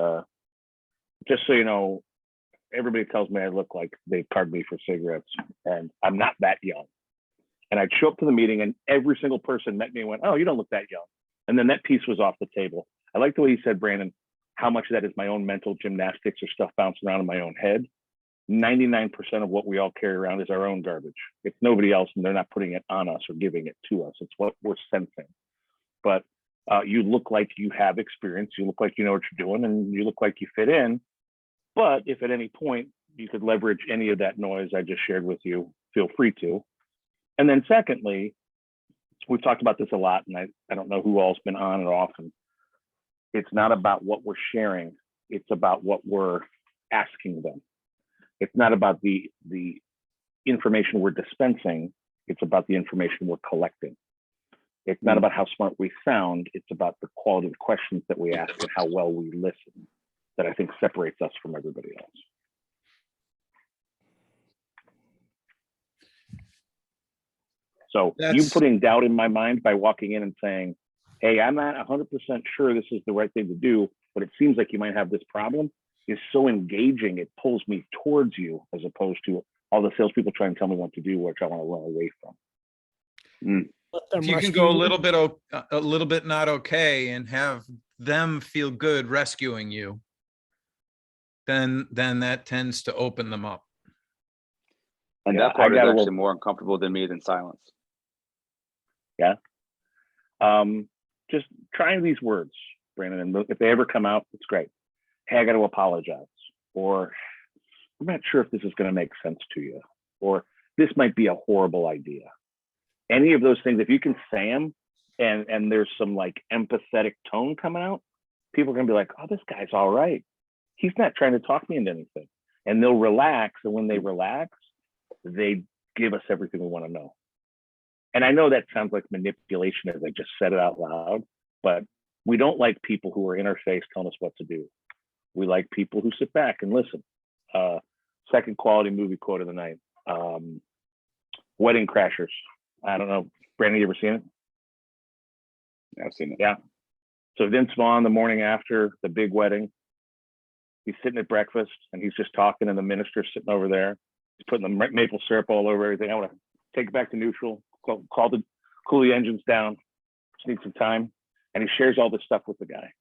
just so you know, everybody tells me I look like they card me for cigarettes, and I'm not that young. And I'd show up to the meeting and every single person met me and went, oh, you don't look that young. And then that piece was off the table. I like the way you said, Brandon, how much of that is my own mental gymnastics or stuff bouncing around in my own head. 99% of what we all carry around is our own garbage. It's nobody else, and they're not putting it on us or giving it to us. It's what we're sensing. But you look like you have experience. You look like you know what you're doing, and you look like you fit in. But if at any point you could leverage any of that noise I just shared with you, feel free to. And then secondly, we've talked about this a lot, and I don't know who all's been on and off. And it's not about what we're sharing. It's about what we're asking them. It's not about the information we're dispensing. It's about the information we're collecting. It's not about how smart we sound. It's about the quality of the questions that we ask and how well we listen that I think separates us from everybody else. So you putting doubt in my mind by walking in and saying, hey, I'm not 100% sure this is the right thing to do, but it seems like you might have this problem, is so engaging. It pulls me towards you as opposed to all the salespeople trying to tell me what to do, which I want to run away from. If you can go a little bit not okay and have them feel good rescuing you, then that tends to open them up. And that part is actually more uncomfortable than me than silence. Yeah. Just trying these words, Brandon, and if they ever come out, it's great. Hey, I got to apologize, or I'm not sure if this is going to make sense to you, or this might be a horrible idea. Any of those things, if you can say them and there's some like empathetic tone coming out, people are going to be like, oh, this guy's all right. He's not trying to talk me into anything. And they'll relax. And when they relax, they give us everything we want to know. And I know that sounds like manipulation as I just said it out loud, but we don't like people who are in our face telling us what to do. We like people who sit back and listen. Second quality movie quote of the night. Wedding Crashers. I don't know, Brandon, you ever seen it? Yeah, I've seen it. Yeah. So Vince Vaughn, the morning after the big wedding, he's sitting at breakfast and he's just talking, and the minister's sitting over there. He's putting the maple syrup all over everything. I want to take it back to neutral, cool the engines down, just need some time. And he shares all this stuff with the guy.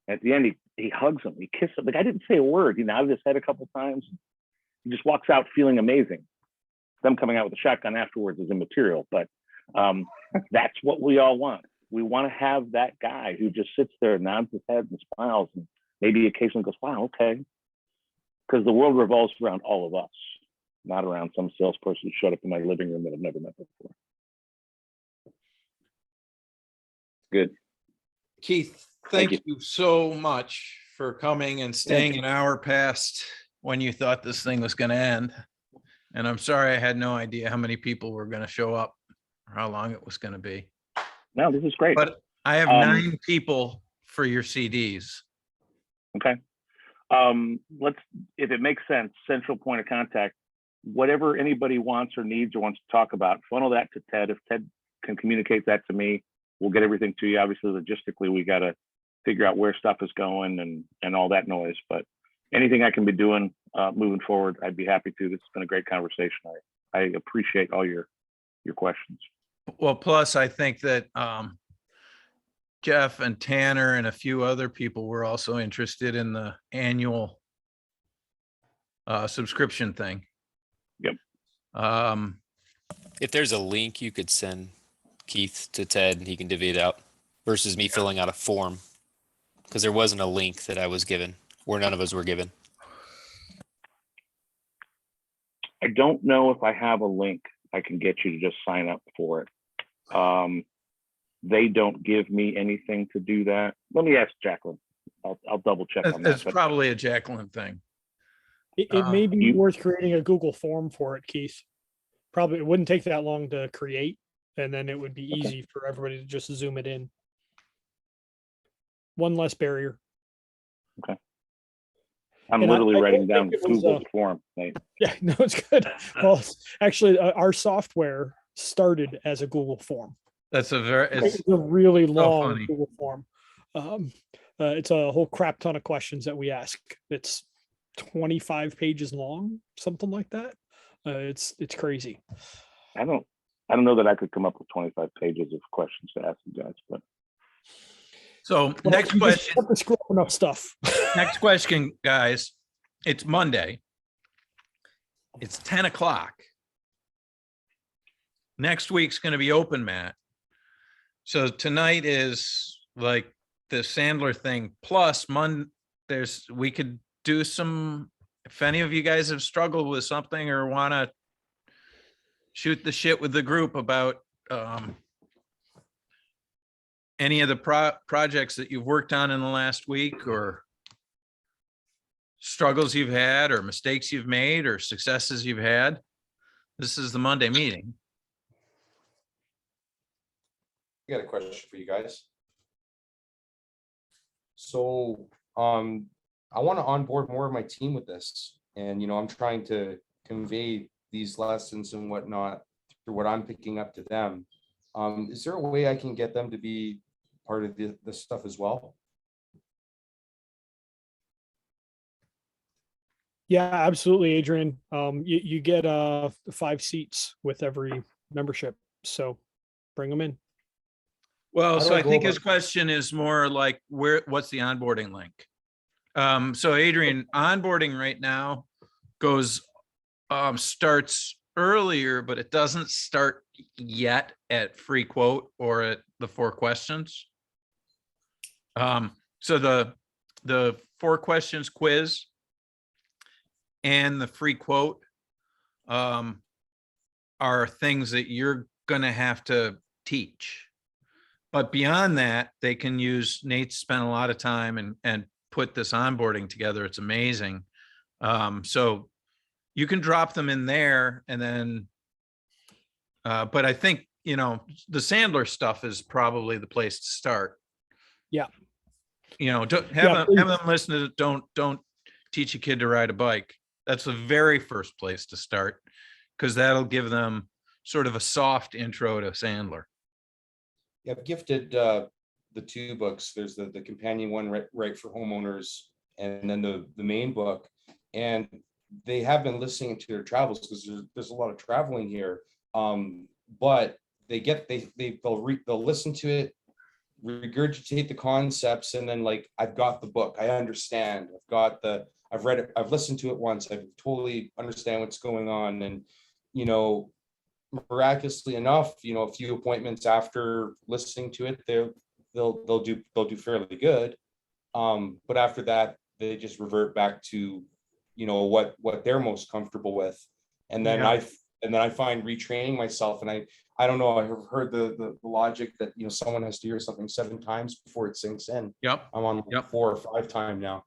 And at the end, he hugs him, he kisses him. The guy didn't say a word. He nodded his head a couple of times. He just walks out feeling amazing. Them coming out with a shotgun afterwards is immaterial, but that's what we all want. We want to have that guy who just sits there, nods his head and smiles and maybe occasionally goes, wow, okay. Because the world revolves around all of us, not around some salesperson who showed up in my living room that I've never met before. Good. Keith, thank you so much for coming and staying an hour past when you thought this thing was going to end. And I'm sorry I had no idea how many people were going to show up or how long it was going to be. No, this is great. But I have 9 people for your CDs. Okay. Let's, if it makes sense, central point of contact, whatever anybody wants or needs or wants to talk about, funnel that to Ted. If Ted can communicate that to me, we'll get everything to you. Obviously, logistically, we got to figure out where stuff is going and all that noise. But anything I can be doing moving forward, I'd be happy to. This has been a great conversation. I appreciate all your questions. Well, plus I think that Jeff and Tanner and a few other people were also interested in the annual subscription thing. Yep. If there's a link you could send Keith to Ted and he can divvy it out versus me filling out a form, because there wasn't a link that I was given or none of us were given. I don't know if I have a link I can get you to just sign up for it. They don't give me anything to do that. Let me ask Jacqueline. I'll double check on that. It's probably a Jacqueline thing. It may be worth creating a Google form for it, Keith. Probably it wouldn't take that long to create, and then it would be easy for everybody to just zoom it in. One less barrier. Okay. I'm And literally I writing don't down think it was, Google's form. Nate. Yeah, no, it's good. Well, actually, our software started as a Google form. That's a very, It's a really so long funny. Google form. It's a whole crap ton of questions that we ask. It's 25 pages long, something like that. It's crazy. I don't know that I could come up with 25 pages of questions to ask you guys, but So Well, next you just question. have to scroll enough stuff. Next question, guys. It's Monday. It's 10 o'clock. Next week's going to be open, Matt. So tonight is like the Sandler thing. Plus, we could do some, if any of you guys have struggled with something or want to shoot the shit with the group about any of the projects that you've worked on in the last week, or struggles you've had, or mistakes you've made, or successes you've had, this is the Monday meeting. I got a question for you guys. So I want to onboard more of my team with this, and I'm trying to convey these lessons and whatnot through what I'm picking up to them. Is there a way I can get them to be part of this stuff as well? Yeah, absolutely, Adrian. You get 5 seats with every membership, so bring them in. Well, so I think his question is more like, what's the onboarding link? So Adrian, onboarding right now starts earlier, but it doesn't start yet at free quote or at the 4 questions. So the 4 questions quiz and the free quote are things that you're going to have to teach. But beyond that, they can use, Nate spent a lot of time and put this onboarding together. It's amazing. So you can drop them in there, and then, but I think, the Sandler stuff is probably the place to start. Yeah. Don't have them listen to don't teach a kid to ride a bike. That's the very first place to start, because that'll give them sort of a soft intro to Sandler. Yeah, I've gifted the 2 books. There's the companion one, right for homeowners, and then the main book. And they have been listening to their travels, because there's a lot of traveling here. But they'll listen to it, regurgitate the concepts, and then like, I've got the book, I understand, I've read it, I've listened to it once, I totally understand what's going on. And miraculously enough, a few appointments after listening to it, they'll do fairly good. But after that, they just revert back to, what they're most comfortable with. And then I find retraining myself, and I don't know, I have heard the logic that, someone has to hear something 7 times before it sinks in. Yep. I'm on 4 or 5 time now,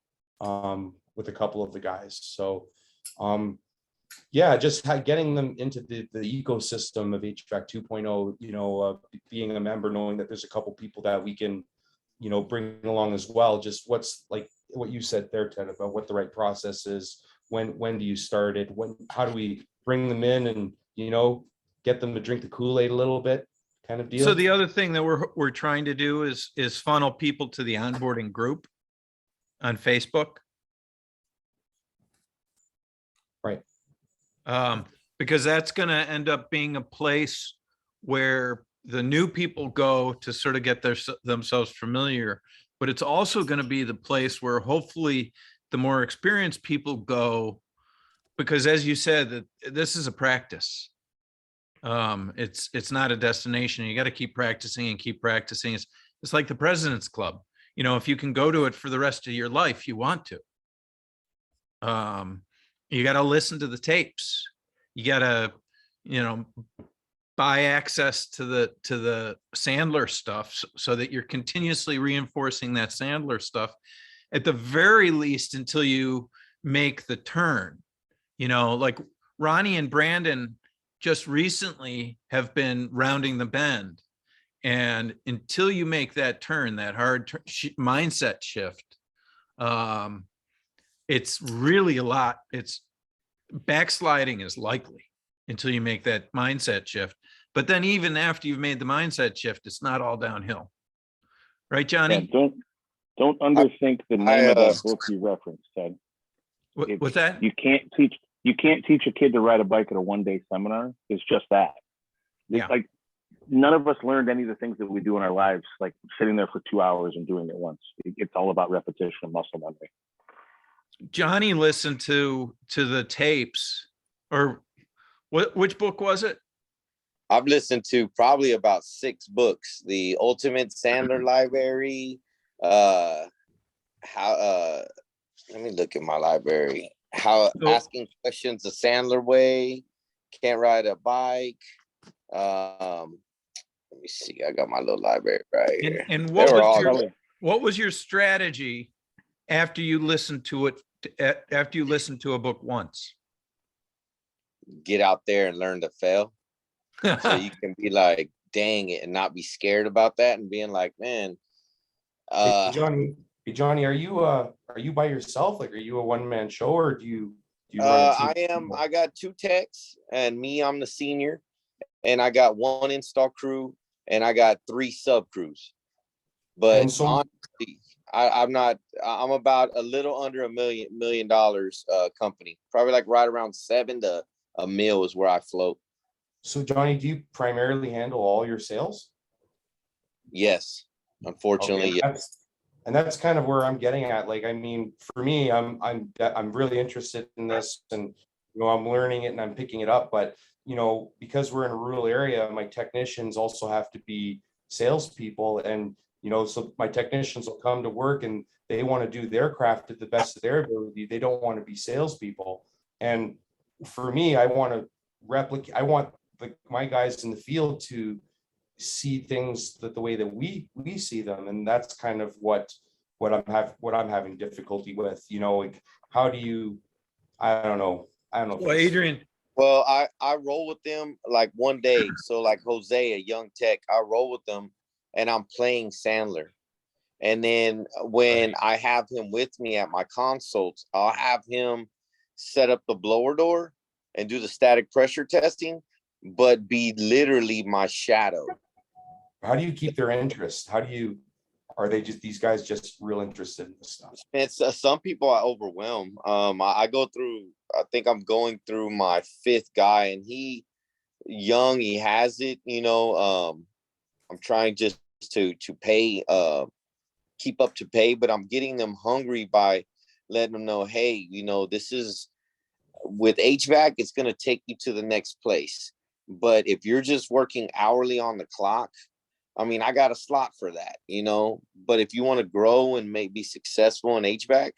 with a couple of the guys. So, yeah, just getting them into the ecosystem of HVAC 2.0, being a member, knowing that there's a couple people that we can, bring along as well. Just what's like what you said there, Ted, about what the right process is. When do you start it? How do we bring them in and, get them to drink the Kool-Aid a little bit, kind of deal? So the other thing that we're trying to do is funnel people to the onboarding group on Facebook. Right. Because that's going to end up being a place where the new people go to sort of get themselves familiar, but it's also going to be the place where hopefully the more experienced people go, because as you said, that this is a practice. It's not a destination. You got to keep practicing and keep practicing. It's like the President's Club. If you can go to it for the rest of your life, you want to. You got to listen to the tapes. You got to, buy access to the Sandler stuff so that you're continuously reinforcing that Sandler stuff at the very least until you make the turn. Like Ronnie and Brandon just recently have been rounding the bend. And until you make that turn, that hard mindset shift, it's really a lot. It's backsliding is likely until you make that mindset shift. But then even after you've made the mindset shift, it's not all downhill. Right, Johnny? Yeah, don't underthink the name of that book you referenced, Ted. What's that? You can't teach a kid to ride a bike at a one-day seminar. It's just that. It's like none of us learned any of the things that we do in our lives, like sitting there for 2 hours and doing it once. It's all about repetition and muscle memory. Johnny listened to the tapes, or which book was it? I've listened to probably about 6 books. The Ultimate Sandler Library. Let me look at my library. Asking questions the Sandler way. Can't ride a bike. Let me see. I got my little library right here. And what was your strategy after you listened to it? After you listened to a book once? Get out there and learn to fail. So you can be like, dang it, and not be scared about that, and being like, man. Hey, Johnny, are you by yourself? Like, are you a one-man show, or do you run a team? I got 2 techs, and me, I'm the senior, and I got 1 install crew, and I got 3 sub crews. But honestly, I'm about a little under $1 million company. Probably like right around 7 to $1 million is where I float. So Johnny, do you primarily handle all your sales? Yes, unfortunately, yes. And that's kind of where I'm getting at. Like, I mean, for me, I'm really interested in this, and I'm learning it and I'm picking it up. But because we're in a rural area, my technicians also have to be salespeople, and so my technicians will come to work and they want to do their craft at the best of their ability. They don't want to be salespeople. And for me, I want to replicate. I want my guys in the field to see things the way that we see them, and that's kind of what I'm having difficulty with. Like, how do you? I don't know. Well, Adrian. Well, I roll with them like one day. So like Jose, a young tech, I roll with them, and I'm playing Sandler. And then when I have him with me at my consults, I'll have him set up the blower door and do the static pressure testing, but be literally my shadow. How do you keep their interest? Are they just, these guys just real interested in this stuff? It's some people I overwhelm. I go through, I think I'm going through my 5th guy, and he young, he has it, I'm trying just to pay, keep up to pay, but I'm getting them hungry by letting them know, hey, this is with HVAC, it's going to take you to the next place. But if you're just working hourly on the clock, I mean, I got a slot for that, but if you want to grow and be successful in HVAC,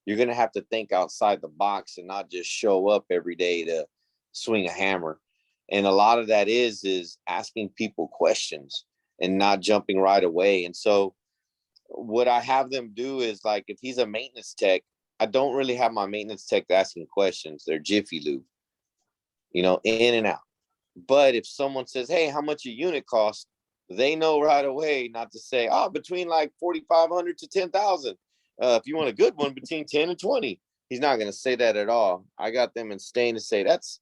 you're going to have to think outside the box and not just show up every day to swing a hammer. And a lot of that is asking people questions and not jumping right away. And so what I have them do is, like, if he's a maintenance tech, I don't really have my maintenance tech asking questions. They're Jiffy Lube, in and out. But if someone says, hey, how much a unit costs? They know right away not to say, oh, between like 4,500 to 10,000. If you want a good one, between 10 and 20. He's not going to say that at all. I got them in Stain to say, that's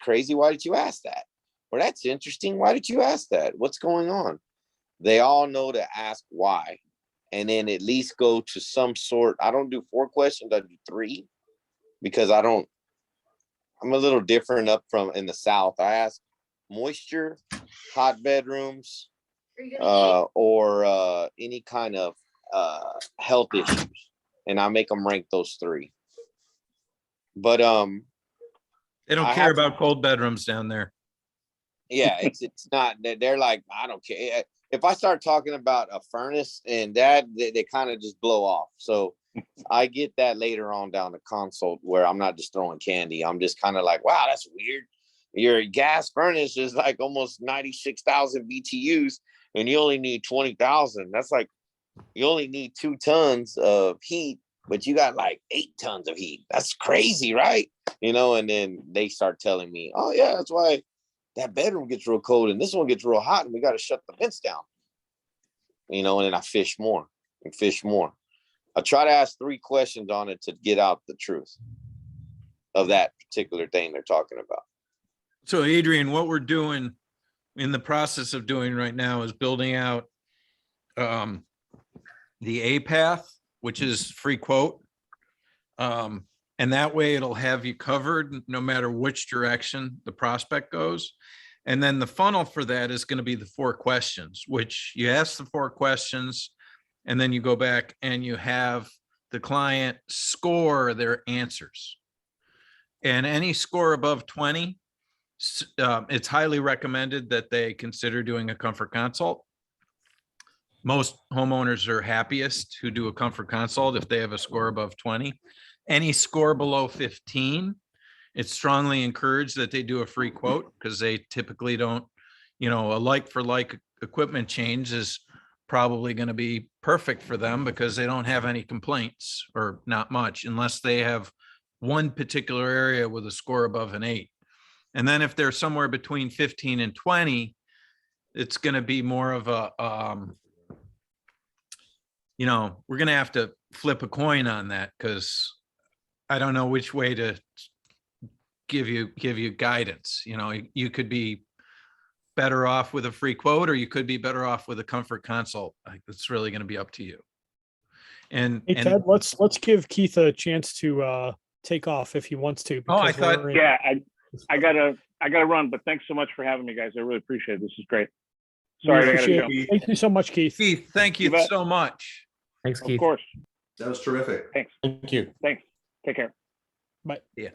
crazy. Why did you ask that? Or that's interesting. Why did you ask that? What's going on? They all know to ask why. And then at least go to some sort. I don't do 4 questions. I do 3 because I'm a little different up from in the South. I ask moisture, hot bedrooms, or any kind of health issues, and I make them rank those 3. But They don't care about cold bedrooms down there. Yeah, it's not. They're like, I don't care. If I start talking about a furnace and that, they kind of just blow off. So I get that later on down the consult where I'm not just throwing candy. I'm just kind of like, wow, that's weird. Your gas furnace is like almost 96,000 BTUs and you only need 20,000. That's like, you only need 2 tons of heat, but you got like 8 tons of heat. That's crazy, right? And then they start telling me, oh yeah, that's why that bedroom gets real cold and this one gets real hot and we got to shut the vents down. And then I fish more and fish more. I try to ask 3 questions on it to get out the truth of that particular thing they're talking about. So Adrian, what we're doing in the process of doing right now is building out the A path, which is free quote. And that way it'll have you covered no matter which direction the prospect goes. And then the funnel for that is going to be the 4 questions, which you ask the 4 questions, and then you go back and you have the client score their answers. And any score above 20, it's highly recommended that they consider doing a comfort consult. Most homeowners are happiest who do a comfort consult if they have a score above 20. Any score below 15, it's strongly encouraged that they do a free quote because they typically don't, a like for like equipment change is probably going to be perfect for them because they don't have any complaints or not much unless they have one particular area with a score above an 8. And then if they're somewhere between 15 and 20, it's going to be more of a, we're going to have to flip a coin on that because I don't know which way to give you guidance. You could be better off with a free quote, or you could be better off with a comfort consult. It's really going to be up to you. And Hey, Ted, let's give Keith a chance to take off if he wants to. Oh, I thought, yeah, I gotta run, but thanks so much for having me, guys. I really appreciate it. This is great. Sorry, I gotta jump. Thank you so much, Keith. Keith, thank you so much. Thanks, Keith. Of course. That was terrific. Thanks. Thank you. Thanks. Take care. Bye. Yeah.